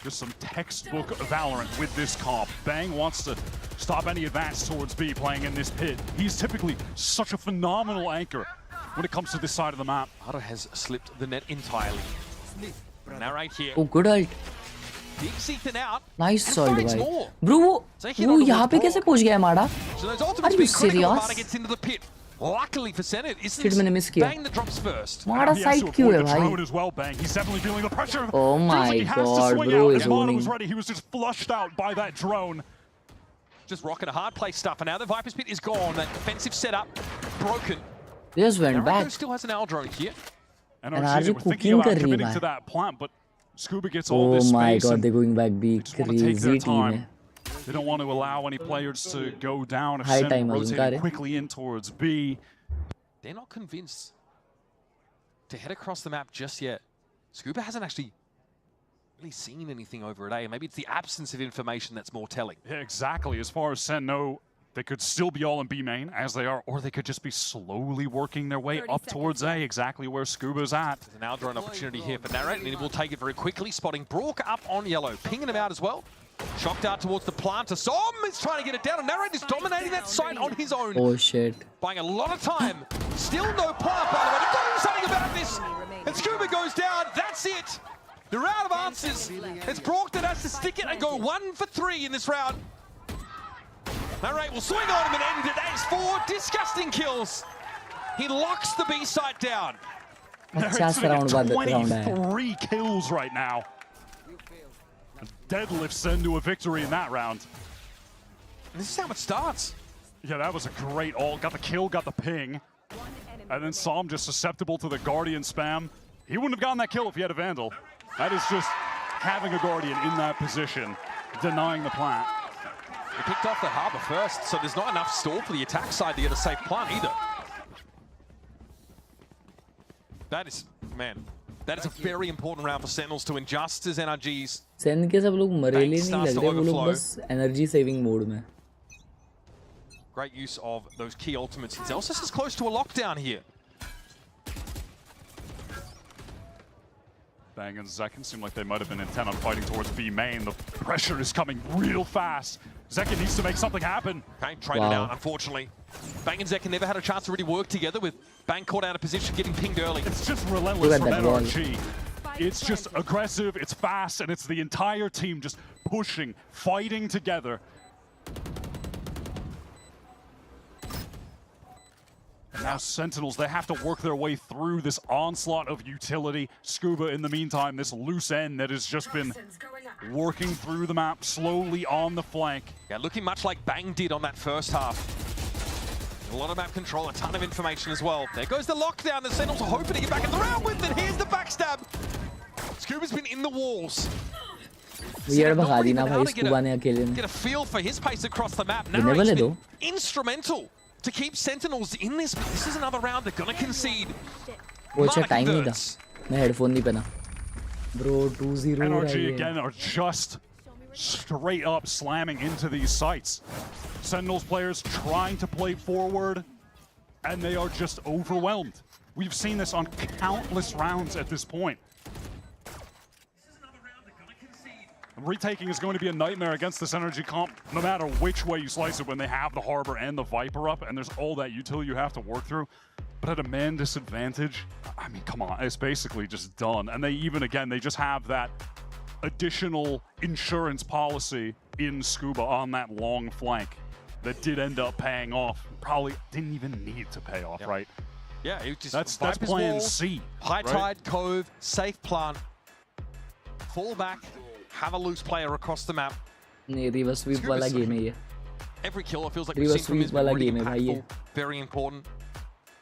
Just some textbook Valorant with this comp. Bang wants to stop any advance towards B playing in this pit. He's typically such a phenomenal anchor when it comes to this side of the map. Hada has slipped the net entirely. Now right here. Oh, good ult. Big Ethan out. Nice and salt finds भाई. more. Bro Taking वो on the यहाँ पे ball. कैसे पहुँच गया है माड़ा? So those Are ultimates you being critical. serious? Hada gets into the pit. Luckily for Sen, it isn't Shit, मैंने miss किया. Bang that drops first. माड़ा He has side to क्यों avoid है the भाई? drone as well, Bang. He's definitely feeling the pressure. Oh Feels my like he has to God, swing bro out, is and Mono owning. was ready. He was just flushed out by that drone. Just rocking a hard play stuff, and now the Viper's pit is gone. That defensive setup broken. They just went Naruto back. still has an L drone here. NRG were thinking cooking about कर रही है committing भाई. to that plant, but Scuba gets all this Oh space. my god, they're going back B. Just want to take their Crazy team hai. time. They don't want to allow any players to go down. If High Sen time rotating quickly in towards B. They're not convinced to head across the map just yet. Scuba hasn't actually really seen anything over at A. Maybe it's the absence of information that's more telling. Yeah, exactly. As far as Sen know, they could still be all in B main, as they are, or they could just be slowly working their way up towards A, exactly where Scuba's at. There's an outdrawn opportunity here for Narrate, and he will take it very quickly, spotting Brook up on yellow, pinging him out as well. Shocked out towards the planter. Som is trying to get it down, and Narrate is dominating that site on his own. Oh shit. Buying a lot of time. Still no plant, by the way. They're doing something about this. And Scuba goes down. That's it. They're out of answers. It's Brook that has to stick it and go 1 for 3 in this round. Narrate will swing on him and end it. That is 4 disgusting kills. He locks the B site down. Narrate's sitting at 23 kills right now. Deadlift Sen to a victory in that round. And this is how it starts. Yeah, that was a great ult. Got the kill, got the ping. And then Som just susceptible to the Guardian spam. He wouldn't have gotten that kill if he had a Vandal. That is just having a Guardian in that position, denying the plant. He picked off the Harbor first, so there's not enough stall for the attack side to get a safe plant either. That is, man, that is a very important round for Sentinels to adjust as NRG's. Sen के सब लोग मरेले नहीं लग रहे, वो लोग बस energy saving mode में. Great use of those key ultimates. Zelsis is close to a lockdown here. Bang and Zekken seem like they might have been intent on fighting towards B main. The pressure is coming real fast. Zekken needs to make something happen. Okay, traded out, unfortunately. Bang and Zekken never had a chance to really work together, with Bang caught out of position, getting pinged early. It's just relentless from NRG. It's just aggressive, it's fast, and it's the entire team just pushing, fighting together. And now Sentinels, they have to work their way through this onslaught of utility. Scuba, in the meantime, this loose end that has just been working through the map slowly on the flank. Yeah, looking much like Bang did on that first half. A lot of map control, a ton of information as well. There goes the lockdown. The Sentinels are hoping to get back in the round with it. Here's the backstab. Scuba's been in the walls. Get a feel for his pace across the map. Now he's been instrumental to keep Sentinels in this. This is another round they're gonna concede. वो अच्छा time नहीं था. मैं headphone नहीं पहना. Bro, 2-0. NRG again are just straight up slamming into these sites. Sentinels players trying to play forward, and they are just overwhelmed. We've seen this on countless rounds at this point. Retaking is going to be a nightmare against this NRG comp, no matter which way you slice it, when they have the Harbor and the Viper up, and there's all that utility you have to work through. But at a man disadvantage, I mean, come on, it's basically just done. And they even, again, they just have that additional insurance policy in Scuba on that long flank that did end up paying off. Probably didn't even need to pay off, right? Yeah, it just that's plan C. High tide, cove, safe plant, fall back, have a loose player across the map. Reverse sweep वाला game है ये. Every kill, it feels like we've seen from his really impactful, very important.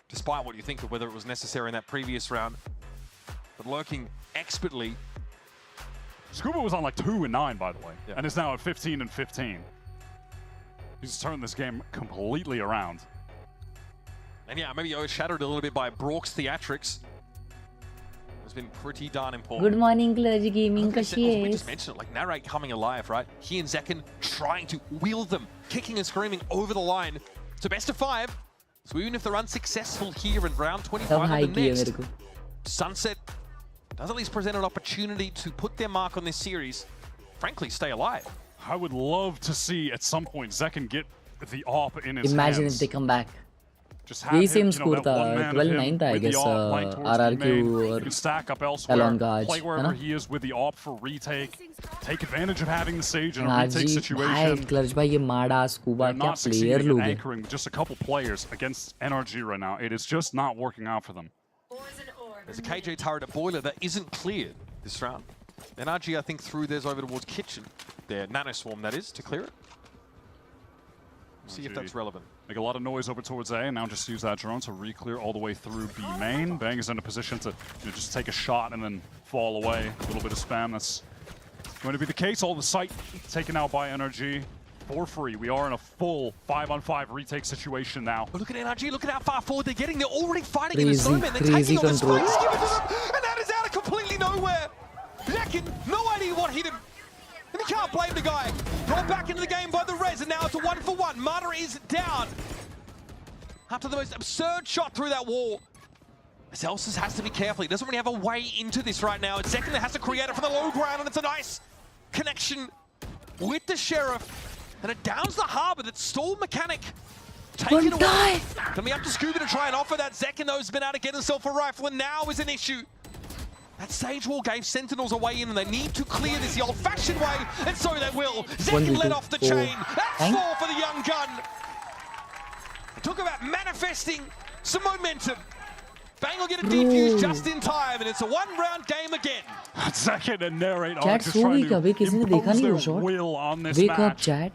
Despite what you think of whether it was necessary in that previous round, but lurking expertly. Scuba was on like 2 and 9, by the way, and is now at 15 and 15. He's turned this game completely around. And yeah, maybe overshadowed a little bit by Brook's theatrics. It's been pretty darn important. Good morning, Clergy Gaming. We just mentioned it, like Narrate coming alive, right? He and Zekken trying to wheel them, kicking and screaming over the line. So best of 5. So even if they're unsuccessful here in round 25 on the next, Sunset does at least present an opportunity to put their mark on this series. Frankly, stay alive. I would love to see at some point Zekken get the AWP in his Imagine hands. if they come back. Just have him, same score था 12-9 था I guess RRQ you can stack up elsewhere, Talon का आज, play है wherever ना? he is with the AWP for retake, take advantage of having the Sage in a NRG retake situation. भाई क्लर्ज भाई ये माड़ा स्कूबा They're क्या not player succeeding लोग at हैं. anchoring with just a couple players against NRG right now. It is just not working out for them. There's a KJ turret at Boiler that isn't cleared this round. NRG, I think, threw theirs over towards Kitchen. Their Nano Swarm, that is, to clear it. See if that's relevant. Make a lot of noise over towards A, and now just use that drone to re-clear all the way through B main. Bang is in a position to just take a shot and then fall away. A little bit of spam. That's going to be the case. All the site taken out by NRG for free. We are in a full 5-on-5 retake situation now. But look at NRG. Look at how far forward they're getting. They're already fighting Crazy, in the snowman. They're crazy taking all this control. space. Give it to them, and that is out of completely nowhere. Zekin, no idea what hit him. And you can't blame the guy. Brought back into the game by the Rez, and now it's a 1-for-1. Martyr is down. After the most absurd shot through that wall. Celsius has to be careful. He doesn't really have a way into this right now. It's Zekin that has to create it from the low ground, and it's a nice connection with the Sheriff. And it downs the harbor. That stalled mechanic. Taken away. Can be up to Scuba to try and offer that. Zekin, though, has been able to get himself a rifle, and now is an issue. That Sage Wall gave Sentinels a way in, and they need to clear this the old-fashioned way, and so they will. Zekin let off the chain. That's 4 for the young gun. Talk about manifesting some momentum. Bang will get a defuse just in time, and it's a one-round game again. Zekin and Narrate are Chat just so trying गई क्या? to वे किसी ने देखा impose नहीं वो their shot? will on this Wake up, match. chat.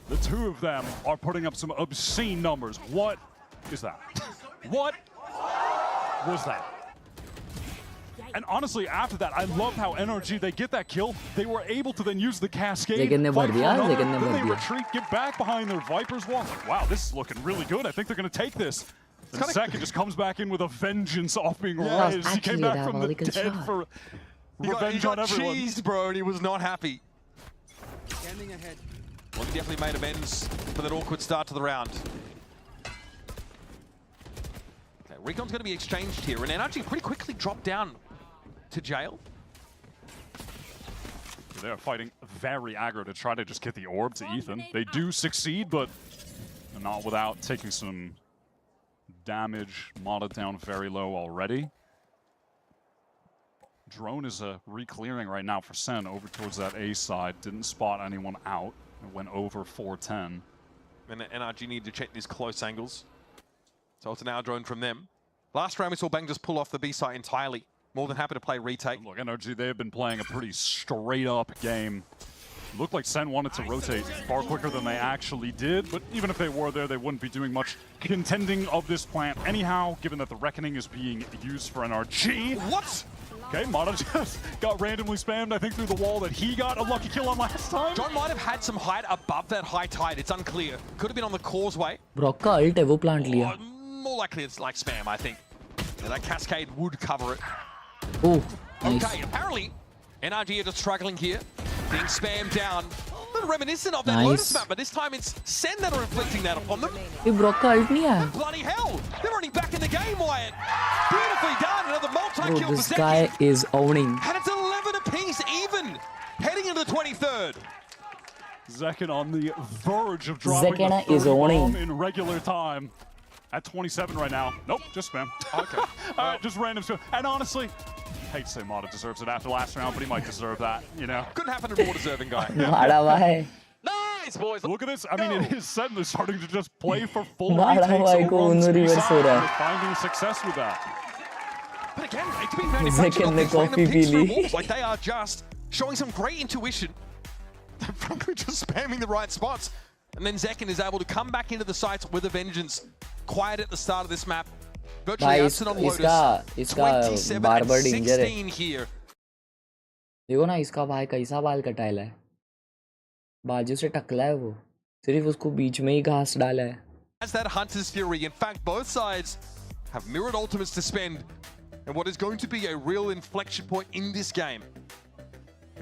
The two of them are putting up some obscene numbers. What is that? What was that? And honestly, after that, I love how NRG, they get that kill. They were able to then use the cascade. Zekin ने भर दिया, Zekin ने Then भर they दिया. retreat, get back behind their Viper's wall. Like, wow, this is looking really good. I think they're going to take this. And Zekin just comes back in with a vengeance off being raised. He came back from the dead for revenge on everyone. He got cheesed, bro, and he was not happy. Well, he definitely made amends for that awkward start to the round. Okay, Recon's going to be exchanged here, and NRG pretty quickly dropped down to jail. They are fighting very aggro to try to just get the orb to Ethan. They do succeed, but not without taking some damage. Modded down very low already. Drone is re-clearing right now for Sen over towards that A side. Didn't spot anyone out. It went over 410. And NRG need to check these close angles. So it's an hour drone from them. Last round we saw Bang just pull off the B site entirely. More than happy to play retake. Look, NRG, they have been playing a pretty straight-up game. Looked like Sen wanted to rotate far quicker than they actually did, but even if they were there, they wouldn't be doing much contending of this plant anyhow, given that the Reckoning is being used for NRG. What? Okay, Mata just got randomly spammed, I think, through the wall that he got a lucky kill on last time. John might have had some height above that high tide. It's unclear. Could have been on the causeway. Brock का ult है वो plant लिया. More likely it's like spam, I think. Yeah, that cascade would cover it. Oh, nice. Okay, apparently NRG are just struggling here. Being spammed down. A little reminiscent of that Nice. Lotus map, but this time it's Sen that are inflicting that upon them. ये Brock का ult नहीं आया. Bloody hell! They're running back in the game, Wyatt. Beautifully done. Another multi-kill Bro, for this guy Zekin. is owning. And it's 11 apiece, even. Heading into the 23rd. Zekin on the verge of dropping Zekin the is third owning. bomb in regular time. At 27 right now. Nope, just spam. Okay. All right, just random spam. And honestly, hate to say Mata deserves it after last round, but he might deserve that, you know? Couldn't happen to a more deserving guy. मारा हुआ है. Nice, boys. Look at this. I mean, it is Sen they're starting to just play for full मारा retakes हुआ है over को on उन्होंने this reverse हो रहा side. है. Finding success with that. But again, it's been manufactured Zekin off ने these random coffee picks पी through ली. walls. Like they are just showing some great intuition. They're frankly just spamming the right spots. And then Zekin is able to come back into the sites with a vengeance. Quiet at the start of this map. Virtually भाई absent on Lotus. इसका 27 barber and danger है. 16 here. देखो ना इसका भाई कैसा बाल कटाया है. बाजू से टकला है वो. सिर्फ उसको बीच में ही घास डाला है. As that Hunter's Fury. In fact, both sides have mirrored ultimates to spend. And what is going to be a real inflection point in this game.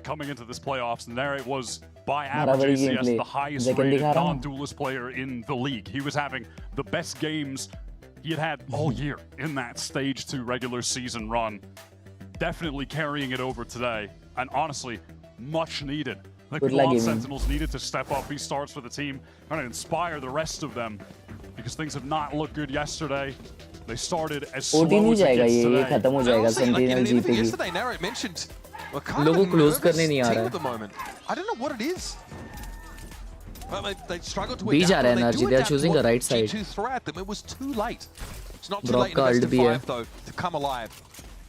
Coming into this playoffs, Narrate was by Mara average badi ACS gameplay. the highest Zekin rated दिखा रहा हूँ. non-duelist player in the league. He was having the best games he had all year in that stage 2 regular season run. Definitely carrying it over today. And honestly, much needed. Like Good the luck, Sentinels needed to step up. He starts for the team, trying to inspire the rest of them because things have not looked good yesterday. They started as slow OT नहीं as it जाएगा gets ये today. खत्म हो जाएगा. Honestly, like in Sentinel an interview जीतेगी. yesterday, Narrate mentioned we're kind लोगों of a को close nervous करने नहीं आ team रहा at the है. moment. I don't know what it is. Well, they struggled to B adapt. जा रहा है When they NRG, do they are adapt choosing what the right side. G2 threw at them. It was too late. It's not too Brock late in the का best ult of भी है. 5 though to come alive.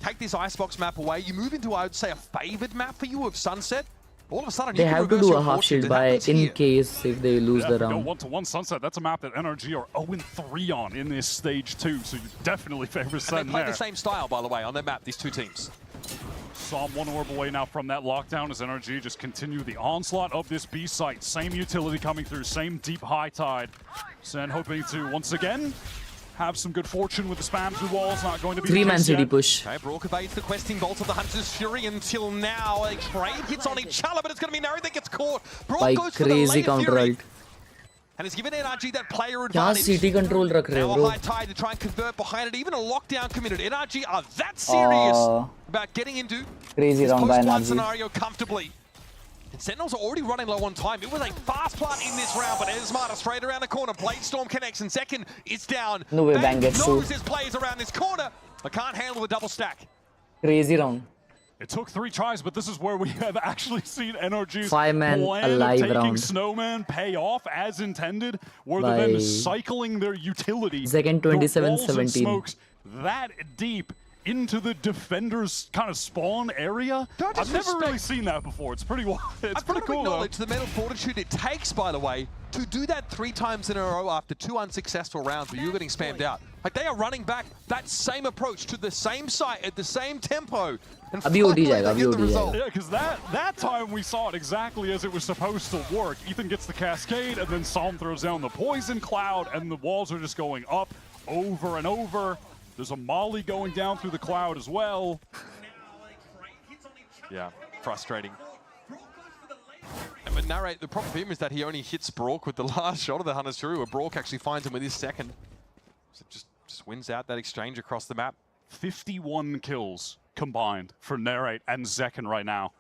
Take this Icebox map away. You move into, I would say, a favored map for you of Sunset. all of a sudden They you can have to reverse do your a half fortunes. shield It by happens in here. case if they lose Yeah, the if we go round. 1-to-1 Sunset, that's a map that NRG are 0-3 on in this stage 2, so you definitely favor And Sen they play there. the same style, by the way, on their map, these two teams. Psalm one orb away now from that lockdown as NRG just continue the onslaught of this B site. Same utility coming through, same deep high tide. Sen hoping to once again have some good fortune with the spam through walls. Not going to be the Three-man case city yet. push. Okay, Brook evades the questing bolt of the Hunter's Fury until now. A trade hits on each other, but it's going to be Nari that gets caught. Brook By goes for the crazy layer counter Fury. ult. And has given NRG that player क्या advantage. city control रख रहे Now हो a bro? high tide to try and convert behind it. Even a lockdown committed. NRG are that serious about getting into Crazy this round by post-1 NRG. scenario comfortably. And Sentinels are already running low on time. It was a fast plant in this round, but Esmata straight around the corner. Blade Storm connects, and second is down. No way Bang gets knows through. there's players around this corner, but can't handle the double stack. Crazy round. It took 3 tries, but this is where we have actually seen NRG's 5-man plan alive of taking round. Snowman pay off as intended, where By they're then cycling their utility, second the walls and 27-17. smokes that deep into the defender's kind of spawn area. I've never really seen that before. It's pretty wild. It's pretty cool though. Acknowledge the mental fortitude it takes, by the way, to do that 3 times in a row after 2 unsuccessful rounds where you're getting spammed out. Like, they are running back that same approach to the same site at the same tempo. And अभी OD finally जाएगा, they अभी get the OD result. Yeah, because that time we saw it exactly as it was supposed to work. Ethan gets the cascade, and then Psalm throws down the poison cloud, and the walls are just going up over and over. There's a molly going down through the cloud as well. Yeah, frustrating. And with Narrate, the problem for him is that he only hits Brook with the last shot of the Hunter's Fury, where Brook actually finds him with his second. So just wins out that exchange across the map. 51 kills combined for Narrate and Zekken right now.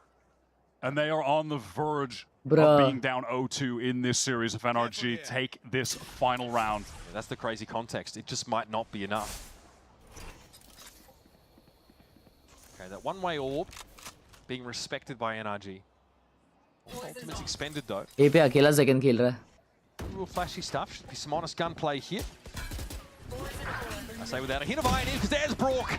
And they are on the verge of being down 0-2 in this series if NRG take this final round. Yeah, that's the crazy context. It just might not be enough. Okay, that one-way orb being respected by NRG. Ultimate's expended though. A पे अकेला second खेल रहा है. Real flashy stuff. Should be some honest gunplay here. I say without a hint of irony, because there's Brook.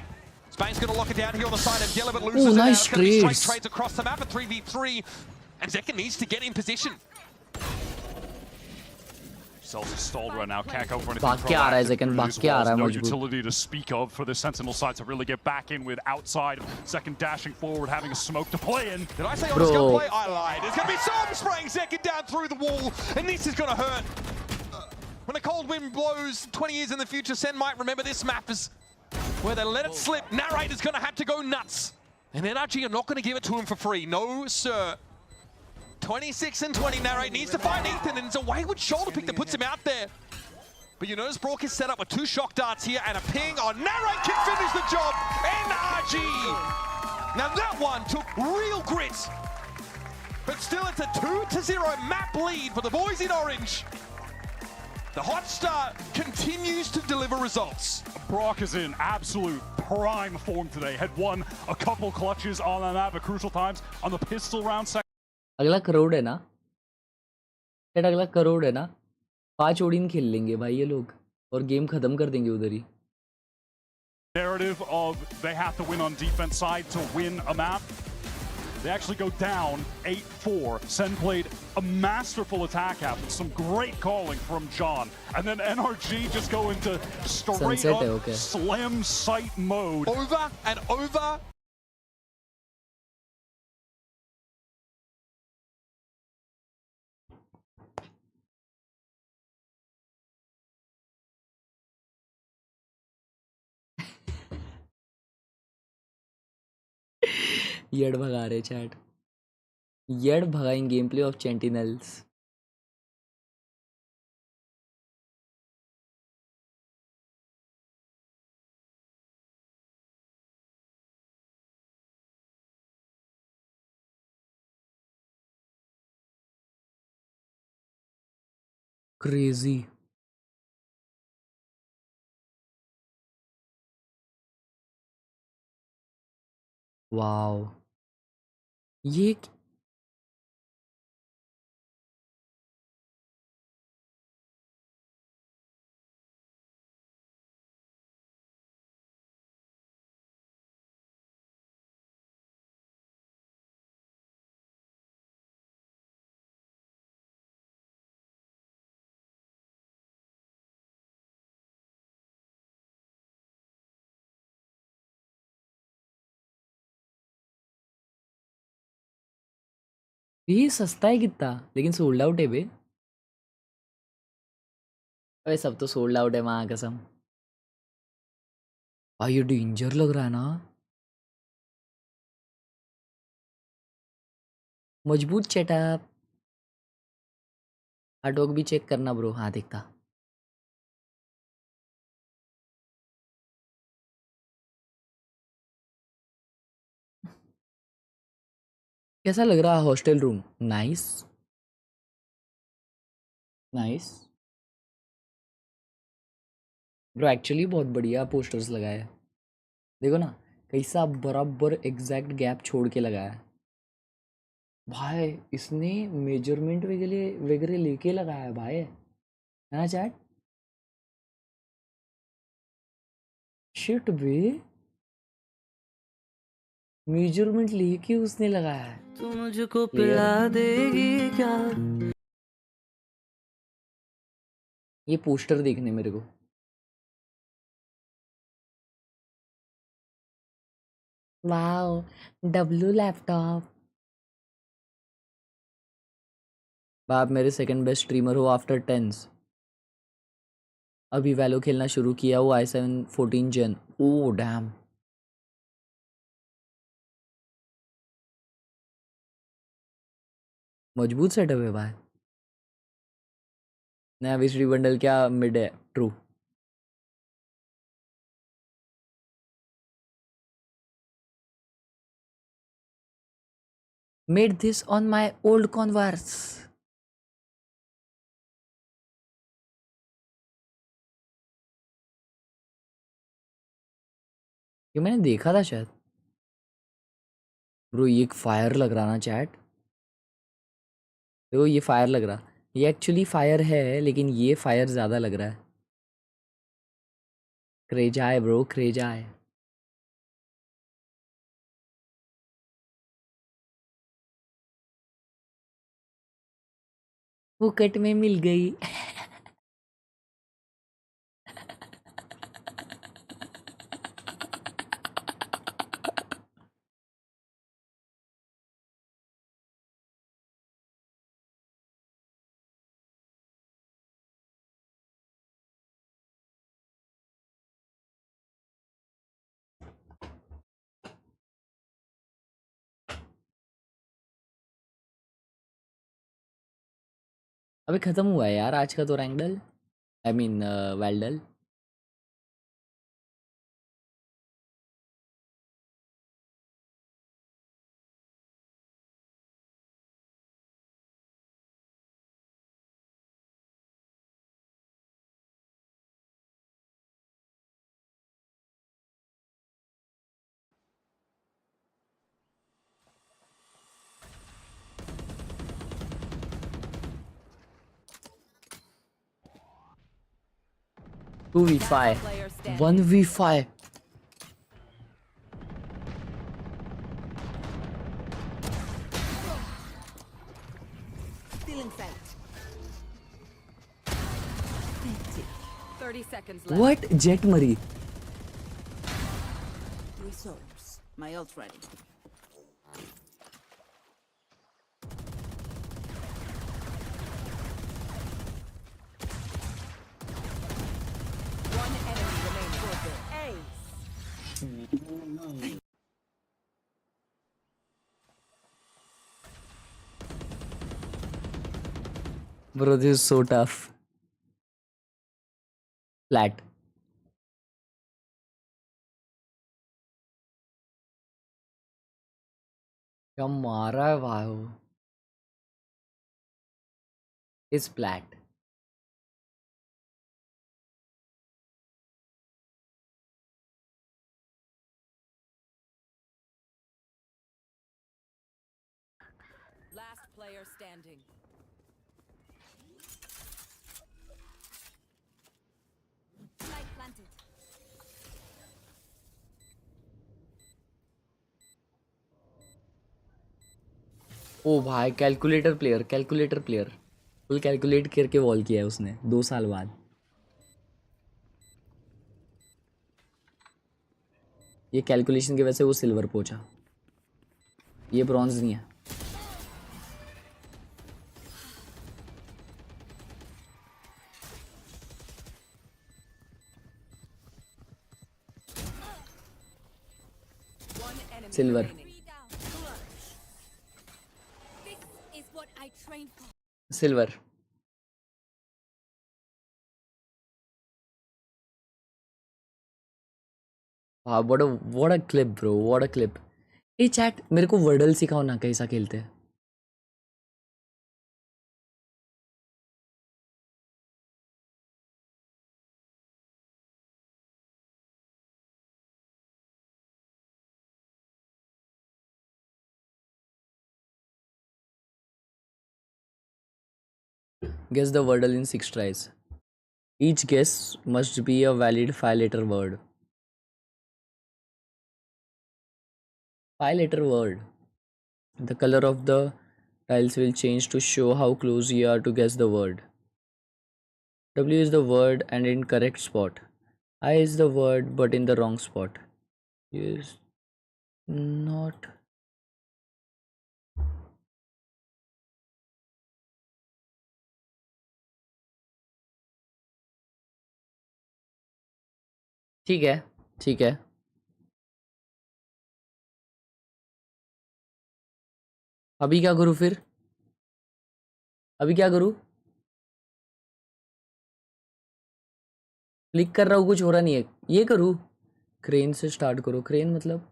Spain's going to lock it down here on the side of Yellow, but loses Ooh, it nice out. It's gonna be trades. straight trades across the map at 3v3. And Zekken needs to get in position. Cells is stalled right now, can't go for anything भाग के आ रहा है proactive Zekken, through भाग these के आ walls. रहा है No मजबूत. utility to speak of for the Sentinel side to really get back in with outside. Second dashing forward, having a smoke to play in. Did I say honest gunplay? I lied. There's going to be some spraying Zekken down through the wall, and this is going to hurt. When a cold wind blows 20 years in the future, Sen might remember this map as where they let it slip. Narrator's going to have to go nuts. And NRG are not going to give it to him for free. No, sir. 26 and 20, Narrate needs to find Ethan, and it's a wayward shoulder pick that puts him out there. But you notice Brook is set up with 2 shock darts here and a ping on Narrate can finish the job. NRG! Now that one took real grit. But still, it's a 2-0 map lead for the boys in orange. The hot start continues to deliver results. Brock is in absolute prime form today. Had won a couple clutches on the map at crucial times on the pistol round. अगला करोड़ है ना? शायद अगला करोड़ है ना? 5 Odin खेल लेंगे भाई ये लोग और गेम खत्म कर देंगे उधर ही. Narrative of they have to win on defense side to win a map. They actually go down 8-4. Sen played a masterful attack after some great calling from John. And then NRG just go into straight up slam sight mode. Over and over. येड भगा रहे chat. येड भगाइन game play of Sentinels. Crazy. Wow. ये ये सस्ता है कितना, लेकिन सोल्ड आउट है बे। अबे सब तो सोल्ड आउट है, माँ कसम। भाई ये डेंजर लग रहा है ना, मजबूत चेटअप। हार्डवॉक भी चेक करना ब्रो। हाँ देखता। कैसा लग रहा है hostel room? Nice nice bro, actually बहुत बढ़िया पोस्टर्स लगाया है। देखो ना कैसा बराबर एग्जैक्ट गैप छोड़ के लगाया है भाई। इसने मेजरमेंट वगैरह वगैरह लेके लगाया है भाई, है ना चैट? शिट बे, मेजरमेंट लेके उसने लगाया है। तू मुझको पिला देगी क्या? ये पोस्टर देखने मेरे को। Wow, W laptop. आप मेरे सेकंड बेस्ट स्ट्रीमर हो आफ्टर टेंस। अभी वैलो खेलना शुरू किया हो, i7 14 जेन। ओ डैम, मजबूत सेटअप है भाई। नया विसरी बंडल क्या मिड है? True. Made this on my old converse. ये मैंने देखा था शायद। ब्रो ये एक फायर लग रहा ना चैट। देखो ये फायर लग रहा, ये एक्चुअली फायर है लेकिन ये फायर ज़्यादा लग रहा है। क्रेजाय ब्रो, क्रेजाय। फुकट में मिल गई। अबे खत्म हुआ है यार आज का तो Rankdle, I mean Valdle. Two v5 1v5। Stealing sight. 30 seconds left. What? Jet मरी। Resource. My ult ready. One enemy remains for the ace. Bro, this is so tough. Flat. क्या मारा है भाई वो? Is flat. Last player standing. Light planted. ओ भाई calculator player, calculator player. Full calculate करके wall किया है उसने 2 साल बाद। ये कैलकुलेशन की वजह से वो सिल्वर पहुंचा, ये ब्रॉन्ज नहीं है। Silver This is what I trained for. Silver हाँ what a clip bro what a clip ए चैट मेरे को वर्डल सिखाओ ना कैसा खेलते हैं Guess the wordle in 6 tries. Each guess must be a valid 5-letter word. 5-letter word. The color of the tiles will change to show how close you are to guess the word. W is the word and in correct spot. I is the word but in the wrong spot. Is not. ठीक है ठीक है अभी क्या करूँ फिर अभी क्या करूँ क्लिक कर रहा हूँ कुछ हो रहा नहीं है ये करूँ क्रेन से स्टार्ट करो क्रेन मतलब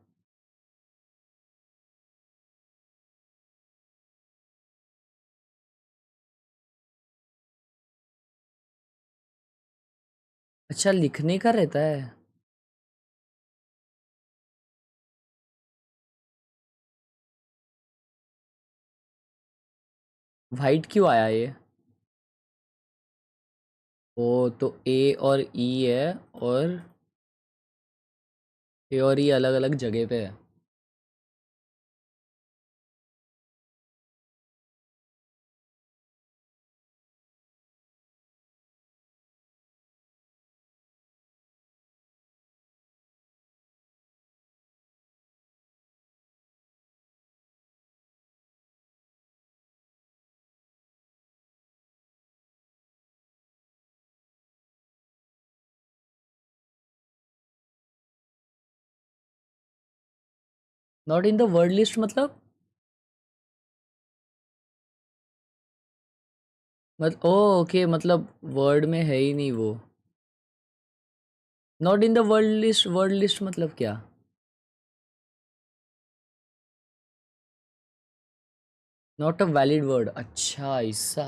अच्छा लिखने का रहता है वाइट क्यों आया ये ओ तो ए और ई है और ए और ई अलग अलग जगह पे है not in the word list मतलब ओके मतलब वर्ड में है ही नहीं वो not in the word list मतलब क्या नॉट अ वैलिड वर्ड अच्छा ऐसा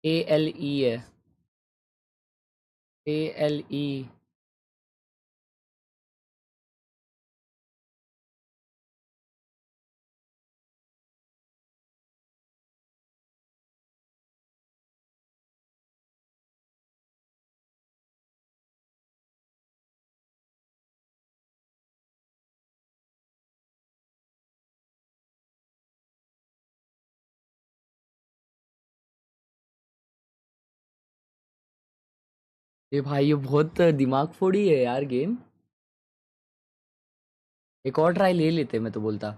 ए एल ई है ए एल ई ये भाई ये बहुत दिमाग फोड़ी है यार गेम एक और ट्राई ले लेते मैं तो बोलता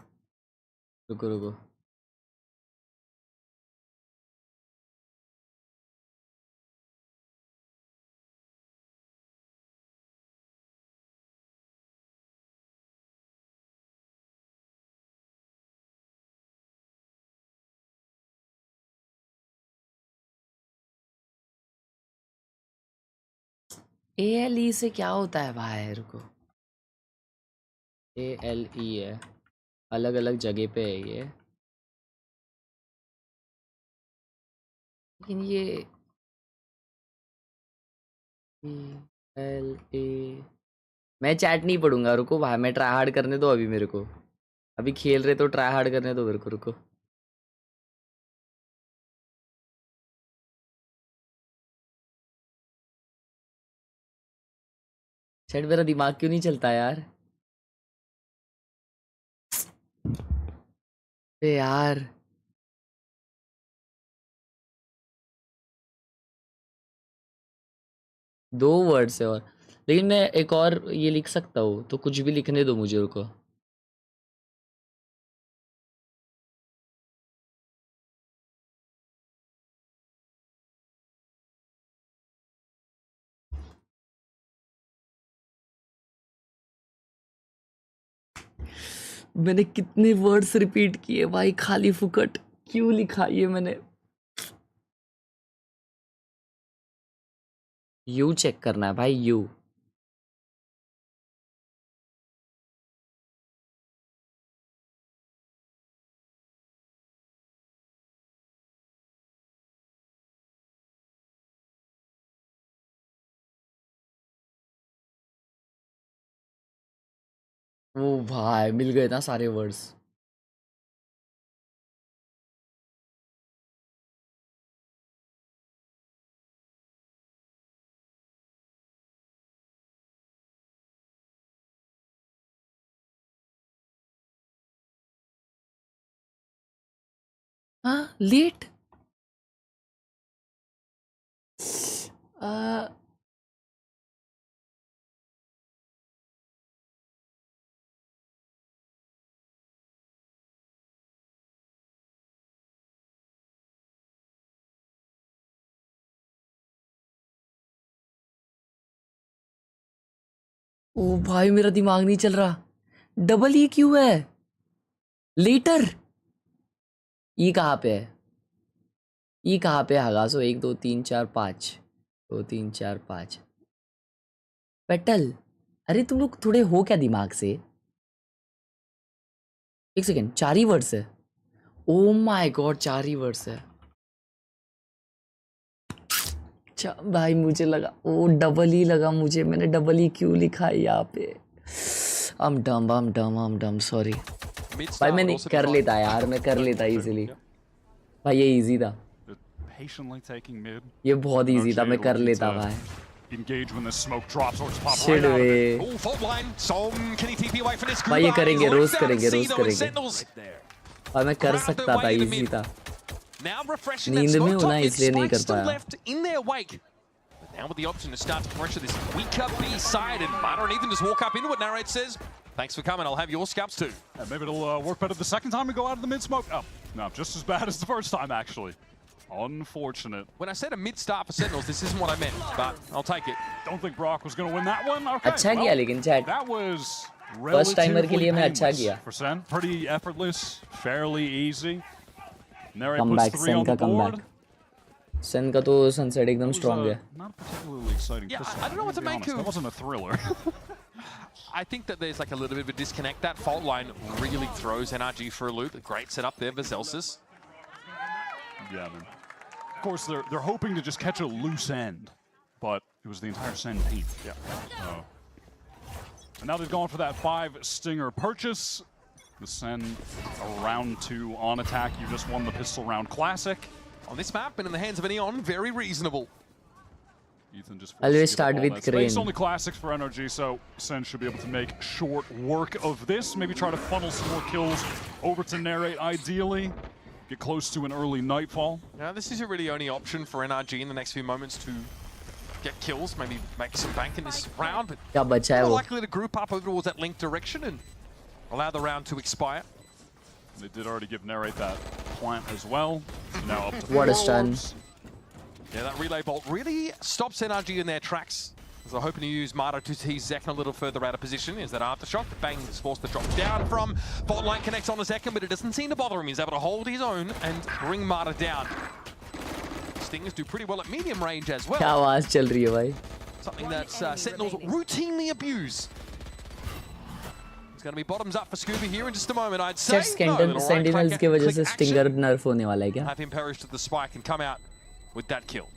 रुको रुको ए एल ई से क्या होता है भाई रुको ए एल ई है अलग अलग जगह पे है ये लेकिन ये LA मैं चैट नहीं पढ़ूंगा, रुको भाई, मैं ट्राई हार्ड करने दो अभी मेरे को। अभी खेल रहे तो ट्राई हार्ड करने दो मेरे को, रुको। चैट मेरा दिमाग क्यों नहीं चलता यार? अरे यार दो वर्ड्स है और, लेकिन मैं एक और ये लिख सकता हूँ, तो कुछ भी लिखने दो मुझे, रुको। मैंने कितने वर्ड्स रिपीट किए भाई, खाली फुकट क्यों लिखा ये मैंने? यू चेक करना है भाई, यू। ओ भाई मिल गए ना सारे वर्ड्स। हाँ लेट। ओ भाई मेरा दिमाग नहीं चल रहा। डबल ई क्यों है? लेटर। ई कहाँ पे है? ई कहाँ पे है हगासो? 1 2 3 4 5, 2 3 4 5 पेटल। अरे तुम लोग थोड़े हो क्या दिमाग से? एक सेकेंड, 4 ही वर्ड्स है? ओ माय गॉड 4 ही वर्ड्स है। अच्छा भाई मुझे लगा ओ डबल ही लगा मुझे, मैंने डबल ही क्यों लिखा है यहाँ पे? I'm dumb, सॉरी भाई। मैंने कर लेता यार, मैं कर लेता इजीली भाई, ये इजी था, ये बहुत इजी था, मैं कर लेता भाई। Shit वे भाई, ये करेंगे, रोज करेंगे भाई, मैं कर सकता था, इजी था। नींद में हूं ना इसलिए नहीं कर पाया। Now with the option to start to pressure this weaker B side, and Mata and Ethan just walk up into it. Narrate says, "Thanks for coming. I'll have your scalps too." Maybe it'll work better the second time we go out of the mid smoke. Oh, no, just as bad as the first time actually. Unfortunate. When I said a mid start for Sentinels, this isn't what I meant, but I'll take it. Don't think Brock was going to win that one. Okay. अच्छा किया लेकिन chat, That was first timer के लिए मैं अच्छा painless किया। for Sen. Pretty effortless, fairly easy. Narrate comeback, puts 3 Sen on का the board. Comeback. Sen का तो सनसेट एकदम स्ट्रांग है। Not particularly exciting. Yeah, pistol, I don't know what to make honest. of. That wasn't a thriller. I think that there's like a little bit of a disconnect. That fault line really throws NRG for a loop. A great setup there for Zelsis. Yeah, man. Of course, they're hoping to just catch a loose end, but it was the entire Sen team. Yeah. And now they've gone for that 5 Stinger purchase. The Sen a round 2 on attack. You just won the pistol round classic. On this map, and in the hands of an Eon, very reasonable. Ethan just always start with Crane. Crane. Only classics for NRG, so Sen should be able to make short work of this. Maybe try to funnel some more kills over to Narrate, ideally. Get close to an early nightfall. Now, this is a really only option for NRG in the next few moments to get kills, maybe make some bank in this round, but क्या बचा है more वो? likely to group up over towards that link direction and allow the round to expire. They did already give Narrate that plant as well. So now up to What a 4 stun. orbs. Yeah, that relay bolt really stops NRG in their tracks. So they're hoping to use Mata to tease Zekken a little further out of position. Is that aftershock? Bang is forced to drop down from. Fault line connects on the Zekken, but it doesn't seem to bother him. He's able to hold his own and bring Mata down. Stingers do pretty well at medium range as well. क्या आवाज चल रही है भाई? Something that Sentinels routinely abuse. It's going to be bottoms up for Scooby here in just a moment, I'd say. Chat sentinels की वजह से stinger नर्फ होने वाला है क्या? Have him perish to the spike and come out with that kill.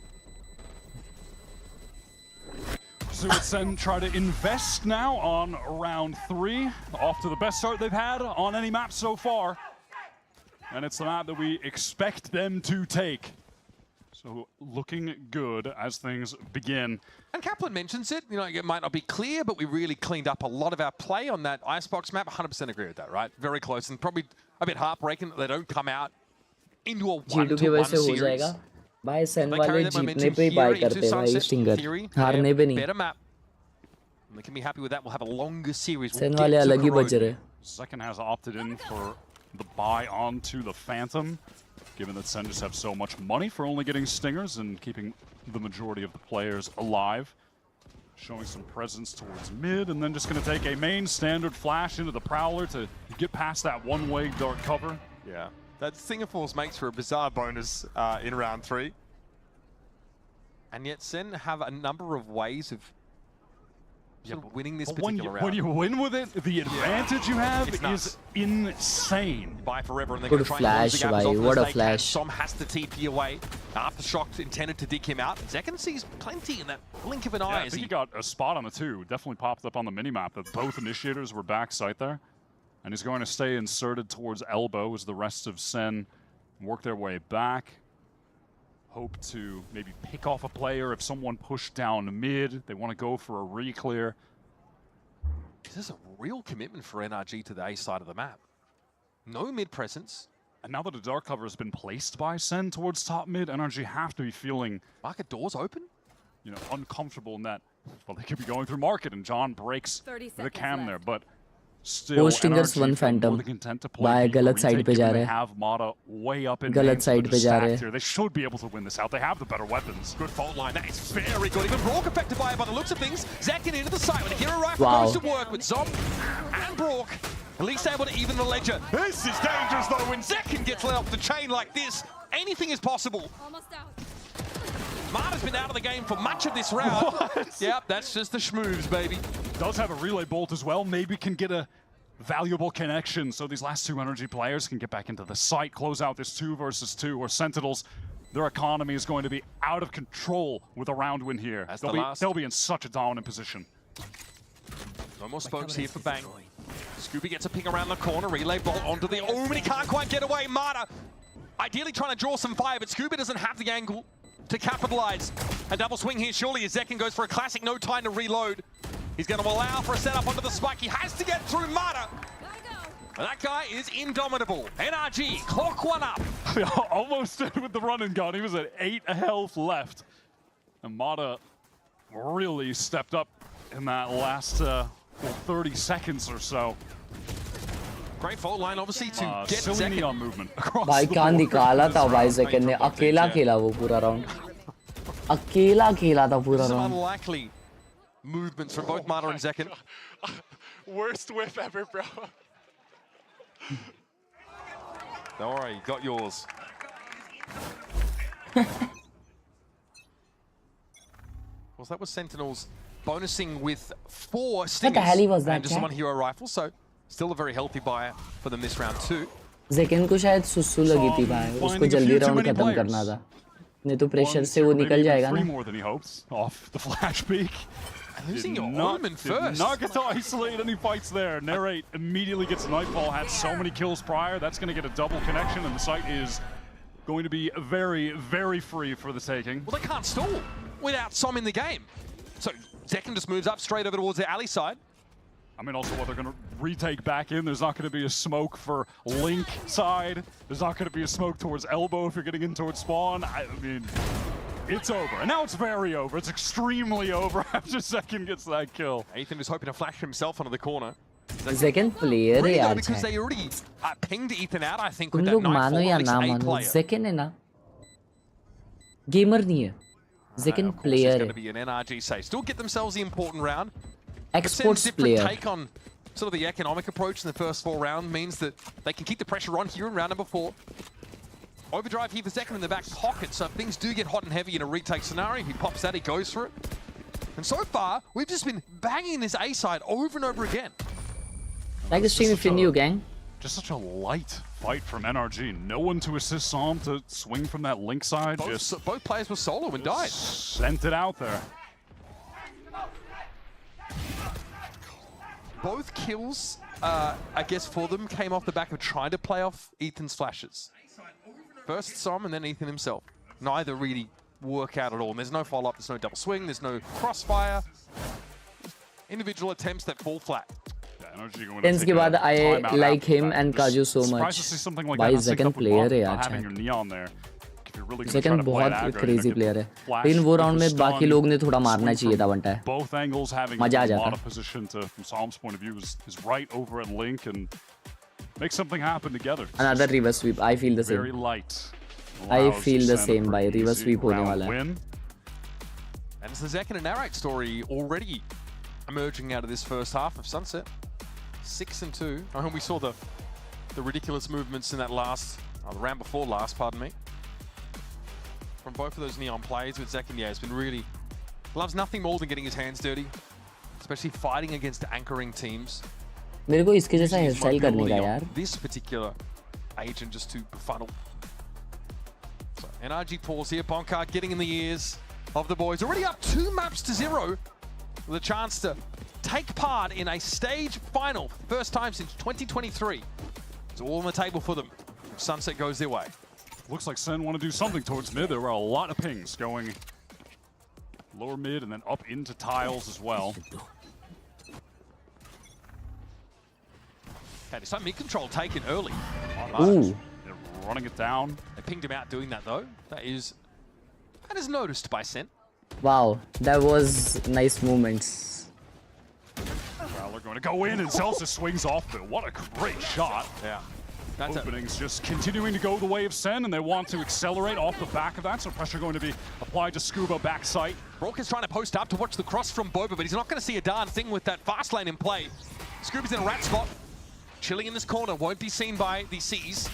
So it's Sen try to invest now on round 3. Off to the best start they've had on any map so far. And it's the map that we expect them to take. So looking good as things begin. And Kaplan mentions it, you know, it might not be clear, but we really cleaned up a lot of our play on that Icebox map. 100% agree with that, right? Very close, and probably a bit heartbreaking that they don't come out into a 1-to-1 series. भाई सेन वाले जीतने पे ही bye करते हैं भाई stinger हारने पे नहीं They can be happy with that. We'll have a longer series. Sen वाले अलग ही बज रहे हैं. Second has opted in for the buy onto the Phantom, given that Sen just have so much money for only getting stingers and keeping the majority of the players alive. Showing some presence towards mid, and then just going to take a main standard flash into the Prowler to get past that one-way dark cover. Yeah. That Singapore's makes for a bizarre bonus in round 3. And yet Sen have a number of ways of winning this particular round. When you win with it, the advantage you have is insane. Buy forever and they're Good going to try and close the gap as often what as a they flash. can. Som has to TP away. Aftershock intended to dig him out. Zekken sees plenty in that blink of an eye. I think he got a spot on the 2. Definitely popped up on the minimap that both initiators were back site there. And he's going to stay inserted towards elbow as the rest of Sen work their way back. Hope to maybe pick off a player if someone pushed down mid. They want to go for a re-clear. This is a real commitment for NRG to the A side of the map. No mid presence. And now that a dark cover has been placed by Sen towards top mid, NRG have to be feeling... Market doors open? You know, uncomfortable in that, well, they could be going through market, and John breaks the cam there, but... Still, Stingers one Phantom by गलत side पे जा रहे हैं. गलत side पे जा रहे हैं. They should be able to win this out. They have the better weapons. Good fault line. That is very good. Even Brock affected by it by the looks of things. Zekken into the site when the hero rifle goes to work with Zom and Brock. At least able to even the ledger. This is dangerous though. When Zekken gets let off the chain like this, anything is possible. Almost out. Marta's been out of the game for much of this round. Yep, that's just the schmooves, baby. Does have a relay bolt as well. Maybe can get a valuable connection so these last 2 NRG players can get back into the site, close out this 2 versus 2, or Sentinels, their economy is going to be out of control with a round win here. They'll be in such a dominant position. No more spokes here for Bang. Scooby gets a ping around the corner, relay bolt onto the Omen, he can't quite get away. Marta ideally trying to draw some fire, but Scooby doesn't have the angle to capitalize. A double swing here surely as Zekken goes for a classic, no time to reload. He's going to allow for a setup onto the spike. He has to get through Marta. That guy is indomitable. NRG, clock one up. Almost did with the run and gun. He was at 8 health left. And Marta really stepped up in that last 30 seconds or so. Great fault line, obviously, to get Zekken on movement. भाई कहाँ निकाला था भाई Zekken ने अकेला खेला वो पूरा राउंड अकेला खेला था पूरा Some round unlikely movements from both Marta and Zekken. Worst whiff ever, bro. Don't worry, you got yours. Well, that was Sentinels bonusing with 4 stingers. What the hell was that, and just 1 hero rifle, so still a very healthy buyer for them this round too. Zekken को शायद सुसु लगी थी भाई उसको जल्दी round खत्म करना था नहीं तो प्रेशर से वो निकल जाएगा ना more than he hopes off the flash peak. Losing your Omen first. Did not get to isolate any fights there. Narrate immediately gets Nightfall, had so many kills prior. That's going to get a double connection, and the site is going to be very, very free for the taking. Well, they can't stall without Som in the game. So Zekken just moves up straight over towards the alley side. I mean, also what they're going to retake back in. There's not going to be a smoke for Link side. There's not going to be a smoke towards elbow if you're getting in towards spawn. I mean, it's over. And now it's very over. It's extremely over after Zekken gets that kill. Ethan is hoping to flash himself onto the corner. Zekken player है यार because they already pinged Ethan out, I think, तुम with that लोग Nightfall. मानो या ना मानो Zekken है ना गेमर नहीं है Zekken player is going to be an NRG save. Still get themselves the important round. Exports different player. Take on sort of the economic approach in the first 4 rounds means that they can keep the pressure on here in round number 4. Overdrive here for Zekken in the back pocket, so if things do get hot and heavy in a retake scenario, he pops that, he goes for it. And so far, we've just been banging this A side over and over again. Like the stream if you're new, gang. Just such a light fight from NRG. No one to assist Som to swing from that Link side. Both players were solo and died. Sent it out there. both kills, I guess for them, came off the back of trying to play off Ethan's flashes. First Som and then Ethan himself. Neither really work out at all. And there's no follow-up, there's no double swing, there's no crossfire. Individual attempts that fall flat. Tens के बाद I like him and Kaju so much. भाई second player है यार chat. Second बहुत crazy player है. लेकिन वो round में बाकी लोग ने थोड़ा मारना चाहिए था बनता है. मजा आ जाता. Make something happen together. Another reverse sweep. I feel the same. Very light. I feel the same. By reverse sweep होने वाला है. And it's the Zek and Narrate story already emerging out of this first half of Sunset. 6-2. I mean, we saw the ridiculous movements in that last, the round before last, pardon me. From both of those Neon plays with Zek and it's been really, loves nothing more than getting his hands dirty, especially fighting against anchoring teams. मेरे को इसके जैसा hairstyle करने का यार. This particular agent just to befuddle. So NRG pause here. Bonkard getting in the ears of the boys. Already up 2-0 with a chance to take part in a stage final. First time since 2023. It's all on the table for them. Sunset goes their way. Looks like Sen want to do something towards mid. There were a lot of pings going lower mid and then up into tiles as well. Okay, some mid-control taken early. Ooh. They're running it down. They pinged him out doing that though. That is noticed by Sen. Wow, that was nice movements. Prowler going to go in and Celsius swings off, but what a great shot. Yeah. That's openings just continuing to go the way of Sen, and they want to accelerate off the back of that, so pressure going to be applied to Scuba backside. Brock is trying to post up to watch the cross from Boba, but he's not going to see a darn thing with that fast lane in play. Scuba's in a rat spot. Chilling in this corner, won't be seen by the C's.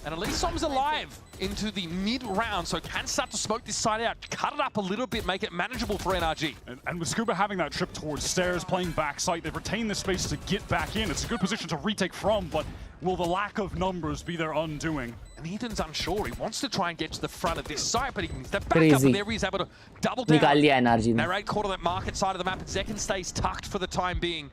And at least Som's alive into the mid-round, so can start to smoke this side out, cut it up a little bit, make it manageable for NRG. And with Scuba having that trip towards stairs, playing backside, they've retained the space to get back in. It's a good position to retake from, but will the lack of numbers be their undoing? And Ethan's unsure. He wants to try and get to the front of this site, but he can step back up, and there he's able to double down. Narrate caught on that market side of the map, and Zekin stays tucked for the time being.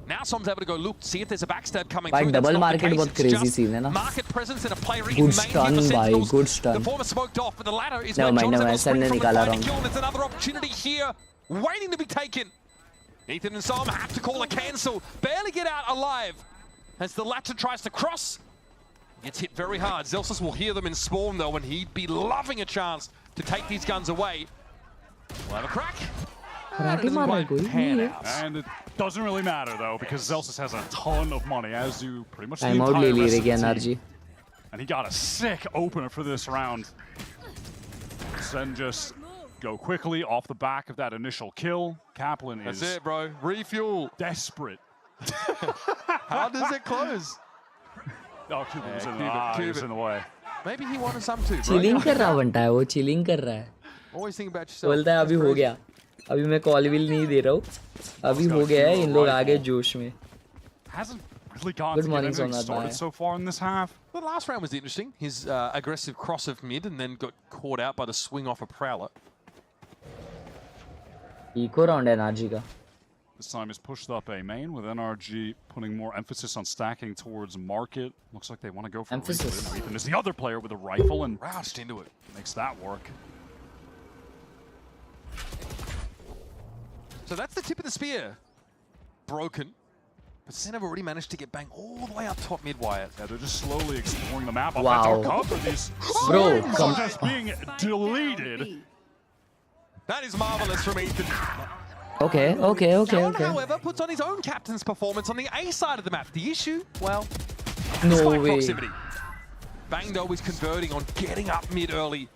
Now Som's able to go look, see if there's a backstab coming through. Double market बहुत crazy scene है ना. Market presence in a play where good stun भाई, good stun. The former smoked off, but the latter is no, where John's able to SEN swing ने from निकाला the kill, and it's another opportunity here waiting to be taken. Ethan and Som have to call a cancel. Barely get out alive as the latter tries to cross. Gets hit very hard. Zelsus will hear them in spawn though, and he'd be loving a chance to take these guns away. We'll have a crack. And it doesn't really matter though, because Zelsus has a ton of money, as do pretty much the entire rest of the team. And he got a sick opener for this round. Sen just go quickly off the back of that initial kill. Kaplan is... That's it, bro. Refuel. Desperate. How does it close? Oh, Cuban was in the way. Maybe he wanted some too, bro. Chilling कर रहा बनता है वो, chilling कर रहा है. Always think about yourself. बोलता है अभी हो गया. अभी मैं कॉल विल नहीं दे रहा हूँ. अभी हो गया है, इन लोग आ गए जोश में. Good morning, started so far in this half. The last round was interesting. His aggressive cross of mid and then got caught out by the swing off a Prowler. Eco round NRG का. This time is pushed up A main with NRG putting more emphasis on stacking towards market. Looks like they want to go for emphasis. Ethan is the other player with a rifle and roused into it. Makes that work. So that's the tip of the spear. Broken. But Sen have already managed to get bang all the way up top mid-wire. Yeah, they're just slowly exploring the map. Wow. These bro, are just being deleted. That is marvelous from Ethan. Okay. Talon, however, puts on his own captain's performance on the A side of the map. The issue, well, no way. Proximity. Bang, though, is converting on getting up mid early.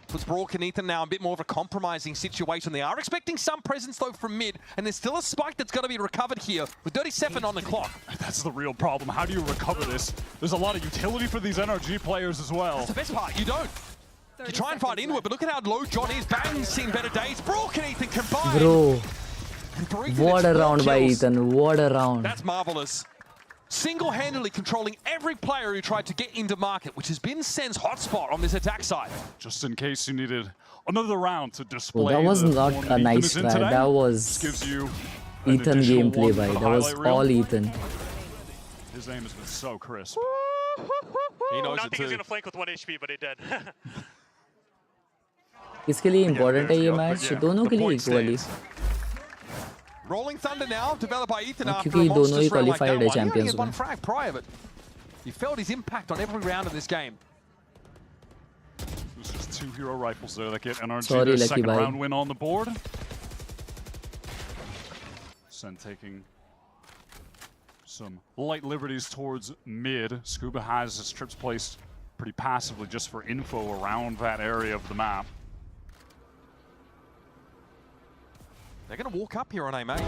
Puts Brock and Ethan now a bit more of a compromising situation. They are expecting some presence, though, from mid, and there's still a spike that's got to be recovered here with 37 on the clock. That's the real problem. How do you recover this? There's a lot of utility for these NRG players as well. That's the best part. You don't. You try and fight into it, but look at how low John is. Bang's seen better days. Brock and Ethan combined. Bro, what a round by Ethan. What a round. That's marvelous. Single-handedly controlling every player who tried to get into market, which has been Sen's hotspot on this attack side. Just in case you needed another round to display. That was not a nice try. That was... This gives you Ethan gameplay, bhai. That was all Ethan. His aim has been so crisp. He knows Not it think he's too. gonna flank with 1 HP, but he did. किसके लिए important है ये match? दोनों के लिए equally. Rolling Thunder now, developed by Ethan after क्योंकि a दोनों ही monstrous round like qualified that है one. He only champions had one में. frag prior, but he felt his impact on every round of this game. There's just 2 hero rifles there that get NRG Sorry, their lucky second bhai. round win on the board. Sen taking some light liberties towards mid. Scuba has his trips placed pretty passively just for info around that area of the map. They're going to walk up here on A main.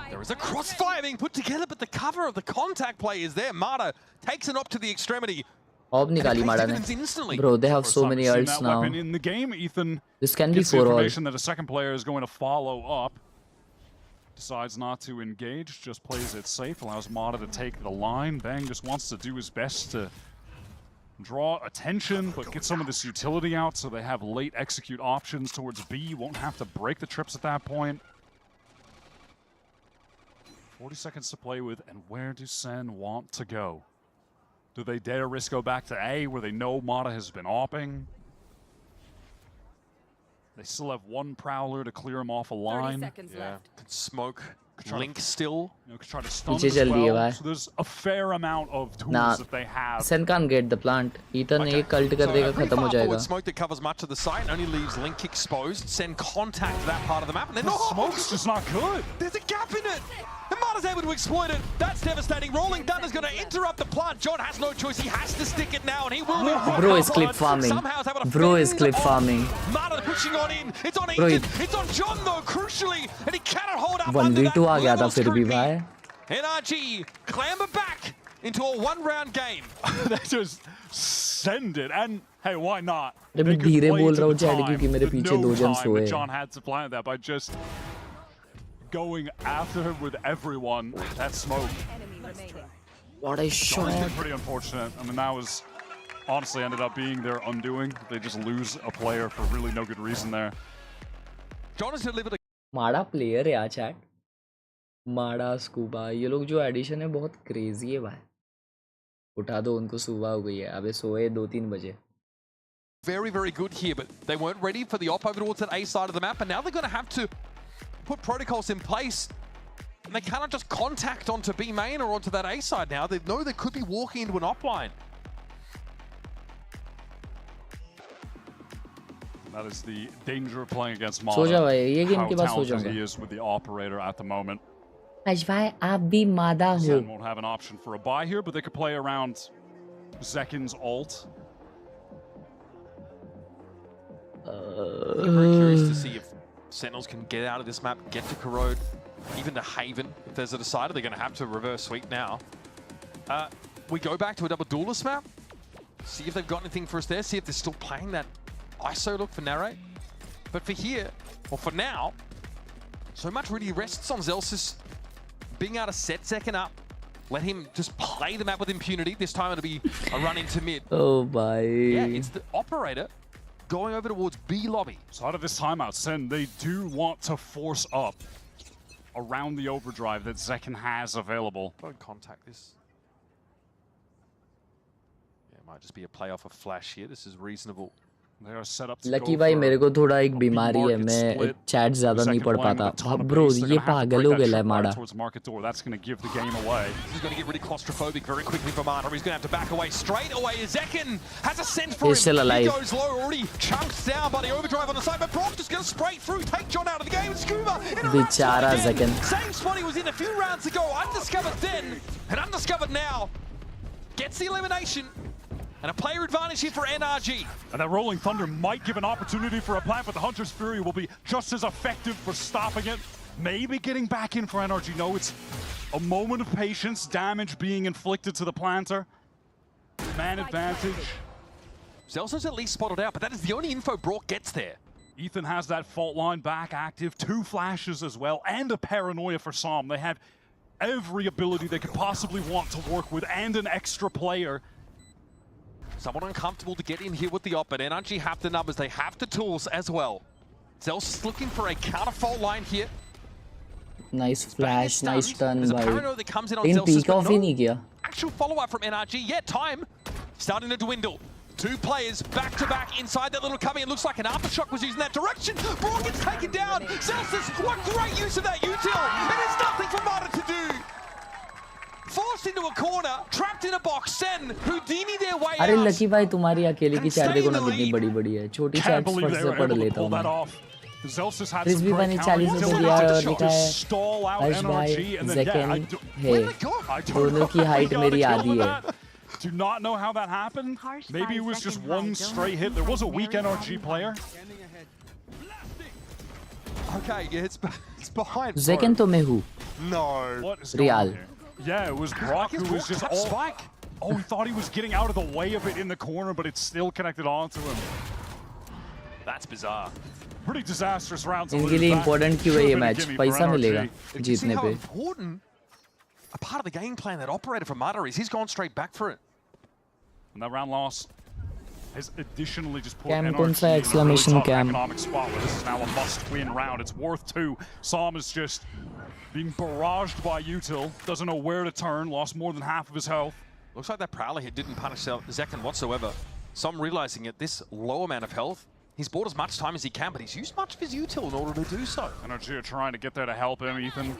There is a crossfire being put together, but the cover of the contact play is there. Mata takes an op to the extremity. Ob nikali Mada ne. Instantly. Bro, they have First so time many we've seen ults that now. weapon in the game. Ethan This can be gets the for all. information that a second player is going to follow up. Decides not to engage, just plays it safe, allows Mata to take the line. Bang just wants to do his best to draw attention, but get some of this utility out so they have late execute options towards B. Won't have to break the trips at that point. 40 seconds to play with, and where do Sen want to go? Do they dare risk go back to A, where they know Mata has been opping? They still have one Prowler to clear him off a line. 30 seconds left. Could smoke. Link still. You know, could try to stun पीछे as चल दिए well. भाई. So there's a fair amount of tools Nah. that they have. Sen can't get the plant. Ethan एक cult कर So देगा a pretty खत्म हो far forward जाएगा. smoke that covers much of the site only leaves Link exposed. Send contact that part of the map, and then The smoke's just not good. There's a gap in it. And Mata's able to exploit it. That's devastating. Rolling Thunder's going to interrupt the plant. John has no choice. He has to stick it now, and he will. Bro is clip farming. Bro is clip farming. Mata pushing on in. It's on Bro, Ethan. It's on John though, crucially, and he cannot hold up under that 1v2 आ गया था level फिर भी scrutiny. भाई. NRG clamber back into a one-round game. They just send it, and hey, why not? अरे They मैं could धीरे play बोल to रहा हूँ the चैट time, क्योंकि मेरे the पीछे no दो जन time सोए that हैं. John had to plant that by just going after him with everyone. That smoke. Enemy remaining. What a shot. Pretty unfortunate. I mean, that was honestly ended up being their undoing. They just lose a player for really no good reason there. John has delivered a माड़ा player है यार chat. माड़ा scuba ये लोग जो addition है बहुत crazy है भाई. उठा दो उनको, सुबह हो गई है. अबे सोए 2-3 बजे. very, very good here, but they weren't ready for the op over towards that A side of the map, and now they're going to have to put protocols in place. And they cannot just contact onto B main or onto that A side now. They know they could be walking into an op line. That is the danger of playing against सो जा Mata. भाई, ये game How के बाद सो talented जाऊंगा. he is with the operator at the moment. भाई आप भी मादा हो. Sen won't have an option for a buy here, but they could play around Zekin's ult. I'm very curious to see if Sentinels can get out of this map, get to Khelraay, even to Haven. If there's a decider, they're going to have to reverse sweep now. We go back to a double duelist map, see if they've got anything for us there, see if they're still playing that ISO look for Khelraay. But for here, or for now, so much really rests on Zelsis being able to set second up, let him just play the map with impunity. This time it'll be a run into mid. Oh bhai. Yeah, it's the operator going over towards B lobby. So out of this timeout, Sen, they do want to force up around the overdrive that Zekin has available. Don't contact this. Yeah, it might just be a play off a flash here. This is reasonable. They are set up to lucky go भाई for मेरे को थोड़ा एक a बीमारी है. B-market मैं split. Chat ज्यादा नहीं Second पढ़ playing पाता. with a ton of bro pace. They're ये gonna have to पागल break हो that गया है trip माड़ा. right towards market door. That's going to give the game away. This is going to get really claustrophobic very quickly for Mata. He's going to have to back away straight away. Zekin has a sense for He's him. still alive. He goes low, already chunked down by the overdrive on the side, but Brock just going to spray through, take John out of the game. Scuba interrupts him Bichara again. Zekin. Same spot he was in a few rounds ago. Undiscovered then and undiscovered now. Gets the elimination. And a player advantage here for NRG. And that Rolling Thunder might give an opportunity for a plant, but the Hunter's Fury will be just as effective for stopping it. Maybe getting back in for NRG. No, it's a moment of patience, damage being inflicted to the planter. Man advantage. Zelso's at least spotted out, but that is the only info Brock gets there. Ethan has that fault line back active, 2 flashes as well, and a paranoia for Som. They have every ability they could possibly want to work with, and an extra player. Somewhat uncomfortable to get in here with the op, but NRG have the numbers, they have the tools as well. Zels looking for a counter fault line here. Nice flash, nice turn There's a भाई, paranoia that comes in on लेकिन Zelsis, peak but of he no नहीं किया. actual follow-up from NRG. Yeah, time starting to dwindle. Two players back to back inside that little cubby. It looks like an aftershock was used in that direction. Brawl gets taken down. Zelsis, what great use of that util. It is nothing for Mata to do. Forced into a corner, trapped in a box. Sen, Houdini their way अरे out. Lucky भाई तुम्हारी अकेले की chat देखो ना कितनी बड़ी बड़ी है. छोटी चैट फट से पढ़ लेता हूँ मैं. क्रिस्पी बने 40 रुपए दिया और लिखा है हर्ष भाई ज़ेकन है, दोनों की हाइट मेरी आधी है. Do not know how that happened. Maybe it was just one straight hit. There was a weak NRG player. Okay, yeah, it's behind. ज़ेकन तो मैं हूँ. No. What is going on रियाल. here? Yeah, it was Brock who was just all... Spike. Oh, he thought he was getting out of the way of it in the corner, but it's still connected onto him. That's bizarre. Pretty disastrous round to इनके lose लिए that. Important क्यों है ये Should've been a match? gimme for पैसा NRG. मिलेगा You can see जीतने how पे. important a part of the game plan that operated for Mata is. He's gone straight back for it. And that round loss has additionally just put Cam NRG कौन सा in a really exclamation tough cam? economic spot where this is now a must-win round. It's worth 2. Sam is just being barraged by util. Doesn't know where to turn. Lost more than half of his health. Looks like that Prowler hit didn't punish Zekken whatsoever. Some realizing at this low amount of health, he's bought as much time as he can, but he's used much of his util in order to do so. NRG are trying to get there to help him. Ethan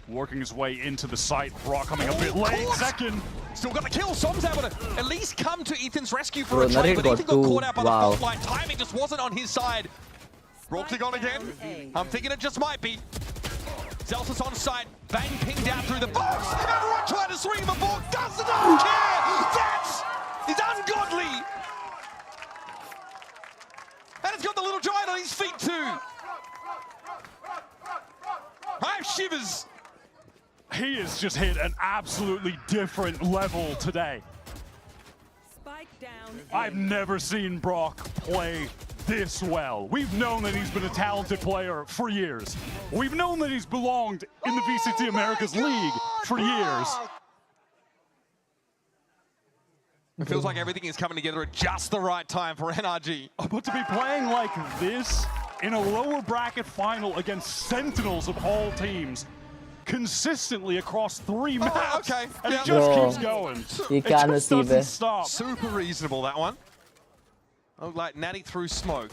working his way into the site. Brock coming a bit late. Second. Still got the kill. Som's able to at least come to Ethan's rescue for Bro, a trade, but Narek Ethan got got two. caught out by Wow. the fault line. Timing just wasn't on his side. Brock's gone again. I'm thinking it just might be. Zelsis on site. Bang pinged out through the box. Everyone trying to swing the ball. Doesn't care. That is ungodly. And it's got the little giant on his feet too. I have shivers. He has just hit an absolutely different level today. I've never seen Brock play this well. We've known that he's been a talented player for years. We've known that he's belonged in the VCT Americas League for years. It feels like everything is coming together at just the right time for NRG. But to be playing like this in a lower bracket final against Sentinels of all teams, consistently across 3 maps, okay. and Yeah. it just Bro, keeps going. ये It क्या just नसीब है. doesn't stop. Super reasonable, that one. Looked like Natty through smoke.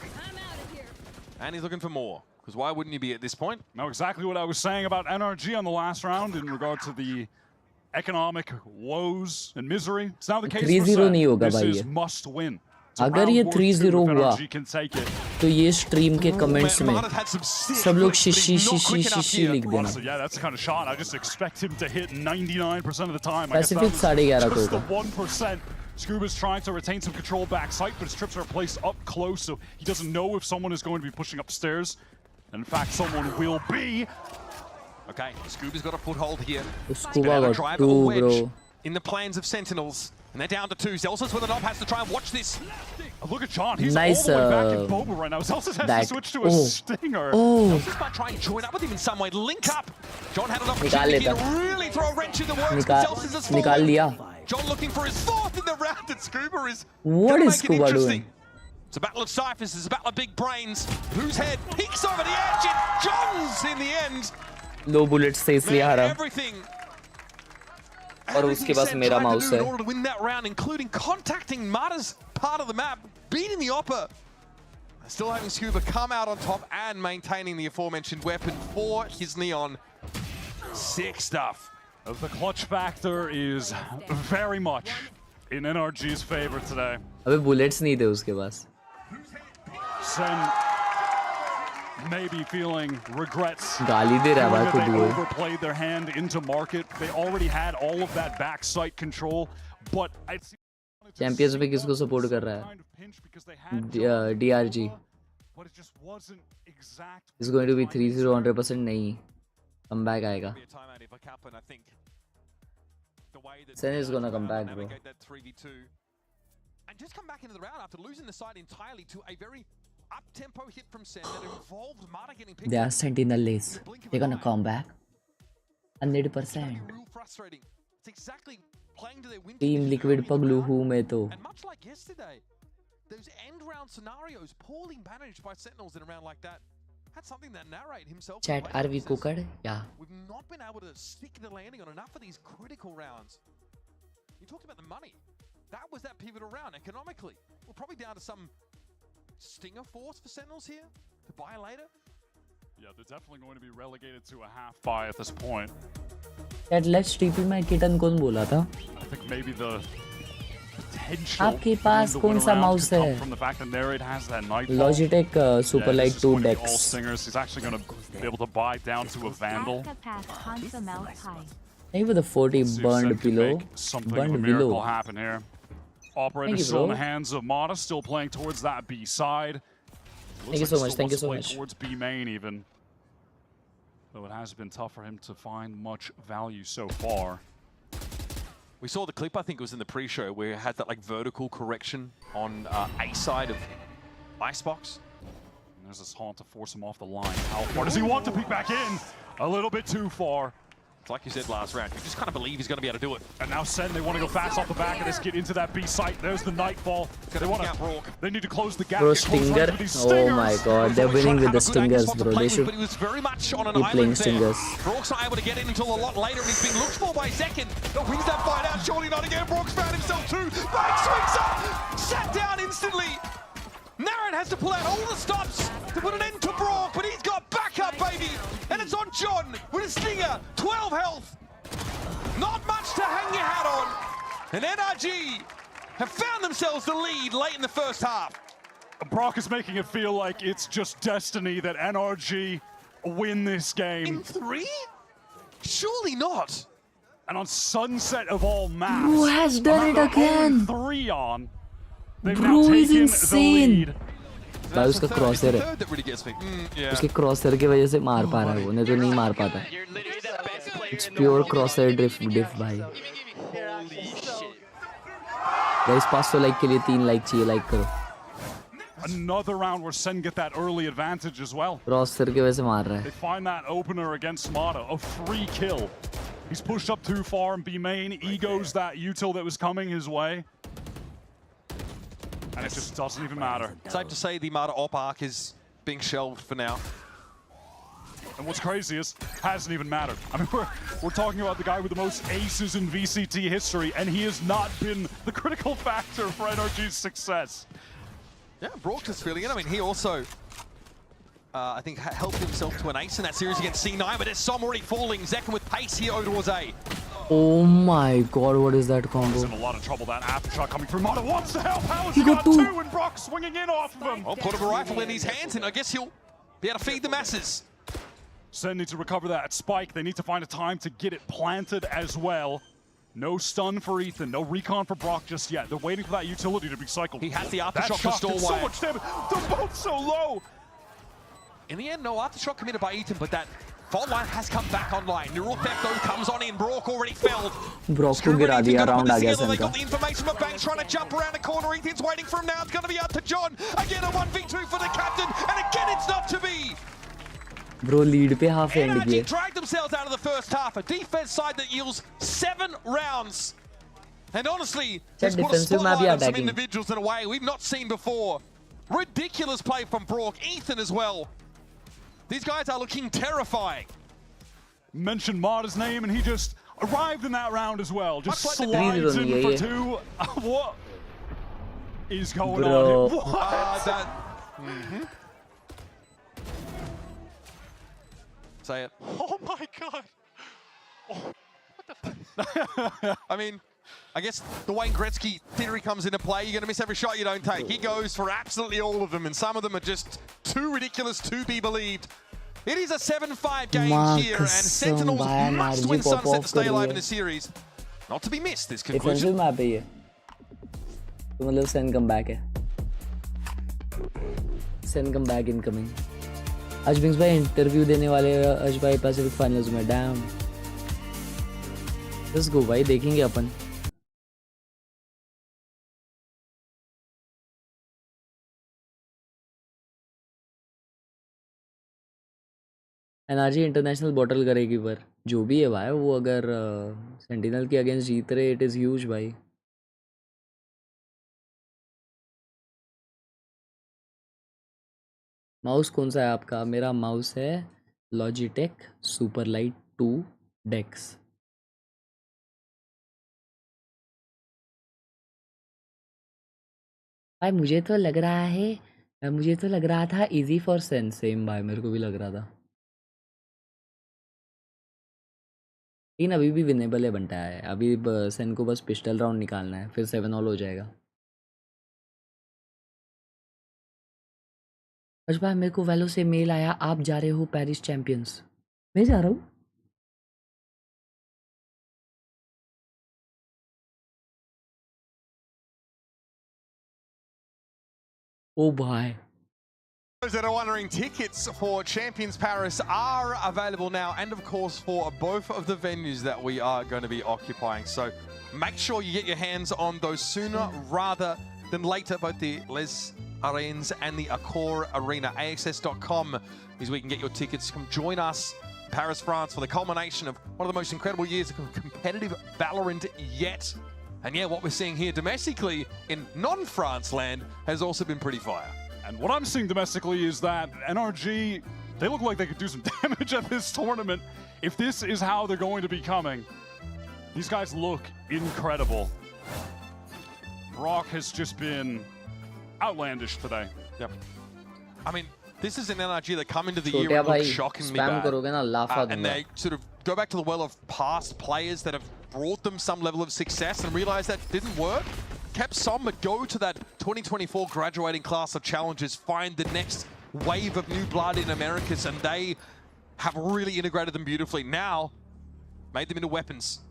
And he's looking for more. Because why wouldn't he be at this point? Know exactly what I was saying about NRG on the last round in regard to the economic woes and misery. It's now the case for 3-0 नहीं Sen. होगा This भाई is ये. must win. It's a अगर round ये worth 3-0 2 if हुआ NRG can take it. तो ये stream के कमेंट्स में Mata's had some sick सब लोग flicks, but शिशी he's not शिशी quick enough शिशी here. लिख देना. Honestly, yeah, that's the kind of shot I just expect him to hit 99% of the time. I guess that Pacific was 11:30 just the होगा. 1%. Scuba's trying to retain some control back site, but his trips are placed up close, so he doesn't know if someone is going to be pushing upstairs. And in fact, someone will be. Okay, Scuba's got a foothold here. Scuba got drive 2, a wedge bro. in the plans of Sentinels. And they're down to 2. Zelsis with an op has to try and watch this. Look at John. He's Nice, all the way back in Boba right now. Zelsis has that. to switch to a Oh. stinger. Oh, Zelsis might try and join up with him in some way. Link up. John had an निकाल opportunity here लेता. to really throw a wrench in the works. But Zelsis has निकाल fallen. लिया. John looking for his 4th in the round, and Scuba is What gonna is make it Scuba interesting. doing? It's a battle of ciphers. It's a battle of big brains. Whose head peeks over the edge? It's John's in the end. Low bullets से इसलिए हारा. Everything. और उसके पास Sen मेरा tried to mouse do in है. order to win that round, including contacting Mata's part of the map, beating the Oppa. Still having Scuba come out on top and maintaining the aforementioned weapon for his Neon. Sick stuff. The clutch factor is very much in NRG's favor today. अबे bullets नहीं थे उसके पास. Sen may be feeling regrets. गाली दे रहा है भाई That खुद they को. overplayed their hand into market. They already had all of that back sight control, but I see champions में किसको सपोर्ट कर रहा है? DRG. but it just wasn't exact. It's going to be 3-0 100% नहीं. Comeback आएगा. Sen is gonna come back, bro. And just come back into the round after losing the side entirely to a very up-tempo hit from Sen that involved Mata getting picked They are up. Sentinels. They're gonna come back. 100%. Real frustrating. It's exactly playing to their win. Team Liquid पगलू हूँ मैं तो. And much like yesterday, those end round scenarios poorly managed by Sentinels in a round like that That's something that Narrate himself. Chat, are we cooked? Yeah. We've not been able to stick the landing on enough of these critical rounds. You talked about the money. That was that pivotal round economically. We're probably down to some stinger force for Sentinels here to buy later. Yeah, they're definitely going to be relegated to a half buy at this point. Chat, let's TP my kitten कौन बोला था? I think maybe the potential आपके पास कौन सा mouse है? from the fact that Narrate has that Nightfall. Logitech Super Yeah, Light this is going 2 to be all Dex. stingers. He's actually going to be able to buy down to a Vandal. Hey, with the 40 See if burned Sen can below. make something of a Burned miracle below. happen here. Operator Thank you, still in bro. the hands of Mata, still playing towards that B side. Thank you so much. Thank you so much. Towards B main even. Though it has been tough for him to find much value so far. We saw the clip, I think it was in the pre-show, where it had that like vertical correction on A side of Icebox. And there's this haunt to force him off the line. How far does he want to peek back in? A little bit too far. Like you said last round, you just kind of believe he's going to be able to do it. And now Sen, they want to go fast off the back of this, get into that B site. There's the Nightfall. They need to close the gap. Bro, get close Stinger. to these Oh my Stingers. god, they're winning with the Stingers, bro. They should But he was very much on an keep playing island there. Stingers. Brock's not able to get in until a lot later, and he's being looked for by second. But wins that fight out, surely not again. Brock's found himself too. Back swings up, sat down instantly. Narrate has to pull out all the stops to put an end to Brock, but he's got backup, baby. And it's on John with a Stinger, 12 health. Not much to hang your hat on. And NRG have found themselves the lead late in the first half. Brock is making it feel like it's just destiny that NRG win this game. In 3? Surely not. And on Sunset of all maps, Who has done it again? 3 on. They've Bro now is taken insane. the lead. भाई उसका क्रॉसर है That really gets me. Yeah. उसके क्रॉसर की वजह से मार पा रहा है वो नहीं तो नहीं मार पाता इट्स प्योर क्रॉसर डिफ भाई गाइस 500 लाइक के लिए 3 लाइक चाहिए लाइक करो Another round where Sen get that early advantage as well. क्रॉसर की वजह से मार रहा They है find that opener against Mata, a free kill. He's pushed up too far and B main egos that util that was coming his way. And it just doesn't even matter. Safe to say the Mata op arc is being shelved for now. And what's crazy is, hasn't even mattered. I mean, we're talking about the guy with the most aces in VCT history, and he has not been the critical factor for NRG's success. Yeah, Brock just feeling it. I mean, he also, I think, helped himself to an ace in that series against C9, but there's Som already falling. Zekken with pace here over towards A. Oh my god, what is that He's combo? in a lot of trouble. That aftershock coming through. Mata wants to help. How has He he got got two. 2 and Brock swinging in off of him? Well, put him a rifle in his hands, and I guess he'll be able to feed the masses. Sen needs to recover that spike. They need to find a time to get it planted as well. No stun for Ethan, no recon for Brock just yet. They're waiting for that utility to be cycled. He has the That aftershock to shot store did so Wyatt. much damage. They're both so low. In the end, no aftershock committed by Ethan, but that fault line has come back online. Neural Theft though comes on in. Brock already felled. Brock को गिरा दिया round आ गया They sun got का the information from Banks trying to jump around the corner. Ethan's waiting for him now. It's going to be out to John. Again, a 1v2 for the captain. And again, it's not to be. Bro lead पे half and NRG किए dragged themselves out of the first half. A defense side that yields 7 rounds. And honestly, Check it's put a defensive में भी spotlight on some attacking. individuals in a way we've not seen before. Ridiculous play from Brock. Ethan as well. These guys are looking terrifying. Mentioned Mata's name and he just arrived in that round as well. Just Much like the slides in Three for is 2. What is going Bro. on here? What? Say it. Oh my god. I mean, I guess the Wayne Gretzky theory comes into play. You're going to miss every shot you don't take. He goes for absolutely all of them, and some of them are just too ridiculous to be believed. It is a 7-5 game here, and Sentinels must win Sunset to stay alive in the series. Not to be missed, this conclusion. Defensive map है ये तो मतलब Sen come back है Sen come back incoming अजबिंग्स भाई interview देने वाले अज भाई Pacific finals में डैम लेट्स गो भाई देखेंगे अपन एनआरजी इंटरनेशनल बॉटल करेगी पर जो भी है भाई वो अगर सेंटिनल के अगेंस्ट जीत रहे इट इज़ ह्यूज भाई माउस कौन सा है आपका? मेरा माउस है लॉजिटेक सुपरलाइट 2 डेक्स। भाई मुझे तो लग रहा था इजी फॉर सेन। सेम भाई मेरे को भी लग रहा था, लेकिन अभी भी विनेबल है बनता है। अभी सेन को बस पिस्टल राउंड निकालना है, फिर 7 ऑल हो जाएगा। अच्छा भाई मेरे को वैलो से मेल आया, आप जा रहे हो पेरिस चैंपियंस। मैं जा रहा हूँ। ओ भाई Those that are wondering, tickets for Champions Paris are available now, and of course for both of the venues that we are going to be occupying. So make sure you get your hands on those sooner rather than later, both the Les Arenas and the Accor Arena. AXS.com is where you can get your tickets. Come join us, Paris, France, for the culmination of one of the most incredible years of competitive Valorant yet. And yeah, what we're seeing here domestically in non-France land has also been pretty fire. And what I'm seeing domestically is that NRG, they look like they could do some damage at this tournament. If this is how they're going to be coming, these guys look incredible. Brock has just been outlandish today. Yep. I mean, this is an NRG that come into the year and look shockingly bad. And they sort of go back to the well of past players that have brought them some level of success and realize that didn't work. Kept some, but go to that 2024 graduating class of challengers, find the next wave of new blood in Americas, and they have really integrated them beautifully. Now, made them into weapons.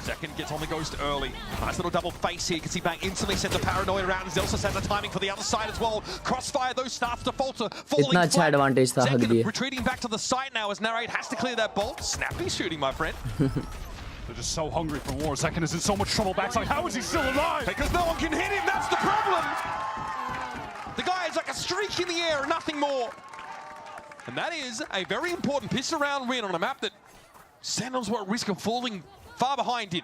Second gets on the ghost early. Nice little double face here. You can see Bang instantly sends the paranoia around. Zelsa has the timing for the other side as well. Crossfire, those starts to falter. Itna अच्छा advantage था हक दिए. Retreating back to the site now as Narrate has to clear that bolt. Snappy shooting, my friend. They're just so hungry for more. Zekken is in so much trouble backside. How is he still alive? Because no one can hit him. That's the problem. The guy is like a streak in the air and nothing more. And that is a very important pistol round win on a map that Sentinels were at risk of falling far behind in.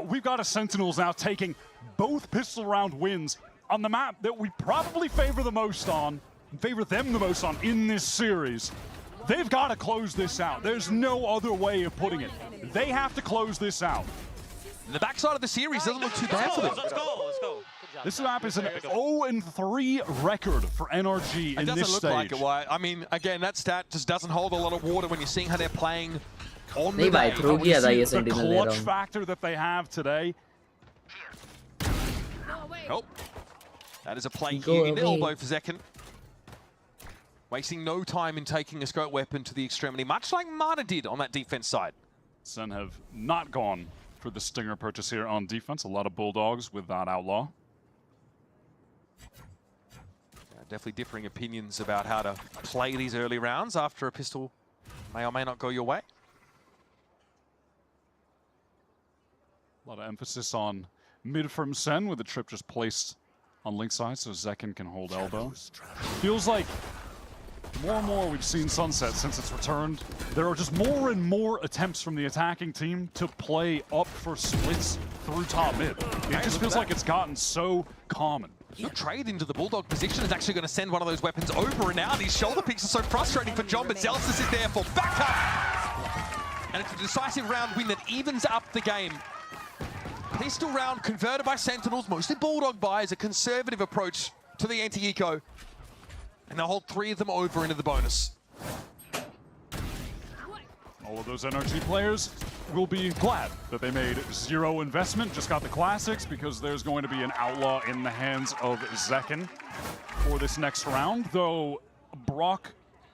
We've got a Sentinels now taking both pistol round wins on the map that we probably favor them the most on in this series. They've got to close this out. There's no other way of putting it. They have to close this out. The backside of the series doesn't look too bad for them. Let's go. This map is an 0-3 record for NRG in this stage. It doesn't look like it, Wyatt. I mean, again, that stat just doesn't hold a lot of water when you're seeing how they're playing on the day. The clutch factor that they have today. Oh, that is a play here in the elbow for Zekken. Wasting no time in taking a scope weapon to the extremity, much like Mana did on that defense side. Sen have not gone for the Stinger purchase here on defense. A lot of Bulldogs with that Outlaw. Definitely differing opinions about how to play these early rounds after a pistol may or may not go your way. A lot of emphasis on mid from Sen with the trip just placed on link side so Zekken can hold elbow. Feels like more and more we've seen Sunset since it's returned. There are just more and more attempts from the attacking team to play up for splits through top mid. It just feels like it's gotten so common. Good trade into the Bulldog position is actually going to send one of those weapons over and out. These shoulder picks are so frustrating for John, but Zelsis is there for backup. And it's a decisive round win that evens up the game. Pistol round converted by Sentinels, mostly Bulldog buys, a conservative approach to the anti-eco. And they'll hold 3 of them over into the bonus. All of those NRG players will be glad that they made 0 investment, just got the classics, because there's going to be an Outlaw in the hands of Zekken for this next round, though Brock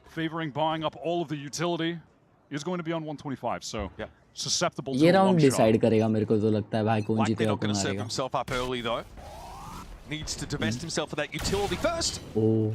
favoring buying up all of the utility is going to be on 125, so yeah, susceptible to ये round decide करेगा मेरे को तो लगता है भाई कौन जीतेगा कौन हारेगा. Not going to serve himself up early though. Needs to divest himself of that utility first. Oh.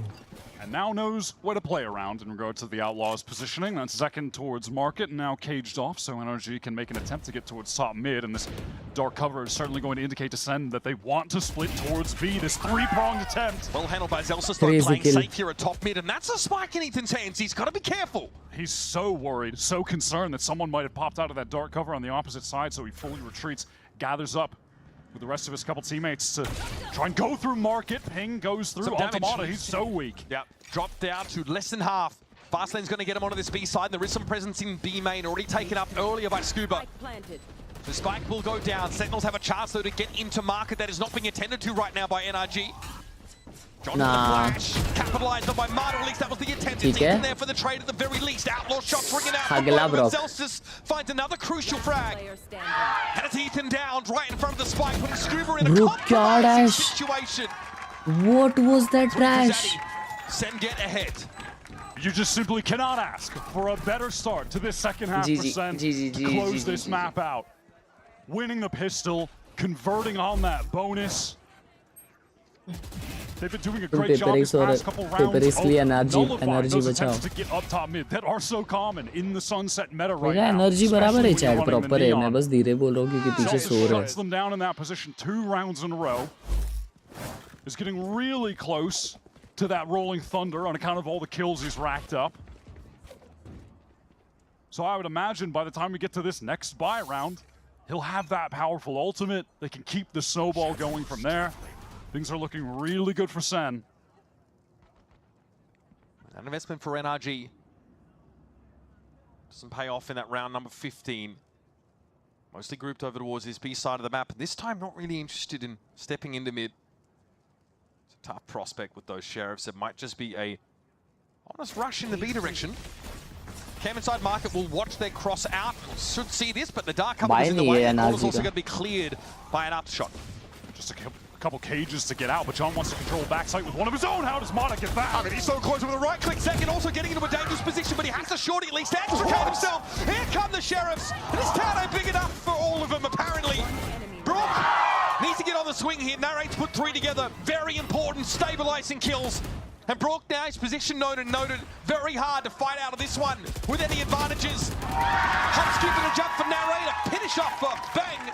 And now knows where to play around in regards to the Outlaw's positioning. That's Zekken towards market, now caged off, so NRG can make an attempt to get towards top mid, and this dark cover is certainly going to indicate to Sen that they want to split towards B, this 3-pronged attempt. Well handled by Zelsa, playing safe here at top mid, and that's a spike in Ethan's hands. He's got to be careful. He's so worried, so concerned that someone might have popped out of that dark cover on the opposite side, so he fully retreats, gathers up with the rest of his couple teammates to try and go through market. Ping goes through. Automata, he's so weak. Yep, dropped down to less than half. Fastlane's going to get him onto this B side. There is some presence in B main, already taken up earlier by Scuba. The spike will go down. Sentinels have a chance though to get into market that is not being attended to right now by NRG. John with the flash, capitalized on by Marta, at least that was the intent. It's in there for the trade at the very least. Outlaw shots ringing out from Brock. Celsius finds another crucial frag. And it's Ethan down right in front of the spike, putting Scuba in a compromising situation. What was that trash? Sen get ahead. You just simply cannot ask for a better start to this second half for Sen to close this map out. Winning the pistol, converting on that bonus. They've been doing a great job these past couple rounds of nullifying those attempts to get up top mid that are so common in the Sunset meta right now. Energy बराबर है chat proper है मैं बस धीरे बोल रहा हूँ क्योंकि पीछे सो रहे हैं. Shuts them down in that position 2 rounds in a row. Is getting really close to that rolling thunder on account of all the kills he's racked up. So I would imagine by the time we get to this next buy round, he'll have that powerful ultimate. They can keep the snowball going from there. Things are looking really good for Sen. An investment for NRG. Doesn't pay off in that round number 15. Mostly grouped over towards this B side of the map. This time not really interested in stepping into mid. It's a tough prospect with those sheriffs. It might just be a honest rush in the B direction. Cam inside market will watch their cross out. Should see this, but the dark cover is in the way. The ball is also going to be cleared by an aftershock. Just a couple cages to get out, but John wants to control backside with one of his own. How does Mata get back? I mean, he's so close with a right-click second, also getting into a dangerous position, but he has to shorty at least extricate himself. Here come the Sheriffs. This town ain't big enough for all of them, apparently. Brock needs to get on the swing here. Narrate's put 3 together. Very important, stabilizing kills. And Brock now is position noted, very hard to fight out of this one with any advantages. Hop, skip, and a jump for Narrate, a finish off for Bang.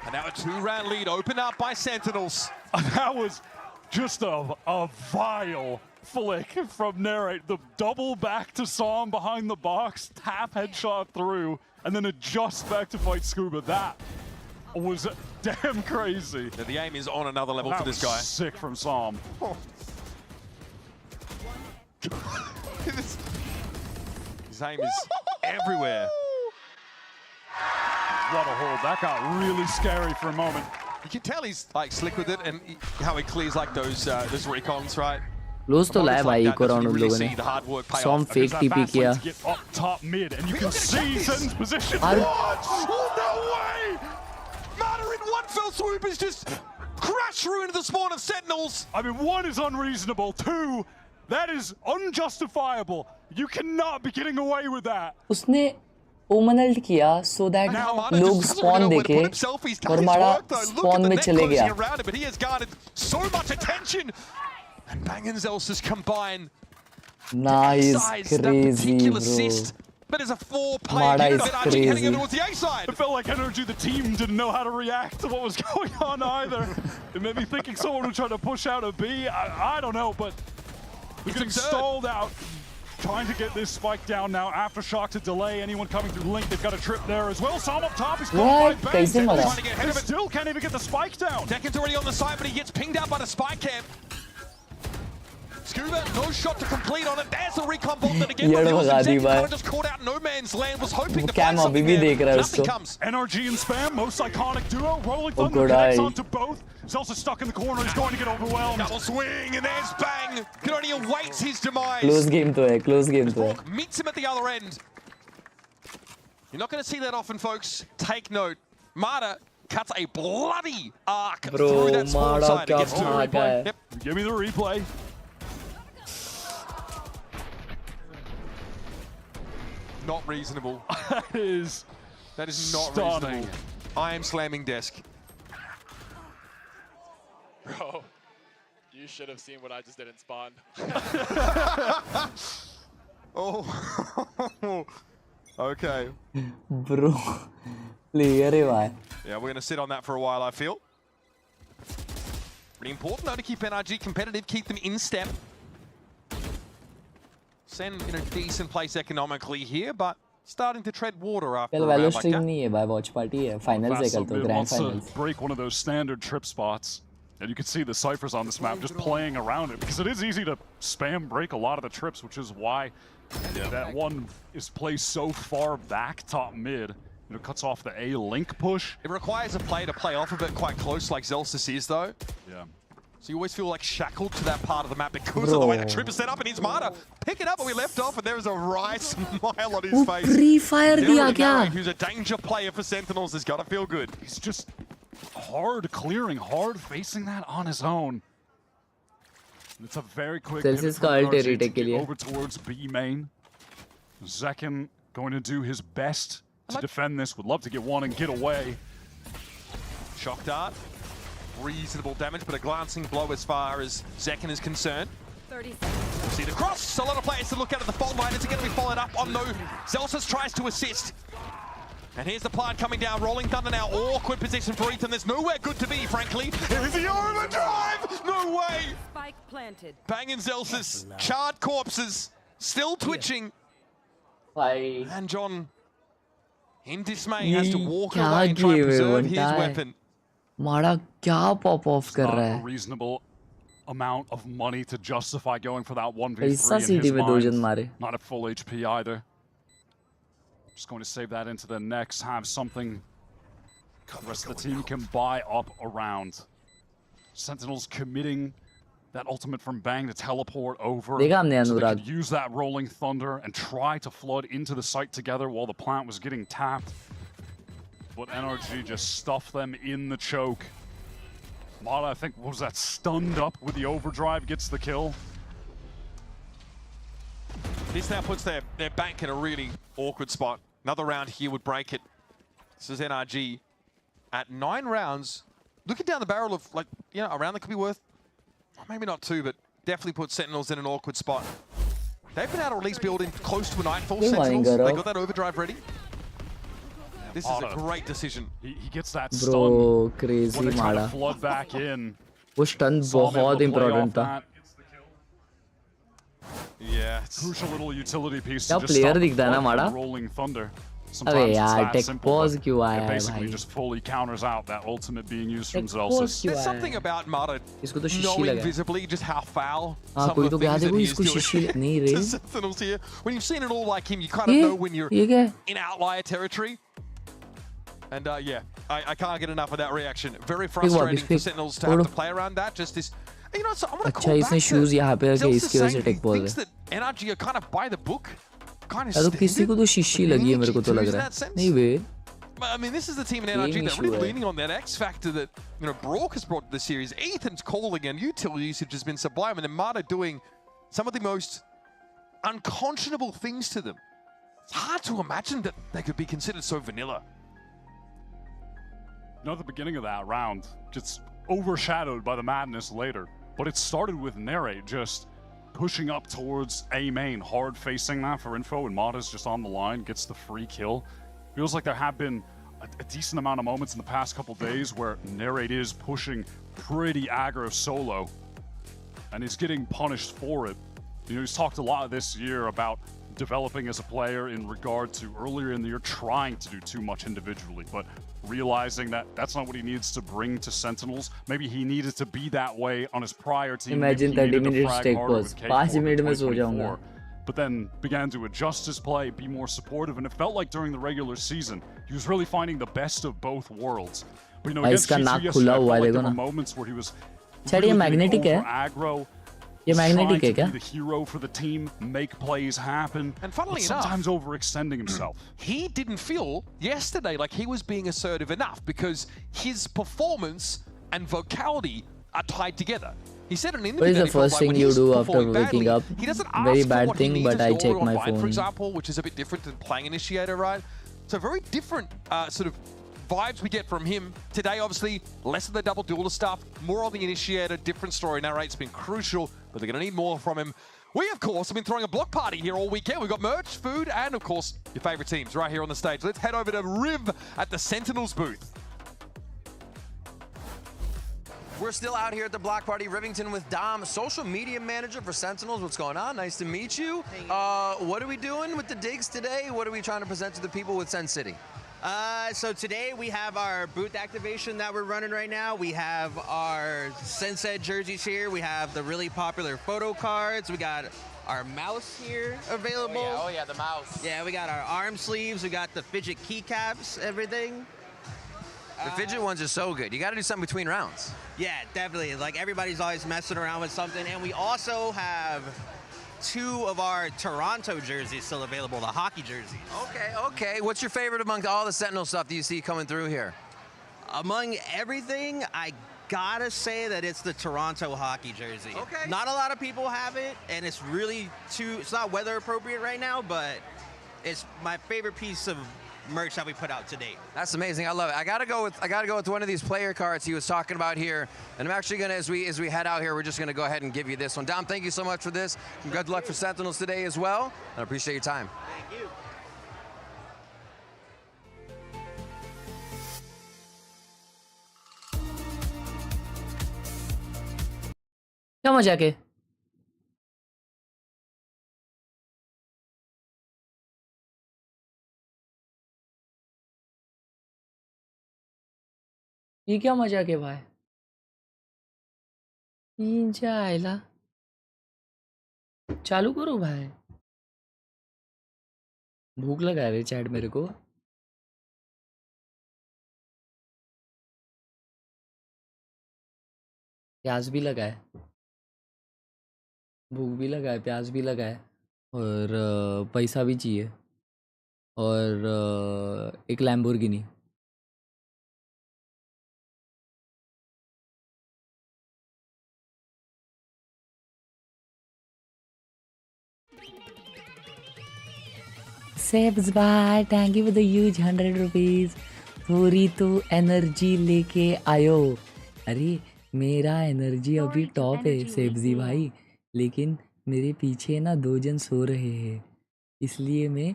And now a 2-round lead opened up by Sentinels. That was just a vile flick from Narrate. The double back to Psalm behind the box, tap headshot through, and then adjust back to fight Scuba. That was damn crazy. Now the aim is on another level for this guy. Sick from Psalm. Oh. His aim is everywhere. What a hold. That got really scary for a moment. You can tell he's like slick with it and how he clears like those recons, right? Lose तो लाया भाई एक round उन लोगों ने. Some fake TP किया. Get up top mid and you can see Sen's position. Oh, no way! Marta in one fell swoop is just crashed through into the spawn of Sentinels. I mean, 1 is unreasonable. 2, that is unjustifiable. You cannot be getting away with that. उसने ओमनल्ट किया so that लोग spawn देखे और हमारा spawn में चले गया. But he has garnered so much attention. And Bang and Zelsis combine. Nice, crazy, bro. But as a 4-player unit, NRG heading over towards the A side. It felt like NRG, the team, didn't know how to react to what was going on either. It made me thinking someone would try to push out a B. I don't know, but we're getting stalled out. Trying to get this spike down now. Aftershock to delay anyone coming through Link. They've got a trip there as well. Psalm up top. He's caught by Bang. Trying to get ahead of it. Still can't even get the spike down. Deccan's already on the side, but he gets pinged out by the spike camp. Scuba, no shot to complete on it. There's the recon bomb that again just caught out no man's land. Was hoping to find something there. Nothing comes. NRG and Spam, most iconic duo. Rolling Thunder connects onto both. Zelsa stuck in the corner. He's going to get overwhelmed. Double swing, and there's Bang. Can only await his demise. Close game तो है, close game तो है. Meets him at the other end. You're not going to see that often, folks. Take note. Marta cuts a bloody arc through that small side. It gets to the replay. Yep. Give me the replay. Not reasonable. That is not reasonable. I am slamming desk. Bro, you should have seen what I just did in spawn. Oh. Okay. Bro. Player है भाई. Yeah, we're going to sit on that for a while, I feel. Pretty important, though, to keep NRG competitive, keep them in step. Sen in a decent place economically here, but starting to tread water after कल a वैलो round like stream that. नहीं है भाई, watch party है, finals है कल तो, grand wants to finals. break one of those standard trip spots. And you can see the ciphers on this map just playing around it, because it is easy to spam break a lot of the trips, which is why that one is placed so far back top mid. You know, cuts off the A link push. It requires a player to play off of it quite close, like Zelsis is, though. Yeah. So you always feel like shackled to that part of the map because of the way the trip is set up, and he's Marta. Pick it up where we left off, and there is a wry smile on his face. Pre-fire दिया क्या? Who's a danger player for Sentinels has got to feel good. He's just hard clearing, hard facing that on his own. It's a very quick pivot from NRG to get over towards B main. Zekin going to do his best to defend this. Would love to get one and get away. Shock dart. Reasonable damage, but a glancing blow as far as Zekin is concerned. 30 See the cross. A lot of players to look at the fault line. Is it going to be followed up? Oh no. Zelsis tries to assist. And here's the plant coming down. Rolling Thunder now. Awkward position for Ethan. There's nowhere good to be, frankly. Here's the overdrive. No way. Spike planted. Banging Zelsis. Charred corpses. Still twitching. And John, in dismay, has to walk away and try and preserve his weapon. मारा क्या pop off कर रहा है? A reasonable amount of money to justify going for that 1v3 पैसा in his CD में 2 जन mind. मारे. Not at full HP either. Just going to save that into the next, have something the rest of the team can buy up around. Sentinels committing that ultimate from Bang to teleport over. देखा हमने So they Anurag. could use that rolling thunder and try to flood into the site together while the plant was getting tapped. But NRG just stuffed them in the choke. Mata, I think, what was that, stunned up with the overdrive, gets the kill. This now puts their bank in a really awkward spot. Another round here would break it. This is NRG at 9 rounds. Looking down the barrel of, like, you know, a round that could be worth, maybe not 2, but definitely put Sentinels in an awkward spot. They've been able to at least build in close to a Nightfall. Sentinels, they got that overdrive ready. This is a great decision. He gets that Bro, stun. crazy When they try to मारा. flood back in. वो stun बहुत important था. Yeah, Crucial little utility piece क्या to just player stop the दिखता है ना flood मारा? from rolling thunder. अबे Sometimes it's यार that tech simple, pause but क्यों आया it है basically भाई? just fully counters out that ultimate being used from Tech pause Zelsis. क्यों There's आया something है? about Mata इसको तो शिशी knowing लगा. visibly just how foul हाँ some कोई of तो the कहा things देखो that he is इसको doing शिशी नहीं रे. to Sentinels here. When you've seen it all like him, you kind of ये know when you're ये क्या? in outlier territory. And yeah, I can't get enough of that reaction. Very frustrating for Sentinels to have to play around that. Just this, you know, so I want to अच्छा call back इसने shoes यहाँ पे रखे, इसकी वजह से tech pause thinks है. that NRG are kind of by the book, kind of तो किसी को तो शिशी लगी है मेरे को तो लग रहा है. नहीं बे. I mean, this is the team in NRG that really leaning on that X factor that, you know, Brock has brought to the series. Ethan's calling and utility usage has been sublime, and then Mata doing some of the most unconscionable things to them. It's hard to imagine that they could be considered so vanilla. You know, at the beginning of that round, just overshadowed by the madness later. But it started with Narrate just pushing up towards A main, hard facing that for info, and Mata's just on the line, gets the free kill. Feels like there have been a decent amount of moments in the past couple days where Narrate is pushing pretty aggro solo, and he's getting punished for it. You know, he's talked a lot this year about developing as a player in regard to earlier in the year trying to do too much individually, but realizing that that's not what he needs to bring to Sentinels. Maybe he needed to be that way on his prior team. Imagine 30 minutes take pause. 5 minutes में सो जाऊंगा. But then began to adjust his play, be more supportive, and it felt like during the regular season he was really finding the best of both worlds. But you know, against G2 yesterday, I felt like there were moments where he was really magnetic aggro. ये magnetic है क्या? The hero for the team, make plays happen, and funnily sometimes overextending himself. He didn't feel yesterday like he was being assertive enough because his performance and vocality are tied together. He said in an interview what is the first thing you do after waking up? He doesn't ask very for bad what he thing, needs but as I an check order my on Vine, phone. for example, which is a bit different than playing Initiator, right? So very different sort of vibes we get from him. Today, obviously, less of the double duelist stuff, more on the Initiator, different story. Narrate's been crucial, but they're going to need more from him. We, of course, have been throwing a block party here all weekend. We've got merch, food, and, of course, your favorite teams right here on the stage. Let's head over to Riv at the Sentinels booth. We're still out here at the block party, Rivington with Dom, social media manager for Sentinels. What's going on? Nice to meet you. What are we doing with the digs today? What are we trying to present to the people with Sen City? So today we have our booth activation that we're running right now. We have our Sunset jerseys here. We have the really popular photo cards. We got our mouse here available. Oh yeah, the mouse. Yeah, we got our arm sleeves. We got the fidget keycaps, everything. The fidget ones are so good. You got to do something between rounds. Yeah, definitely. Like everybody's always messing around with something. And we also have 2 of our Toronto jerseys still available, the hockey jerseys. Okay. What's your favorite among all the Sentinel stuff that you see coming through here? Among everything, I gotta say that it's the Toronto hockey jersey. Okay. Not a lot of people have it, and it's really it's not weather appropriate right now, but it's my favorite piece of merch that we put out to date. That's amazing. I love it. I gotta go with one of these player cards he was talking about here. And I'm actually gonna, as we head out here, we're just gonna go ahead and give you this one. Dom, thank you so much for this. And good luck for Sentinels today as well. I appreciate your time. Thank you. क्या मजा के ये क्या मजा के भाई जायला चालू करो भाई भूख लगा रहे चैट मेरे को प्याज भी लगा है भूख भी लगा है प्याज भी लगा है और पैसा भी चाहिए और एक लैम्बोर्गिनी सेब्स बाय thank you for the huge 100 rupees थोड़ी तो एनर्जी लेके आयो अरे मेरा एनर्जी अभी टॉप है सेब्जी भाई लेकिन मेरे पीछे ना 2 जन सो रहे हैं इसलिए मैं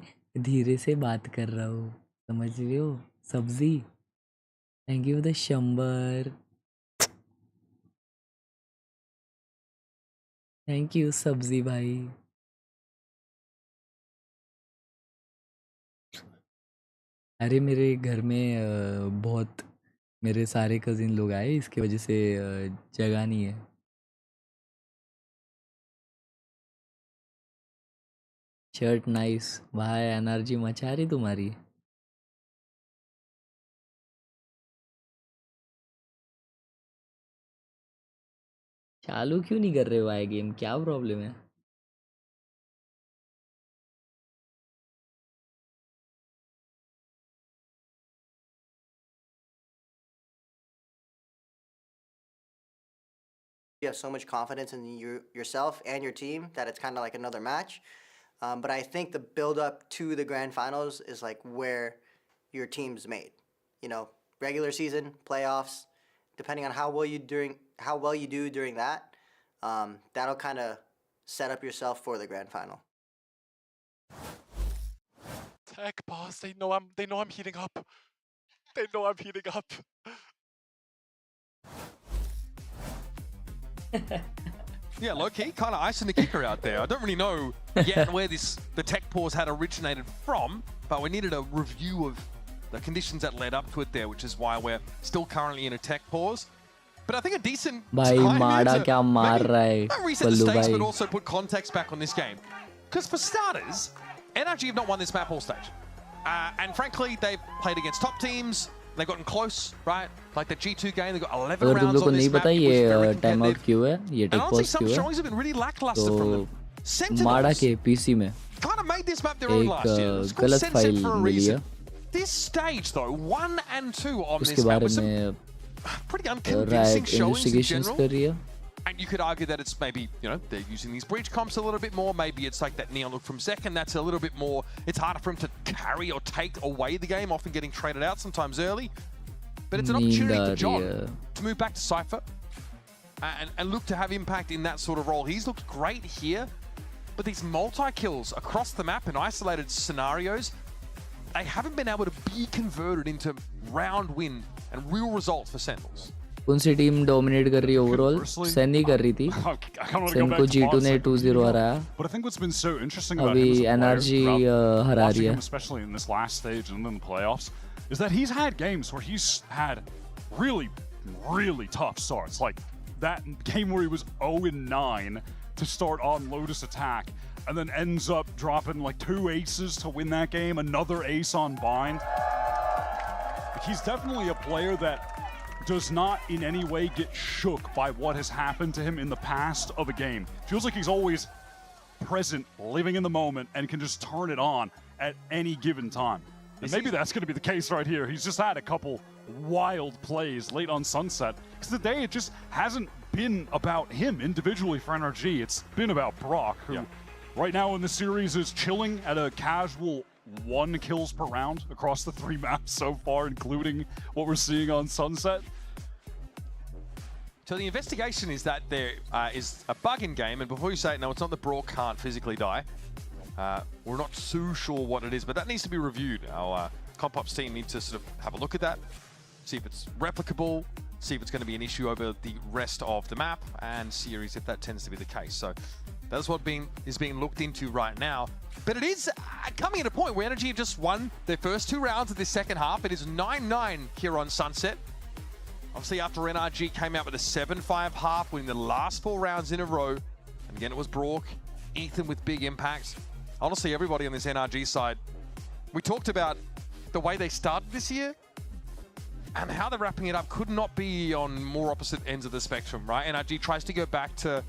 धीरे से बात कर रहा हूँ समझ रहे हो सब्जी thank you for the 100 thank you सब्जी भाई अरे मेरे घर में बहुत मेरे सारे कजिन लोग आए इसकी वजह से जगह नहीं है शर्ट नाइस भाई एनर्जी मचा रही तुम्हारी चालू क्यों नहीं कर रहे हो आए गेम क्या प्रॉब्लम है You have so much confidence in yourself and your team that it's kind of like another match. But I think the build up to the grand finals is like where your team's made. You know, regular season, playoffs, depending on how well you do during that, that'll kind of set up yourself for the grand final. Tech boss, they know I'm heating up. They know I'm heating up. Yeah, low-key, kind of icing the kicker out there. I don't really know yet where the tech pause had originated from, but we needed a review of the conditions that led up to it there, which is why we're still currently in a tech pause. But I think a decent time to reset the stakes, but also put context back on this game. Because for starters, NRG have not won this map all stage. And frankly, they've played against top teams. They've gotten close, right? Like the G2 game, they've got 11 rounds on this map. Time out क्यों है ये take pause क्यों है तो माड़ा के PC में एक गलत फाइल मिली है This stage though, 1 and 2 on this उसके map बारे with some में pretty unconvincing showings in investigations general. कर रही है And you could argue that it's maybe, you know, they're using these breach comps a little bit more. Maybe it's like that neon look from Second. That's a little bit more, it's harder for him to carry or take away the game, often getting traded out sometimes early. But it's an opportunity for John to move back to Cypher and look to have impact in that sort of role. He's looked great here, but these multi-kills across the map in isolated scenarios, they haven't been able to be converted into round win and real results for Sentinels. कौन सी team dominate कर रही है overall? Sen ही कर रही थी. सेन को G2 ने 2-0 हराया. अभी NRG हरा रही है. Especially in this last stage and in the playoffs, is that he's had games where he's had really tough starts. Like that game where he was 0-9 to start on Lotus Attack, and then ends up dropping like 2 aces to win that game, another ace on Bind. He's definitely a player that does not in any way get shook by what has happened to him in the past of a game. Feels like he's always present, living in the moment, and can just turn it on at any given time. And maybe that's going to be the case right here. He's just had a couple wild plays late on Sunset. Because today it just hasn't been about him individually for NRG. It's been about Brock, who right now in the series is chilling at a casual 1 kills per round across the 3 maps so far, including what we're seeing on Sunset. So the investigation is that there is a bug in game, and before you say it, no, it's not the Brock can't physically die. We're not too sure what it is, but that needs to be reviewed. Our comp ops team needs to sort of have a look at that, see if it's replicable, see if it's going to be an issue over the rest of the map, and series if that tends to be the case. So that's what is being looked into right now. But it is coming at a point where NRG have just won their first 2 rounds of this second half. It is 9-9 here on Sunset. Obviously, after NRG came out with a 7-5 half, winning the last 4 rounds in a row. And again, it was Brock, Ethan with big impacts. Honestly, everybody on this NRG side, we talked about the way they started this year and how they're wrapping it up could not be on more opposite ends of the spectrum, right? NRG tries to go back to,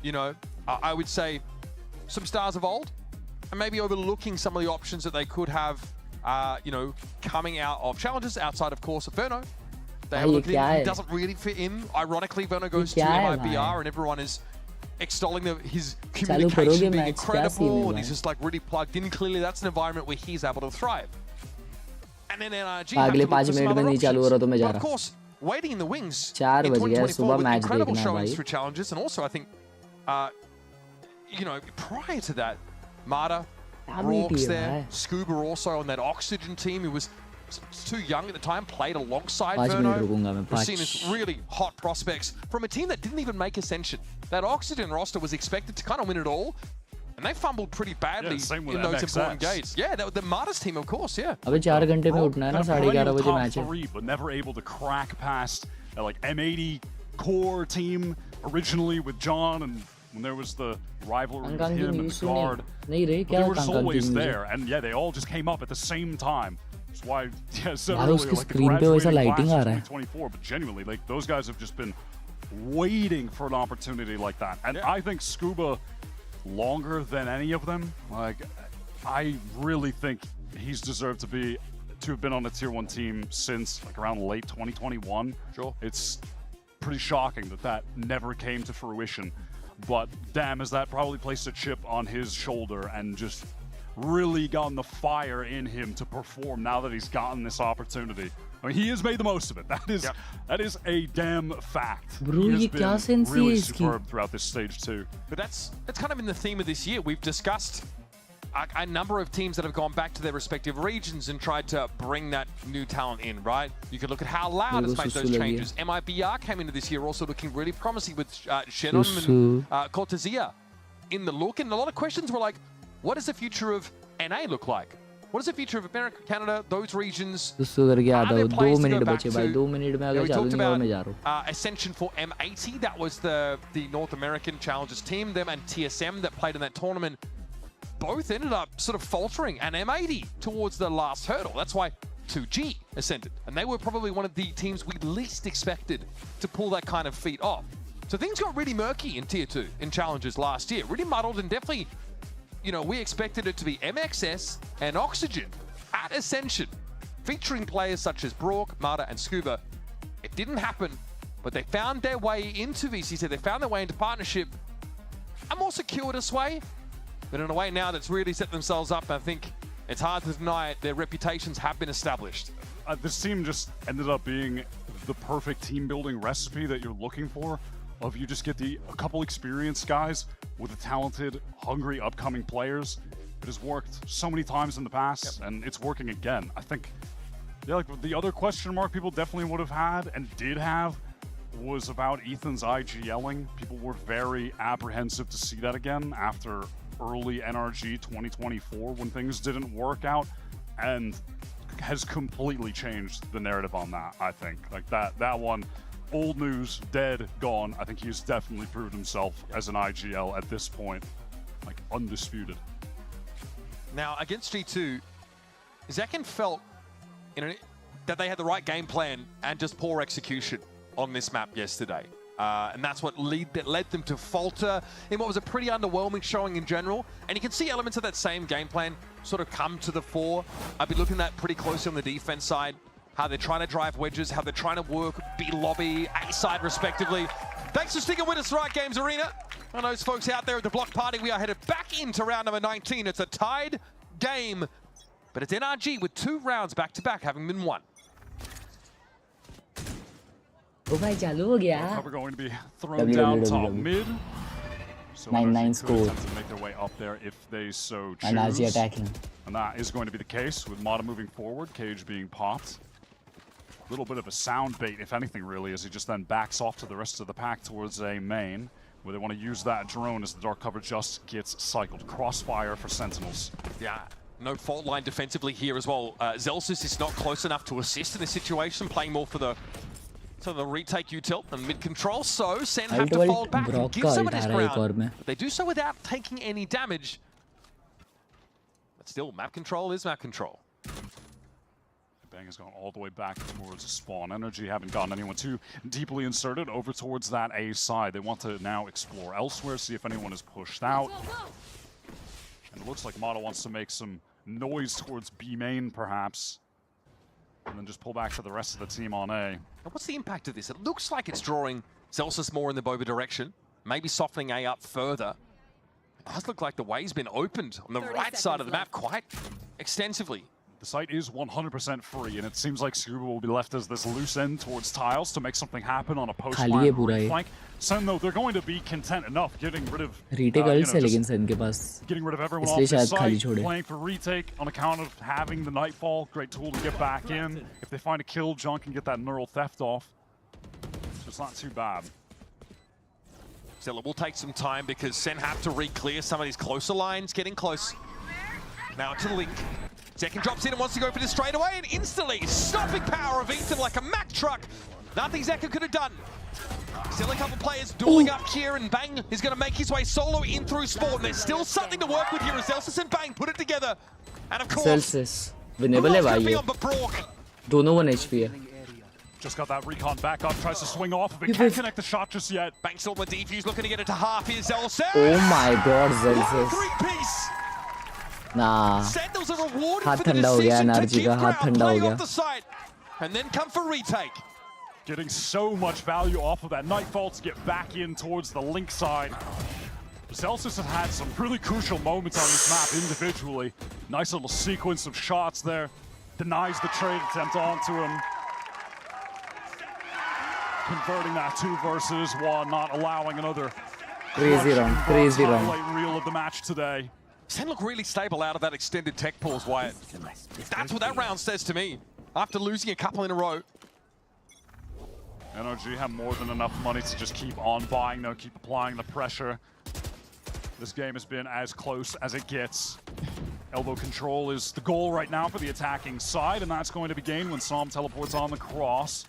you know, I would say some stars of old and maybe overlooking some of the options that they could have, you know, coming out of challenges outside, of course, of Verno. They have a look at him, he doesn't really fit in. Ironically, Verno goes to MIBR and everyone is extolling his communication being incredible and he's just like really plugged in. Clearly, that's an environment where he's able to thrive. And then NRG have to look for some other options. But of course, waiting in the wings in 2024 with incredible showings through challenges. And also, I think, you know, prior to that, Marta, Brock's there, Scuba also on that Oxygen team who was too young at the time, played alongside Verno. We've seen as really hot prospects from a team that didn't even make Ascension. That Oxygen roster was expected to kind of win it all, and they fumbled pretty badly in those important games. Yeah, the Marta's team, of course, yeah. अबे 4 घंटे में उठना है ना, 11:30 बजे match है. But never able to crack past like M80 core team originally with John, and when there was the rivalry with him and the guard. They were just always there, and yeah, they all just came up at the same time. That's why, yeah, so earlier, like the graduating class of 2024, but genuinely, like those guys have just been waiting for an opportunity like that. And I think Scuba, longer than any of them, like I really think he's deserved to have been on a tier 1 team since like around late 2021. Sure. It's pretty shocking that never came to fruition. But damn, has that probably placed a chip on his shoulder and just really gotten the fire in him to perform now that he's gotten this opportunity. I mean, he has made the most of it. That is a damn fact. Bro, he has been really superb throughout this stage too. But that's kind of been the theme of this year. We've discussed a number of teams that have gone back to their respective regions and tried to bring that new talent in, right? You could look at how Loud has made those changes. MIBR came into this year also looking really promising with Shannon and Cortesia in the look. And a lot of questions were like, what does the future of NA look like? What is the future of America, Canada, those regions? Are there players to go back to? We talked about Ascension for M80. That was the North American Challengers team. Them and TSM that played in that tournament both ended up sort of faltering, and M80 towards the last hurdle. That's why 2G ascended. And they were probably one of the teams we least expected to pull that kind of feat off. So things got really murky in Tier 2 in Challengers last year. Really muddled, and definitely, you know, we expected it to be MXS and Oxygen at Ascension, featuring players such as Brock, Marta, and Scuba. It didn't happen, but they found their way into VCT. They found their way into partnership, a more circuitous way, but in a way now that's really set themselves up. I think it's hard to deny it. Their reputations have been established. This team just ended up being the perfect team building recipe that you're looking for. Of you just get a couple experienced guys with the talented, hungry, upcoming players. It has worked so many times in the past, and it's working again. I think, yeah, like the other question mark people definitely would have had and did have was about Ethan's IGLing. People were very apprehensive to see that again after early NRG 2024 when things didn't work out, and has completely changed the narrative on that, I think. Like that one, old news, dead, gone. I think he's definitely proved himself as an IGL at this point, like undisputed. Now, against G2, Zekken felt that they had the right game plan and just poor execution on this map yesterday. And that's what led them to falter in what was a pretty underwhelming showing in general. And you can see elements of that same game plan sort of come to the fore. I've been looking at that pretty closely on the defense side, how they're trying to drive wedges, how they're trying to work B lobby, A side respectively. Thanks for sticking with us, Riot Games Arena. And those folks out there at the block party, we are headed back into round number 19. It's a tied game, but it's NRG with 2 rounds back-to-back having been won. Oh भाई चालू हो गया. We're going to be thrown down top mid. So 9-9 score. Attempt to make their way up there if they so choose. NRG attacking. And that is going to be the case with Mata moving forward, Cage being popped. A little bit of a sound bait, if anything, really, as he just then backs off to the rest of the pack towards a main, where they want to use that drone as the dark cover just gets cycled. Crossfire for Sentinels. Yeah, no fault line defensively here as well. Zelsus is not close enough to assist in this situation, playing more for the retake util and mid control, so Sen have to fall back and give some of this ground. But they do so without taking any damage. But still, map control is map control. Bang has gone all the way back towards spawn. NRG haven't gotten anyone too deeply inserted over towards that A side. They want to now explore elsewhere, see if anyone is pushed out. And it looks like Mata wants to make some noise towards B main, perhaps. And then just pull back to the rest of the team on A. Now, what's the impact of this? It looks like it's drawing Zelsus more in the Boba direction, maybe softening A up further. It does look like the way's been opened on the right side of the map quite extensively. The site is 100% free, and it seems like Scuba will be left as this loose end towards tiles to make something happen on a post-line flank. Sen, though, they're going to be content enough getting rid of getting rid of everyone off the site, playing for retake on account of having the Nightfall. Great tool to get back in. If they find a kill, John can get that neural theft off. It's not too bad. Still, it will take some time because Sen have to re-clear some of these closer lines, getting close. Now to Link. Zekken drops in and wants to go for this straight away, and instantly stopping power of Ethan like a Mack truck. Nothing Zekken could have done. Still a couple players dueling up here, and Bang is going to make his way solo in through spawn. There's still something to work with here as Zelsus and Bang put it together. And of course, Zelsus winnable है भाई ये. दोनों 1 HP है. Just got that recon back up, tries to swing off of it, can't connect the shot just yet. Bang still with defuse, looking to get it to half. Here's Zelsus. Oh my god, Zelsus. 3-piece. Nah. Sentinels are rewarded हाथ for the ठंडा हो गया decision to NRG keep का, हाथ ground, ठंडा हो playing गया. off the side, and then come for retake. Getting so much value off of that Nightfall to get back in towards the Link side. Zelsus has had some really crucial moments on this map individually. Nice little sequence of shots there. Denies the trade attempt onto him. Converting that 2 versus 1, not allowing another crazy round. Highlight reel of the match today. Sen look really stable out of that extended tech pause, Wyatt. That's what that round says to me. After losing a couple in a row. NRG have more than enough money to just keep on buying, though, keep applying the pressure. This game has been as close as it gets. Elbow control is the goal right now for the attacking side, and that's going to be gained when Psalm teleports on the cross.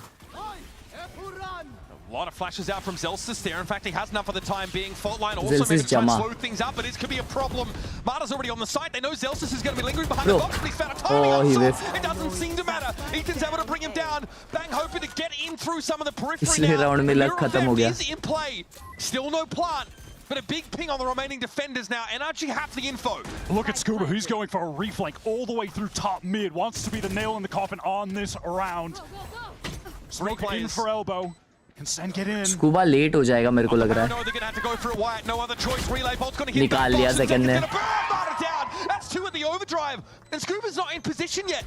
A lot of flashes out from Zelsus there. In fact, he has enough for the time being. Fault line also maybe trying to slow things up, but it could be a problem. Mata's already on the site. They know Zelsus is going to be lingering behind the box, but he's found a timing outside. It doesn't seem to matter. Ethan's able to bring him down. Bang hoping to get in through some of the periphery now. Neural is in play. Still no plant, but a big ping on the remaining defenders now. NRG have the info. Look at Scuba, he's going for a reflank all the way through top mid. Wants to be the nail in the coffin on this round. Smoke in for elbow. Can Sen get in? Scuba late हो जाएगा मेरे को लग रहा है. No, they're going to have to go for it, Wyatt. No other choice. Relay bolt's going to hit. निकाल लिया Zekken ने. That's 2 at the overdrive, and Scuba's not in position yet.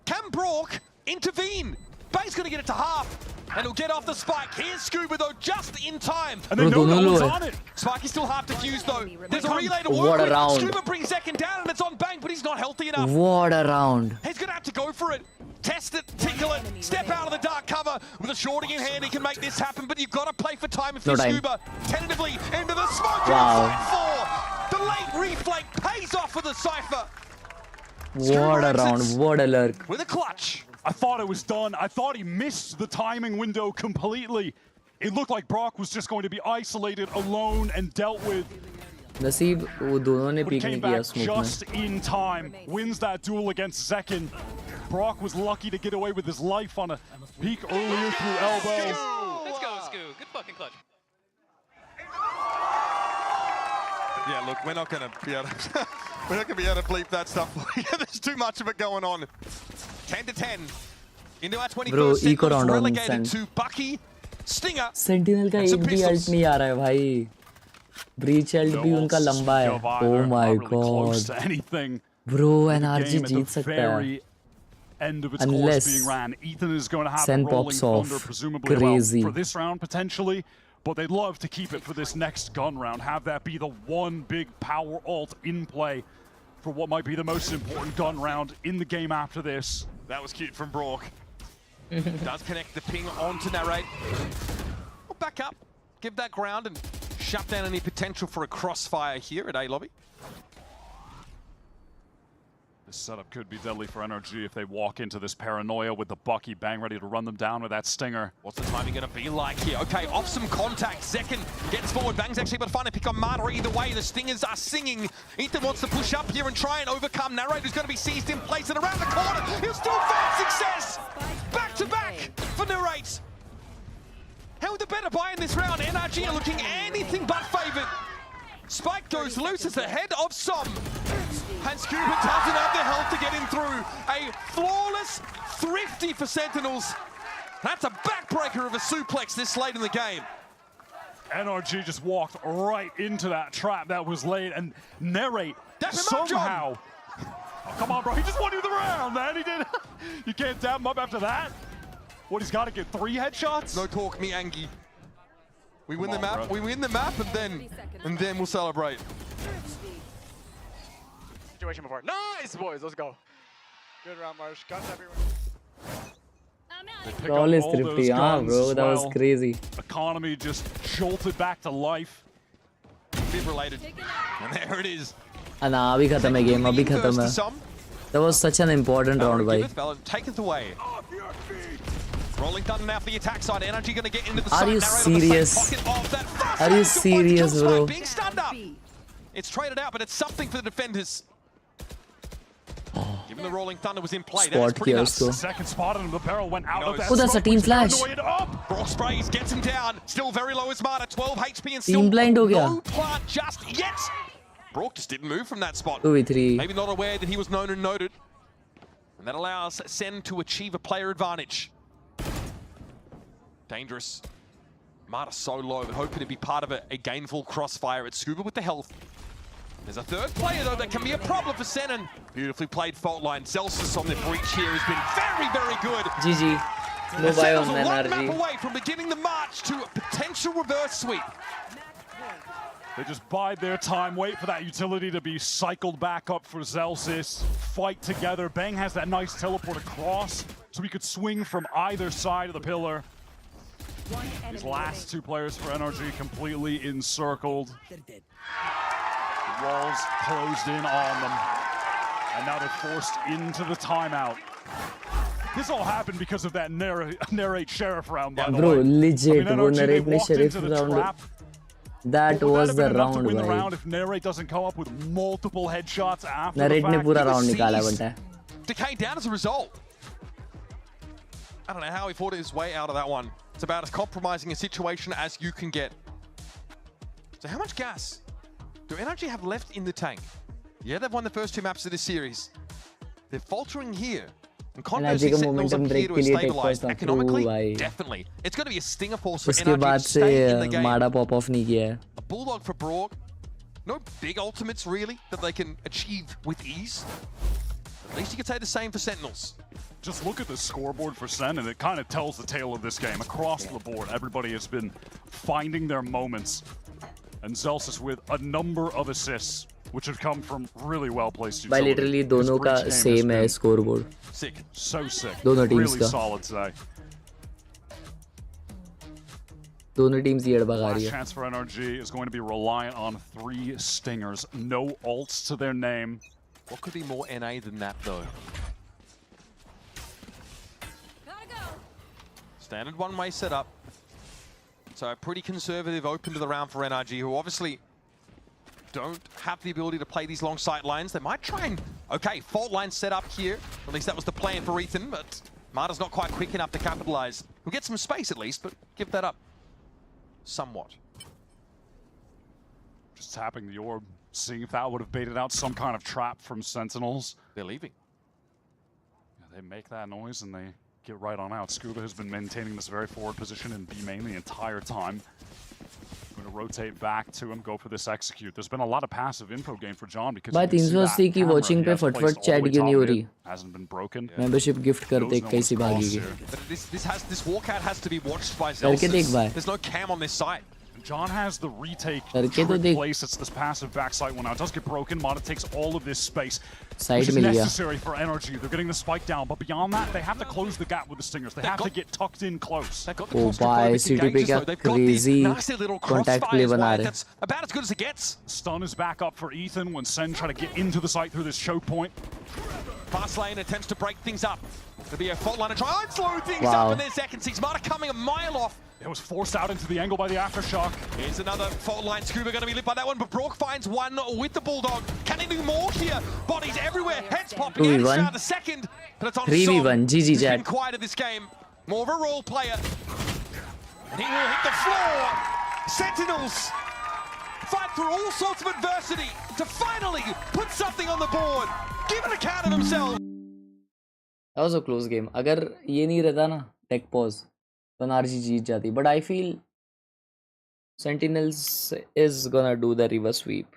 Can Brock intervene? Bang's going to get it to half, and he'll get off the spike. Here's Scuba though, just in time. And they know no one's on it. Spike is still half defused though. There's a relay to work What a with. round. Scuba brings Zekken down, and it's on Bang, but he's not healthy enough. What a round. He's going to have to go for it. Test it, tickle it, step out of the dark cover. With a shorting in hand, he can make this happen, but you've got to play for time if you're Scuba. Tentatively into the smoke. Wow. The late reflake pays off with the Cypher. What a round, what a lurk. With a clutch. I thought it was done. I thought he missed the timing window completely. It looked like Brock was just going to be isolated, alone, and dealt with. नसीब वो दोनों ने But peak came नहीं किया back smoke just में. in time. Wins that duel against Zekin. Brock was lucky to get away with his life on a peek earlier through elbow. Let's go, Scoo. Good fucking clutch. Yeah, look, we're not gonna be able to we're not gonna be able to bleep that stuff. There's too much of it going on. 10 to 10. Into our 21st. Bro, eco round on relegated to Bucky, Stinger. Sentinel का एक भी alt नहीं आ रहा है भाई. Breach ult भी उनका लंबा है. Oh my god. Bro, NRG जीत सकता है. End of its course being ran. Ethan is going to have a rolling thunder, presumably for this round potentially, but they'd love to keep it for this next gun round. Have that be the one big power ult in play for what might be the most important gun round in the game after this. That was cute from Brock. Does connect the ping onto Narrate. We'll back up, give that ground, and shut down any potential for a crossfire here at A lobby. This setup could be deadly for NRG if they walk into this paranoia with the Bucky bang ready to run them down with that stinger. What's the timing going to be like here? Okay, off some contact. Zekin gets forward. Bang's actually able to find a pick on Martyr. Either way, the stingers are singing. Ethan wants to push up here and try and overcome Narrate, who's going to be seized in place and around the corner. He'll still find success. Back to back for Narrate. Held the better buy in this round. NRG are looking anything but favored. Spike goes loose as the head of Som. And Scuba doesn't have the health to get him through. A flawless, thrifty for Sentinels. That's a backbreaker of a suplex this late in the game. NRG just walked right into that trap that was laid, and Narrate somehow... Oh, come on, bro. He just won you the round, man. He did. You can't dab him up after that? What, he's got to get 3 headshots? No talk, me Angie. We win the map. We win the map, and then we'll celebrate. Situation before. Nice, boys. Let's go. Good round, Marsh. Guns everywhere. All is thrifty, bro. That was crazy. Economy just jolted back to life. Bit related. And there it is. ना अभी खत्म है game, अभी खत्म है. That was such an important round, भाई. Take it away. Rolling thunder now for the attack side. NRG going to get into the side. Are you serious? Are you serious, bro? Being stunned up. It's traded out, but it's something for the defenders. Given the rolling thunder was in play, that's pretty nuts. Second spot and the barrel went out of that. Oh, that's a team flash. Brock sprays, gets him down. Still very low as Marta, 12 HP and still team blind ho gaya. No plant just yet. Brock just didn't move from that spot. 2v3. Maybe not aware that he was known and noted. And that allows Sen to achieve a player advantage. Dangerous. Marta so low, but hoping to be part of a gainful crossfire at Scuba with the health. There's a third player, though, that can be a problem for Sen, and beautifully played fault line. Celsius on the breach here has been very, very good. GG. No buy on NRG. One map away NRG. from beginning the march to a potential reverse sweep. They just bide their time, wait for that utility to be cycled back up for Celsius. Fight together. Bang has that nice teleport across, so he could swing from either side of the pillar. These last 2 players for NRG completely encircled. The walls closed in on them. And now they're forced into the timeout. This all happened because of that narrate sheriff round, by the way. Bro, legit. I mean, NRG, narrate they walked sheriff into the round. trap. That was the round, to win the bhai. round if Narrate doesn't come up with multiple headshots after Narrate the ने fact. पूरा round निकाला बंटा. Decay down as a result. I don't know how he fought his way out of that one. It's about as compromising a situation as you can get. So how much gas do NRG have left in the tank? Yeah, they've won the first 2 maps of this series. They're faltering here. And conversely, Sentinels appear to have stabilized. Economically, definitely. It's going to be a stinger force for उसके NRG बाद to stay in the से game. माड़ा pop off नहीं किया है. A bulldog for Brock. No big ultimates, really, that they can achieve with ease. At least you could say the same for Sentinels. Just look at the scoreboard for Sen, and it kind of tells the tale of this game. Across the board, everybody has been finding their moments. And Celsius with a number of assists. which have come from really well placed भाई utility. Literally His दोनों का bridge game has same है been scoreboard, Sick. so sick. दोनों teams Really का, solid today. दोनों teams ये भगा रही Last है. chance for NRG is going to be reliant on 3 stingers. No ults to their name. What could be more NA than that, though? Standard one-way setup. So pretty conservative open to the round for NRG, who obviously don't have the ability to play these long sight lines. They might try and... Okay, fault line set up here. At least that was the plan for Ethan, but Marta's not quite quick enough to capitalize. We'll get some space at least, but give that up somewhat. Just tapping the orb, seeing if that would have baited out some kind of trap from Sentinels. They're leaving. Yeah, they make that noise and they get right on out. Scuba has been maintaining this very forward position in B main the entire time. Going to rotate back to him, go for this execute. There's been a lot of passive info gain for John because भाई you can see 380 that की camera watching he पे has फटफट placed all the chat way क्यों नहीं top हो mid. रही? Hasn't been broken. Membership gift कर दे, Knows no कैसी one's भागेगी? crossed here. But this walkout has to be watched by करके देख Zelsus. भाई. There's no cam on this site. John has the retake करके तो trick देख. place. It's this passive backside one now. It does get broken. Mata takes all of this space, Side which is मिल गया. necessary for NRG. They're getting the spike down, but beyond that, they have to close the gap with the Stingers. They have to get tucked in close. ओ भाई city पे क्या crazy contact play बना रहे. That's about as good as it gets. Stun is back up for Ethan when Sen try to get into the site through this choke point. Fast lane attempts to break things up. There'll be a fault line to try and slow things Wow. up, and there's seconds. Mata coming a mile off. It was forced out into the angle by the aftershock. Here's another fault line. Scuba going to be lit by that one, but Brock finds one with the Bulldog. Can he do more here? Bodies everywhere. Heads popping. And 2v1. it's the second, but it's on 3v1, GG He's chat. been quiet at this game. More of a role player. And he will hit the floor. Sentinels fight through all sorts of adversity to finally put something on the board. Give an account of themselves. That was a close game. अगर ये नहीं रहता ना take pause तो NRG जीत जाती, but I feel Sentinels is gonna do the reverse sweep.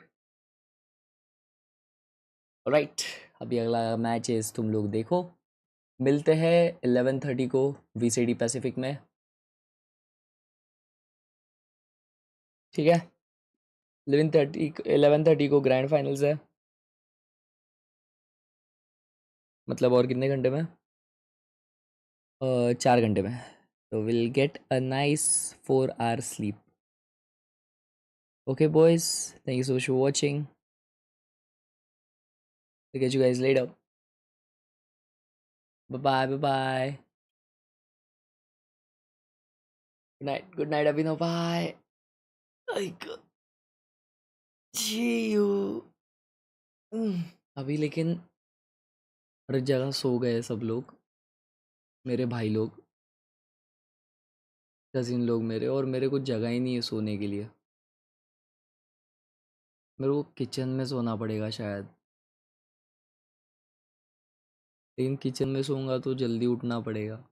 Right, अभी अगला match है, तुम लोग देखो. मिलते हैं 11:30 को VCT पैसिफिक में. ठीक है, 11:30 को ग्रैंड फाइनल्स है. मतलब और कितने घंटे में? 4 घंटे में. तो will get a nice 4 hour sleep. Okay boys, thank you so much for watching. I'll catch you guys later. Bye bye. Good night Abhinav, bye. See you. अभी लेकिन हर जगह सो गए सब लोग, मेरे भाई लोग, कजिन लोग मेरे, और मेरे को जगह ही नहीं है सोने के लिए. मेरे को किचन में सोना पड़ेगा शायद, लेकिन किचन में सोऊंगा तो जल्दी उठना पड़ेगा.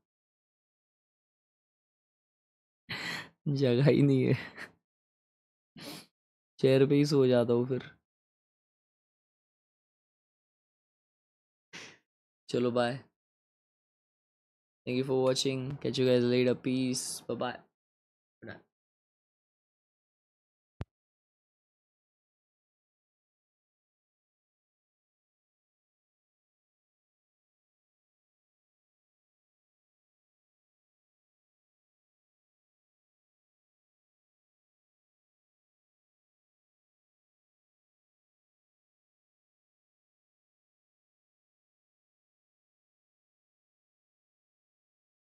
जगह ही नहीं है. चेयर पे ही सो जाता हूँ फिर. चलो bye. Thank you for watching. Catch you guys later. Peace. Bye bye.